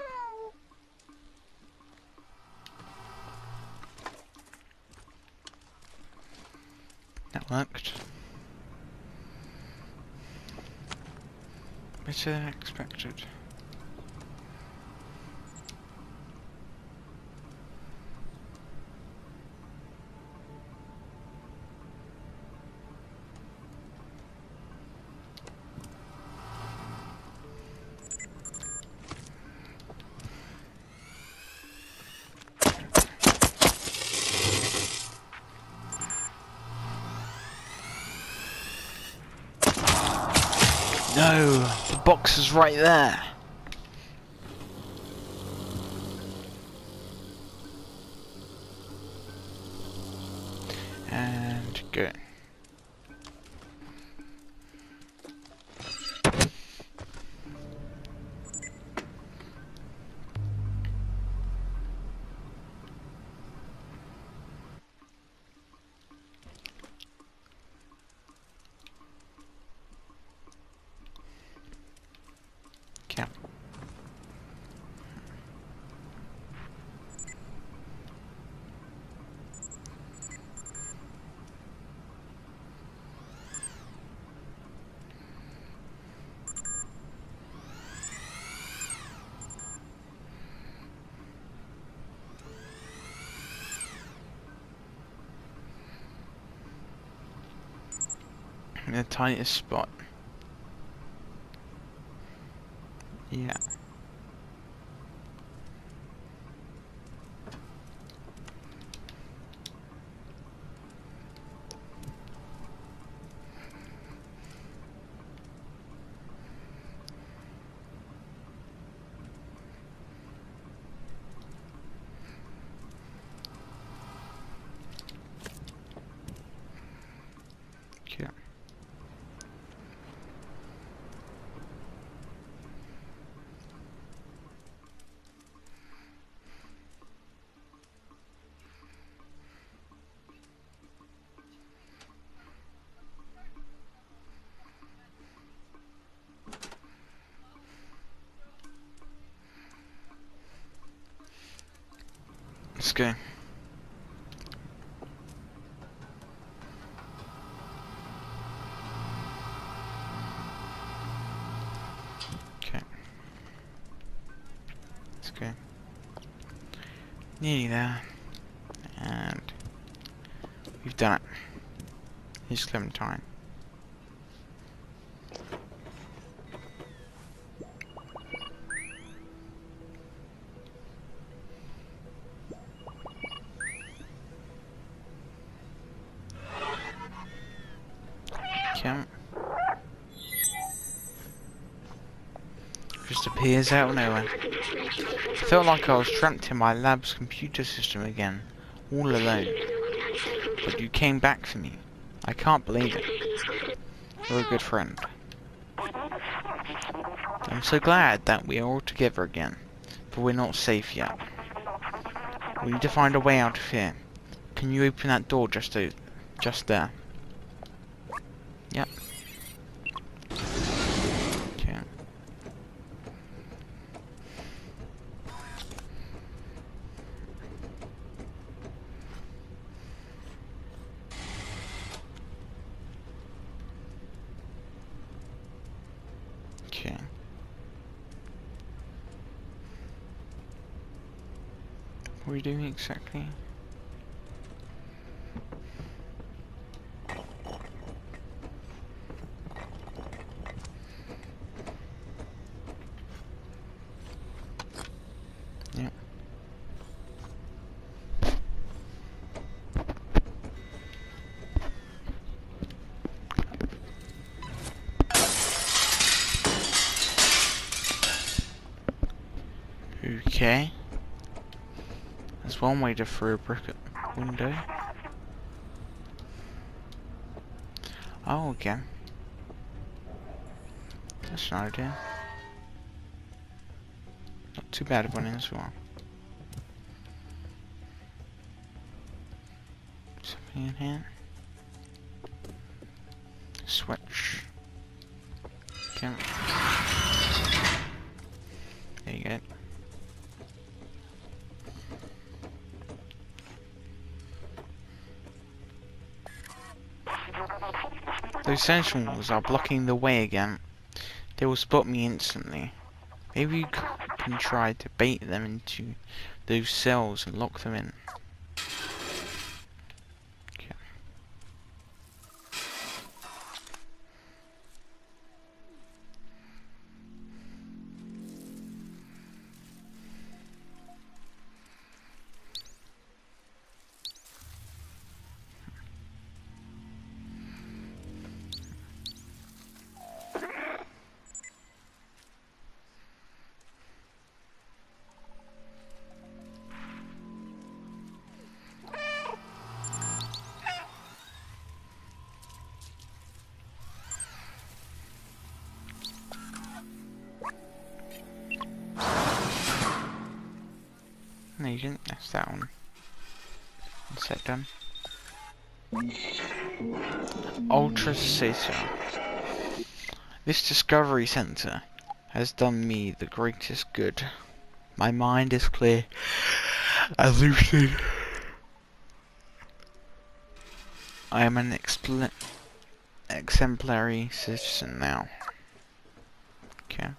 That worked. Better than expected. No, the box is right there. And go. Cap. In the tightest spot. Yeah. Okay. Let's go. Okay. Let's go. Nearly there. And we've done it. Here's Clementine. Okay. Just appears out of nowhere. I felt like I was trapped in my lab's computer system again, all alone. But you came back for me. I can't believe it. You're a good friend. I'm so glad that we are all together again, but we're not safe yet. We need to find a way out of here. Can you open that door just there? Yep. Okay. Okay. What are we doing exactly? Yep. Okay. There's one way to throw a brick at the window. Oh, okay. That's an idea. Not too bad of one as well. Something in here. Switch. Okay. There you go. Those sentinels are blocking the way again. They will spot me instantly. Maybe you can try to bait them into those cells and lock them in. Okay. No, you didn't. That's that one. What's that done? Ultra Cesar. This discovery center has done me the greatest good. My mind is clear and lucid. I am an exemplary citizen now. Okay.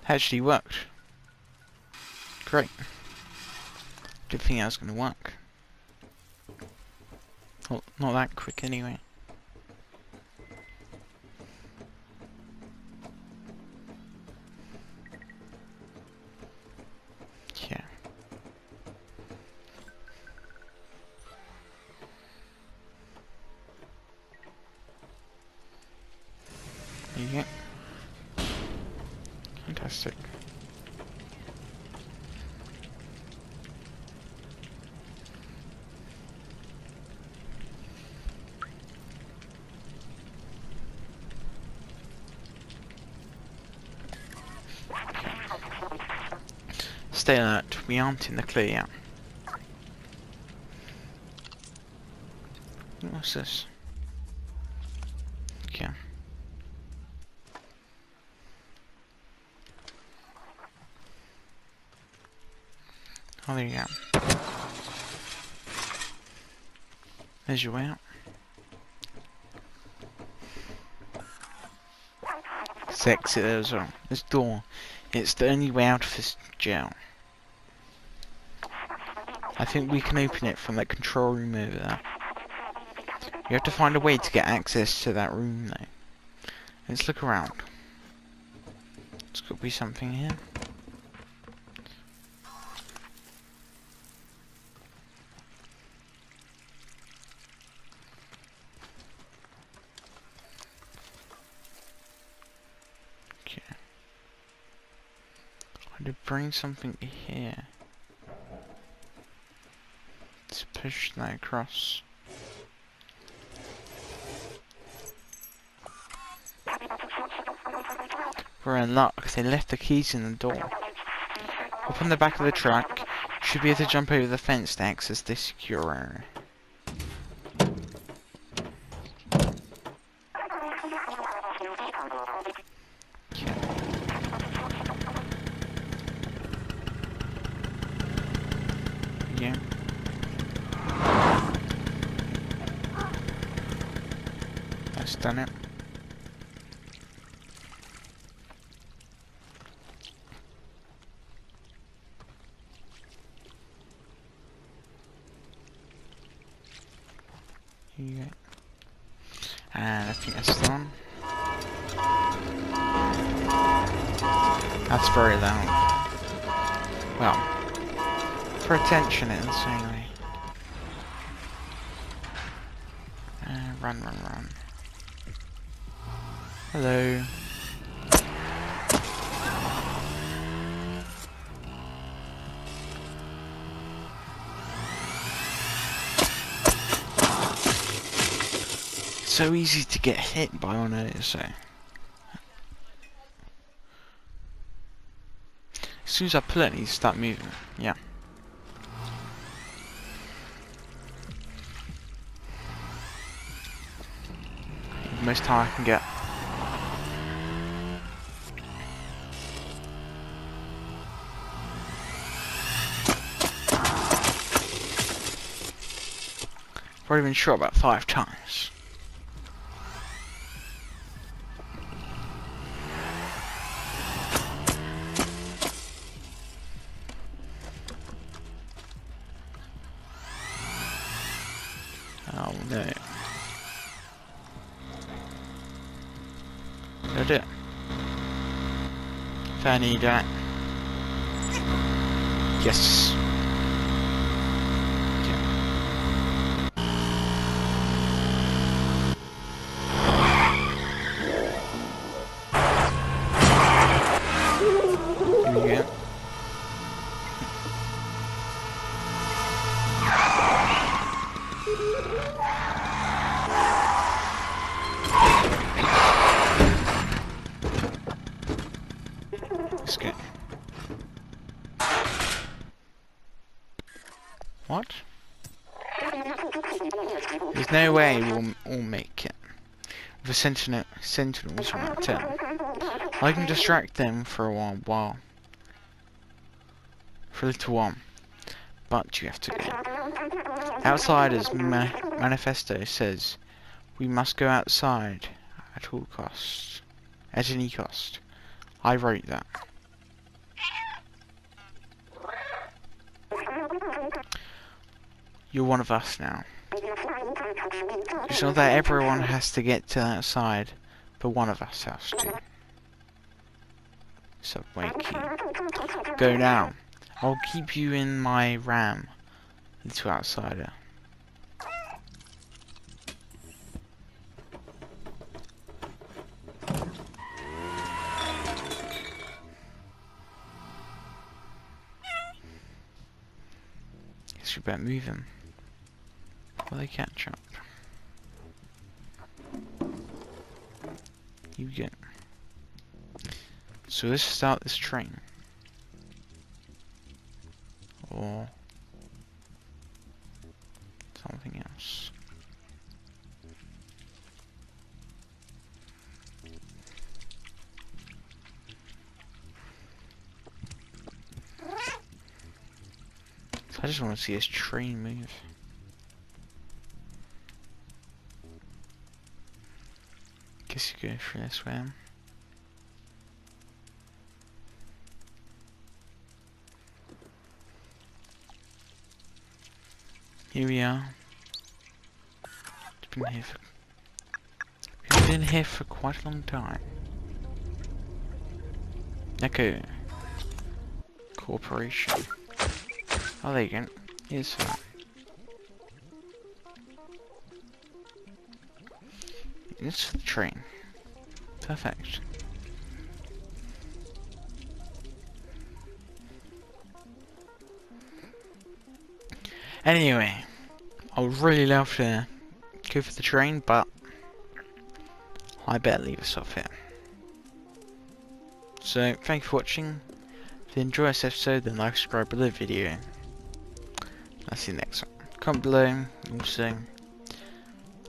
Actually worked. Great. Didn't think that was going to work. Well, not that quick anyway. Yeah. There you go. Fantastic. Stay alert, we aren't in the clear yet. What's this? Okay. Oh, there you go. There's your way out. Let's exit there as well. This door, it's the only way out of this jail. I think we can open it from that control room over there. You have to find a way to get access to that room though. Let's look around. There's got to be something here. Okay. I had to bring something here. Let's push that across. We're in luck, they left the keys in the door. Up on the back of the truck, you should be able to jump over the fence to access this secure area. Yeah. That's done it. Here you go. And I think that's done. That's very loud. Well, for attention it is anyway. Run, run, run. Hello. So easy to get hit by one of those, so. As soon as I pull it, it needs to start moving. Yeah. The most time I can get. Probably been shot about 5 times. Oh no. Did it? Fair need that. Yes. Here we go. Let's go. What? There's no way we'll make it. The sentinels right there. I can distract them for a while. For a little while. But you have to go. Outsider's manifesto says we must go outside at all costs. At any cost. I wrote that. You're one of us now. It's not that everyone has to get to that side, but one of us has to. Subway key. Go now. I'll keep you in my ram, little outsider. Guess we better move him. Will they catch up? You get. So let's start this train. Or something else. So I just want to see this train move. Guess you go through this way. Here we are. We've been here for quite a long time. Echo Corporation. Oh, there you go. Here's it's the train. Perfect. Anyway, I would really love to go for the train, but I better leave us off here. So, thank you for watching. If you enjoyed this episode, then like, subscribe below the video. I'll see you next one. Comment below. Also,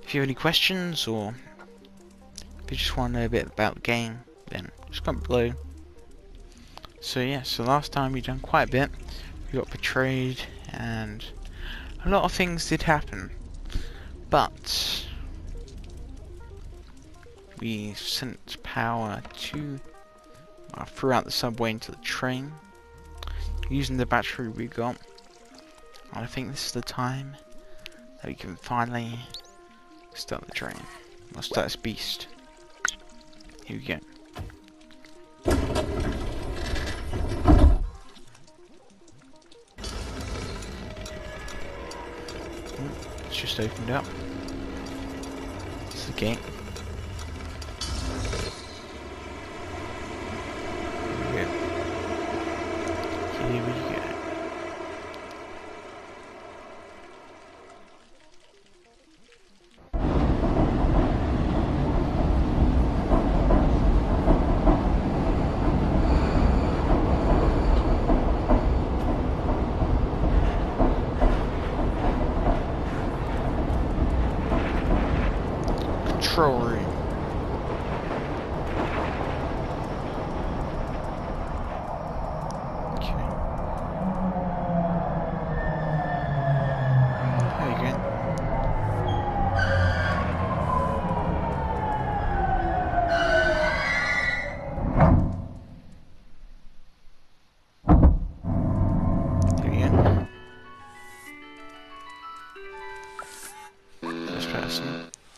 if you have any questions, or if you just want to know a bit about the game, then just comment below. So yeah, so last time we done quite a bit. We got betrayed, and a lot of things did happen. But we sent power to throughout the subway into the train using the battery we got. And I think this is the time that we can finally start the train. We'll start this beast. Here we go. It's just opened up. It's the gate. Here we go. Control room.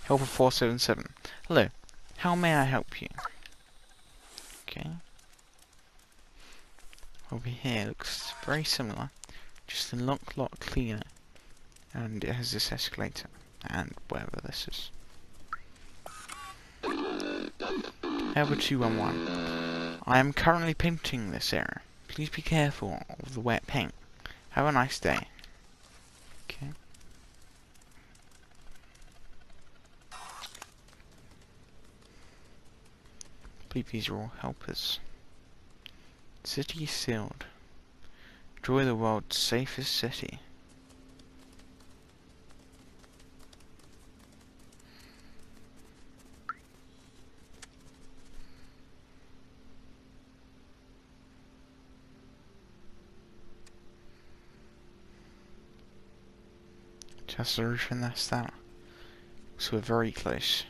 Helper 477. Hello. How may I help you? Okay. Over here looks very similar. Just a lot cleaner. And it has this escalator. And whatever this is. Helper 211. I am currently painting this area. Please be careful of the wet paint. Have a nice day. Okay. I believe these are all helpers. City sealed. Enjoy the world's safest city. Just the roof and that's that. So we're very close.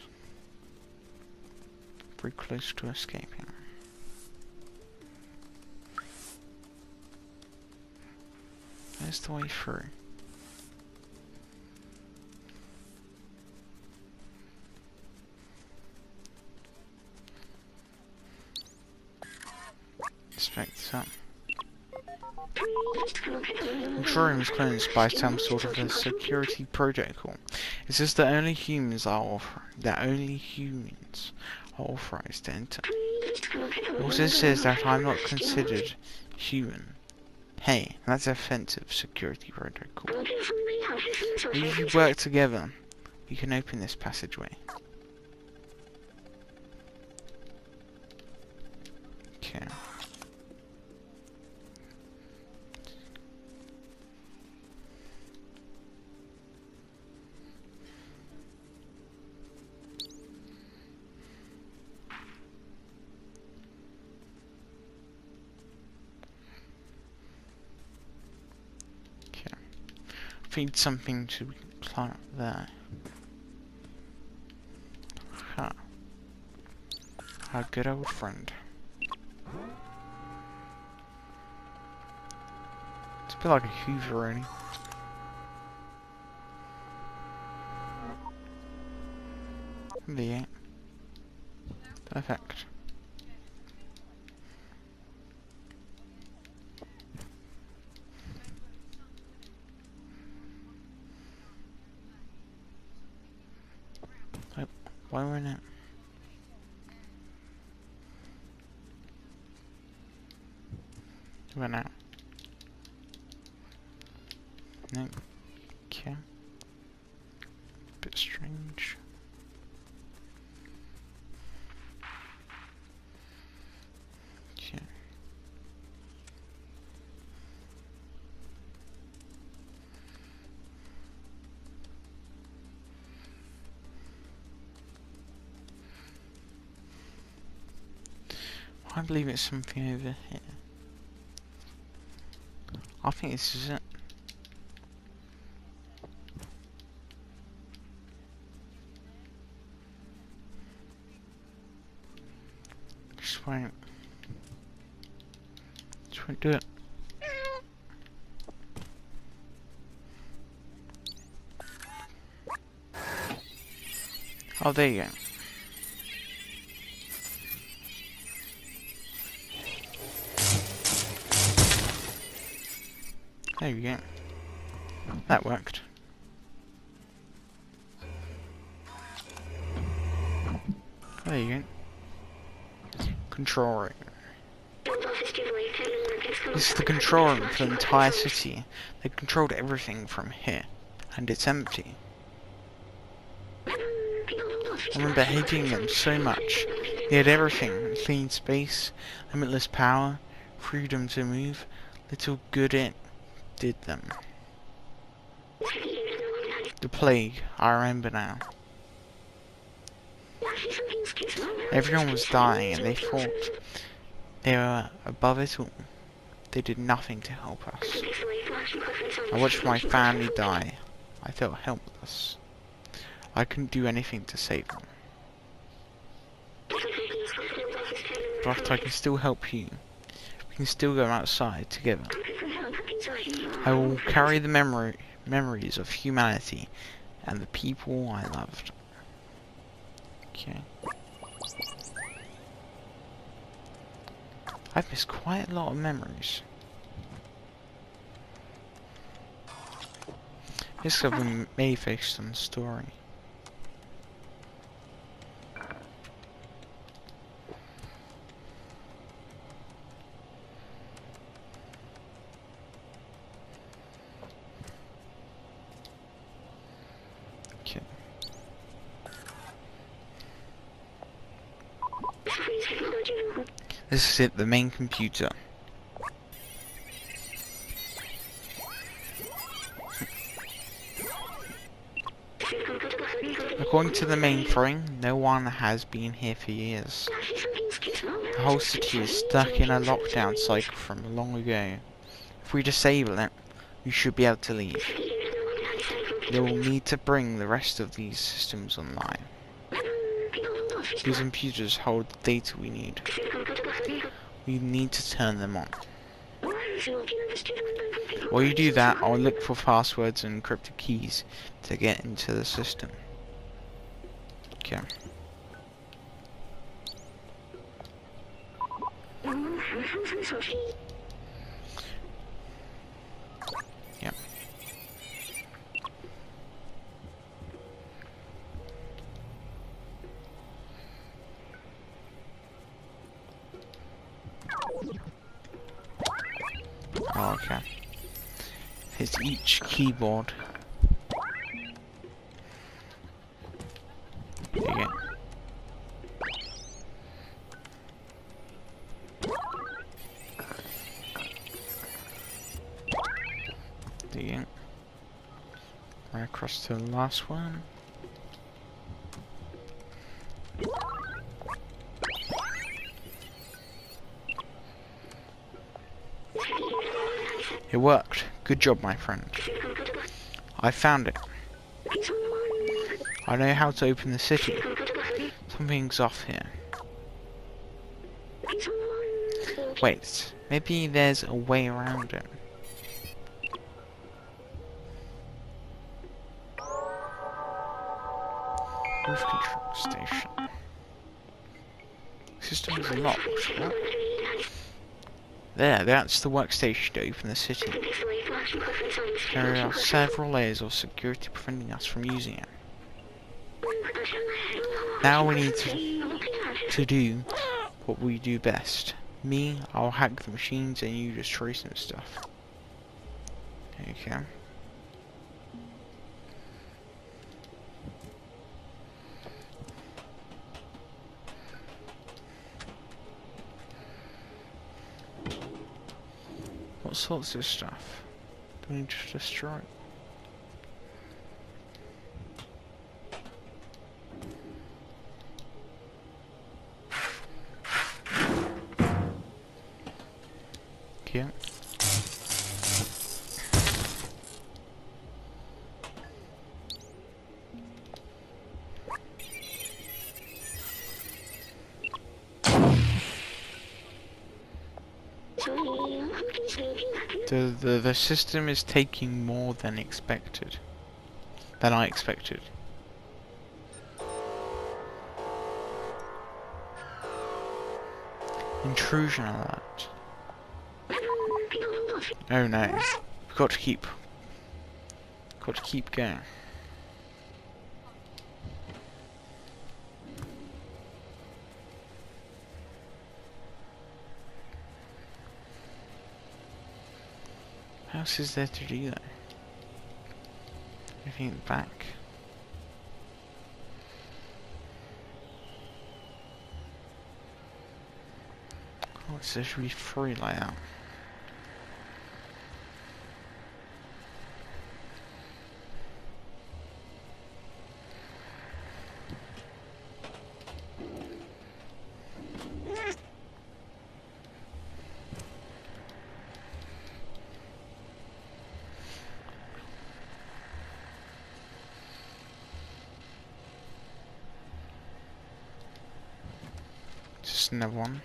Very close to escaping. There's the way through. Inspect this up. Control room is cleansed by some sort of a security protocol. It says that only humans are authorized to enter. It also says that I'm not considered human. Hey, that's offensive security protocol. If you work together, we can open this passageway. Okay. Feed something to climb up there. Huh. Our good old friend. It's a bit like a Hoover, really. Yeah. Perfect. Oh, why we're in it? We're now. No. Okay. Bit strange. Okay. I believe it's something over here. I think this is it. Just won't. Just won't do it. Oh, there you go. There you go. That worked. There you go. Control room. This is the control room for the entire city. They controlled everything from here. And it's empty. I remember hating them so much. They had everything. Clean space, limitless power, freedom to move. Little good it did them. The plague, I remember now. Everyone was dying and they thought they were above it all. They did nothing to help us. I watched my family die. I felt helpless. I couldn't do anything to save them. But I can still help you. We can still go outside together. I will carry the memories of humanity and the people I loved. Okay. I've missed quite a lot of memories. This could be Mayface on the story. Okay. This is it, the main computer. According to the mainframe, no one has been here for years. The whole city is stuck in a lockdown cycle from long ago. If we disable it, we should be able to leave. They will need to bring the rest of these systems online. These computers hold the data we need. We need to turn them on. While you do that, I'll look for passwords and encrypted keys to get into the system. Okay. Yep. Oh, okay. Hit each keyboard. There you go. There you go. Right across to the last one. It worked. Good job, my friend. I found it. I know how to open the city. Something's off here. Wait, maybe there's a way around it. Roof control station. System is locked. What? There, that's the workstation to open the city. There are several layers of security preventing us from using it. Now we need to do what we do best. Me, I'll hack the machines and you destroy some stuff. Okay. What sorts of stuff do we need to destroy? Okay. The system is taking more than expected. Than I expected. Intrusion alert. Oh no. We've got to keep going. What else is there to do though? Anything back? Oh, it says should be free layout. Just another one.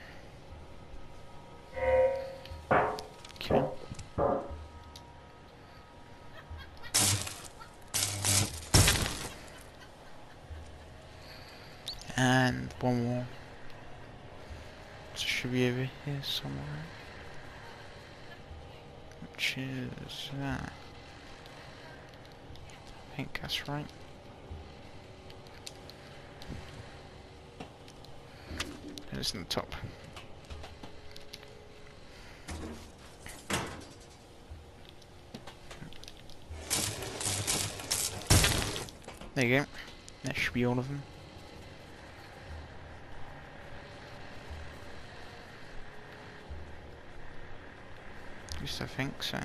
Okay. And one more. So should be over here somewhere. Which is that. I think that's right. It's in the top. There you go. That should be all of them. At least I think so.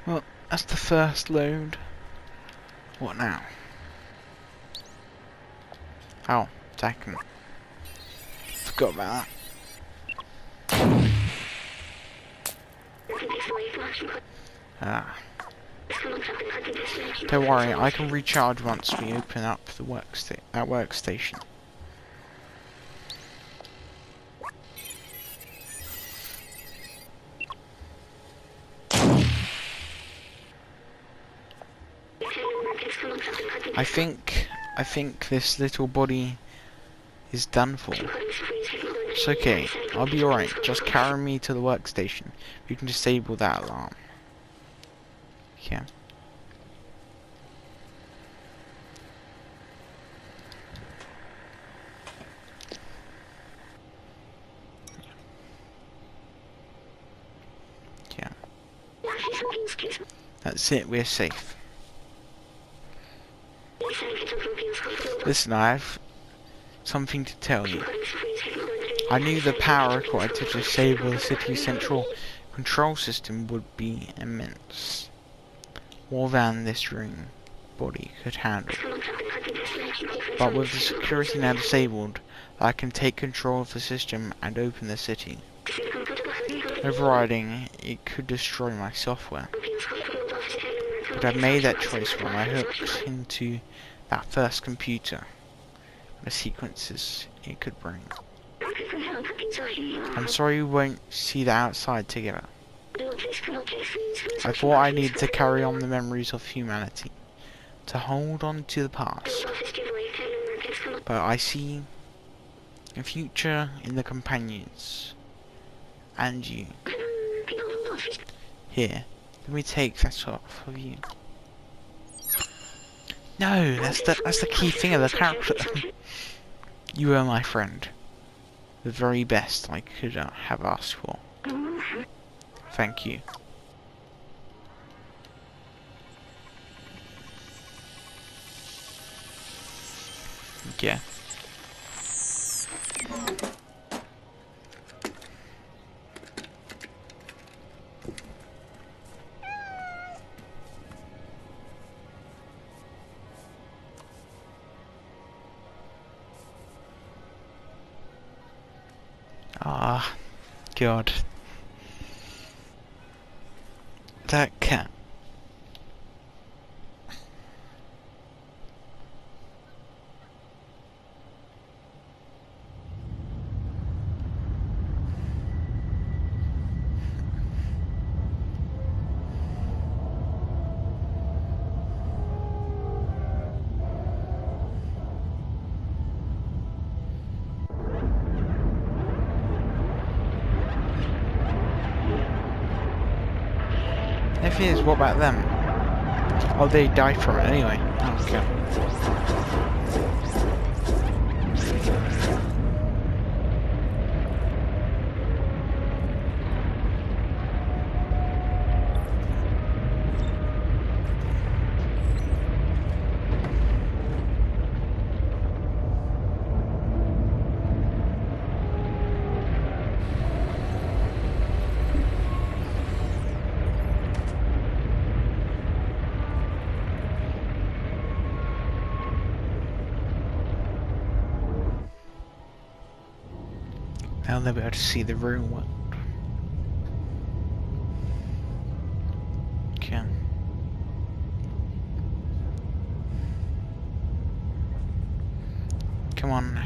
Well, that's the first load. What now? Oh, attacking. Forgot about that. Ah. Don't worry, I can recharge once we open up the workstation. I think this little body is done for. It's okay, I'll be alright. Just carry me to the workstation. You can disable that alarm. Yeah. Yeah. That's it, we're safe. Listen, I have something to tell you. I knew the power required to disable the city's central control system would be immense. More than this room body could handle. But with the security now disabled, I can take control of the system and open the city. Overriding it could destroy my software. But I made that choice when I hooked into that first computer, the sequences it could bring. I'm sorry we won't see the outside together. I thought I needed to carry on the memories of humanity, to hold on to the past. But I see a future in the companions, and you. Here, let me take that off of you. No, that's the key thing of the character. You are my friend. The very best I could have asked for. Thank you. Yeah. Ah, God. That cat. If it is, what about them? Oh, they died from it anyway. Okay. Now they'll be able to see the real world. Okay. Come on.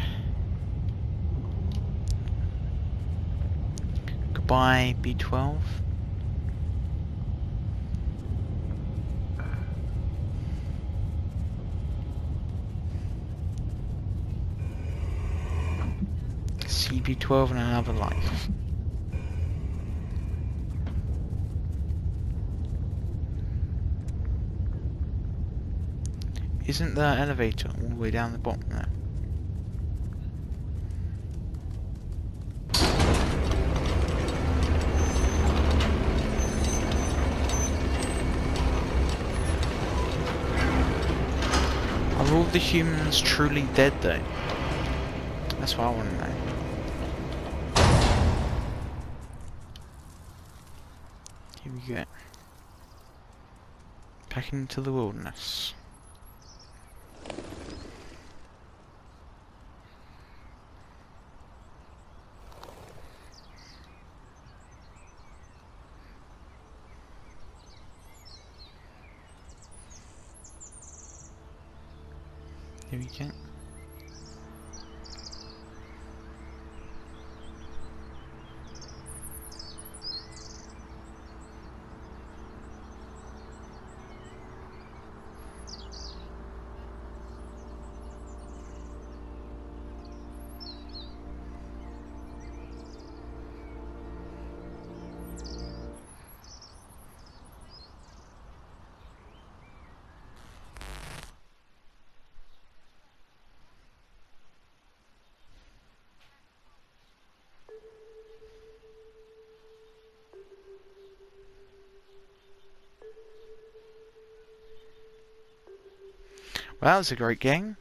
Goodbye, B12. CB12 and another life. Isn't the elevator all the way down the bottom there? Are all the humans truly dead though? That's what I want to know. Here we go. Back into the wilderness. Here we go. Well, that was a great game.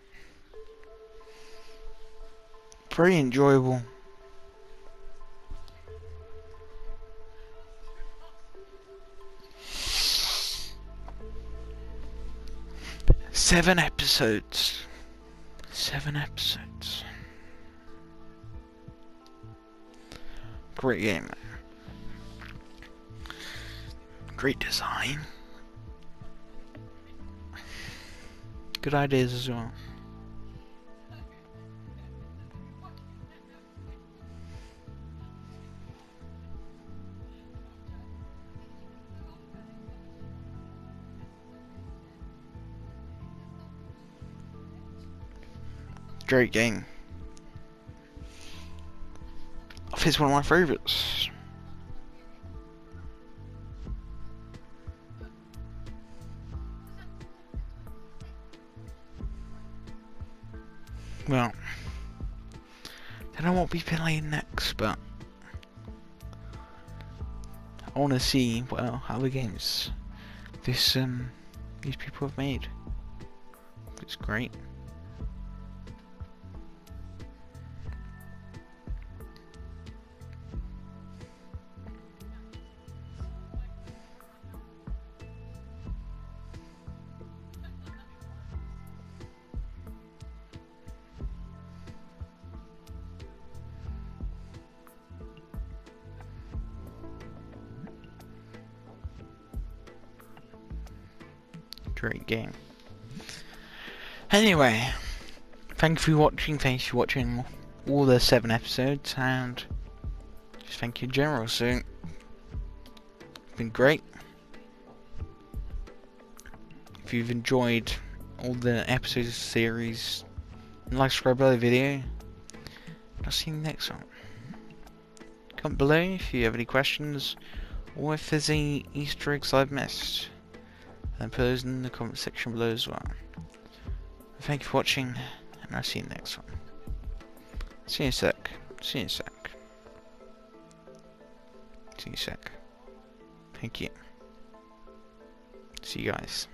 Very enjoyable. Seven episodes. 7 episodes. Great game. Great design. good ideas as well. Great game. I think it's one of my favourites. Well, I don't know what we'll be playing next, but I want to see what other games these people have made. It's great. Great game. Anyway, thank you for watching. Thanks for watching all the 7 episodes, and just thank you in general. So, it's been great. If you've enjoyed all the episodes of the series, like, subscribe below the video. I'll see you next one. Comment below if you have any questions, or if there's any Easter eggs I've missed. And put those in the comment section below as well. Thank you for watching, and I'll see you next one. See you in a sec. See you in a sec. See you in a sec. Thank you. See you guys.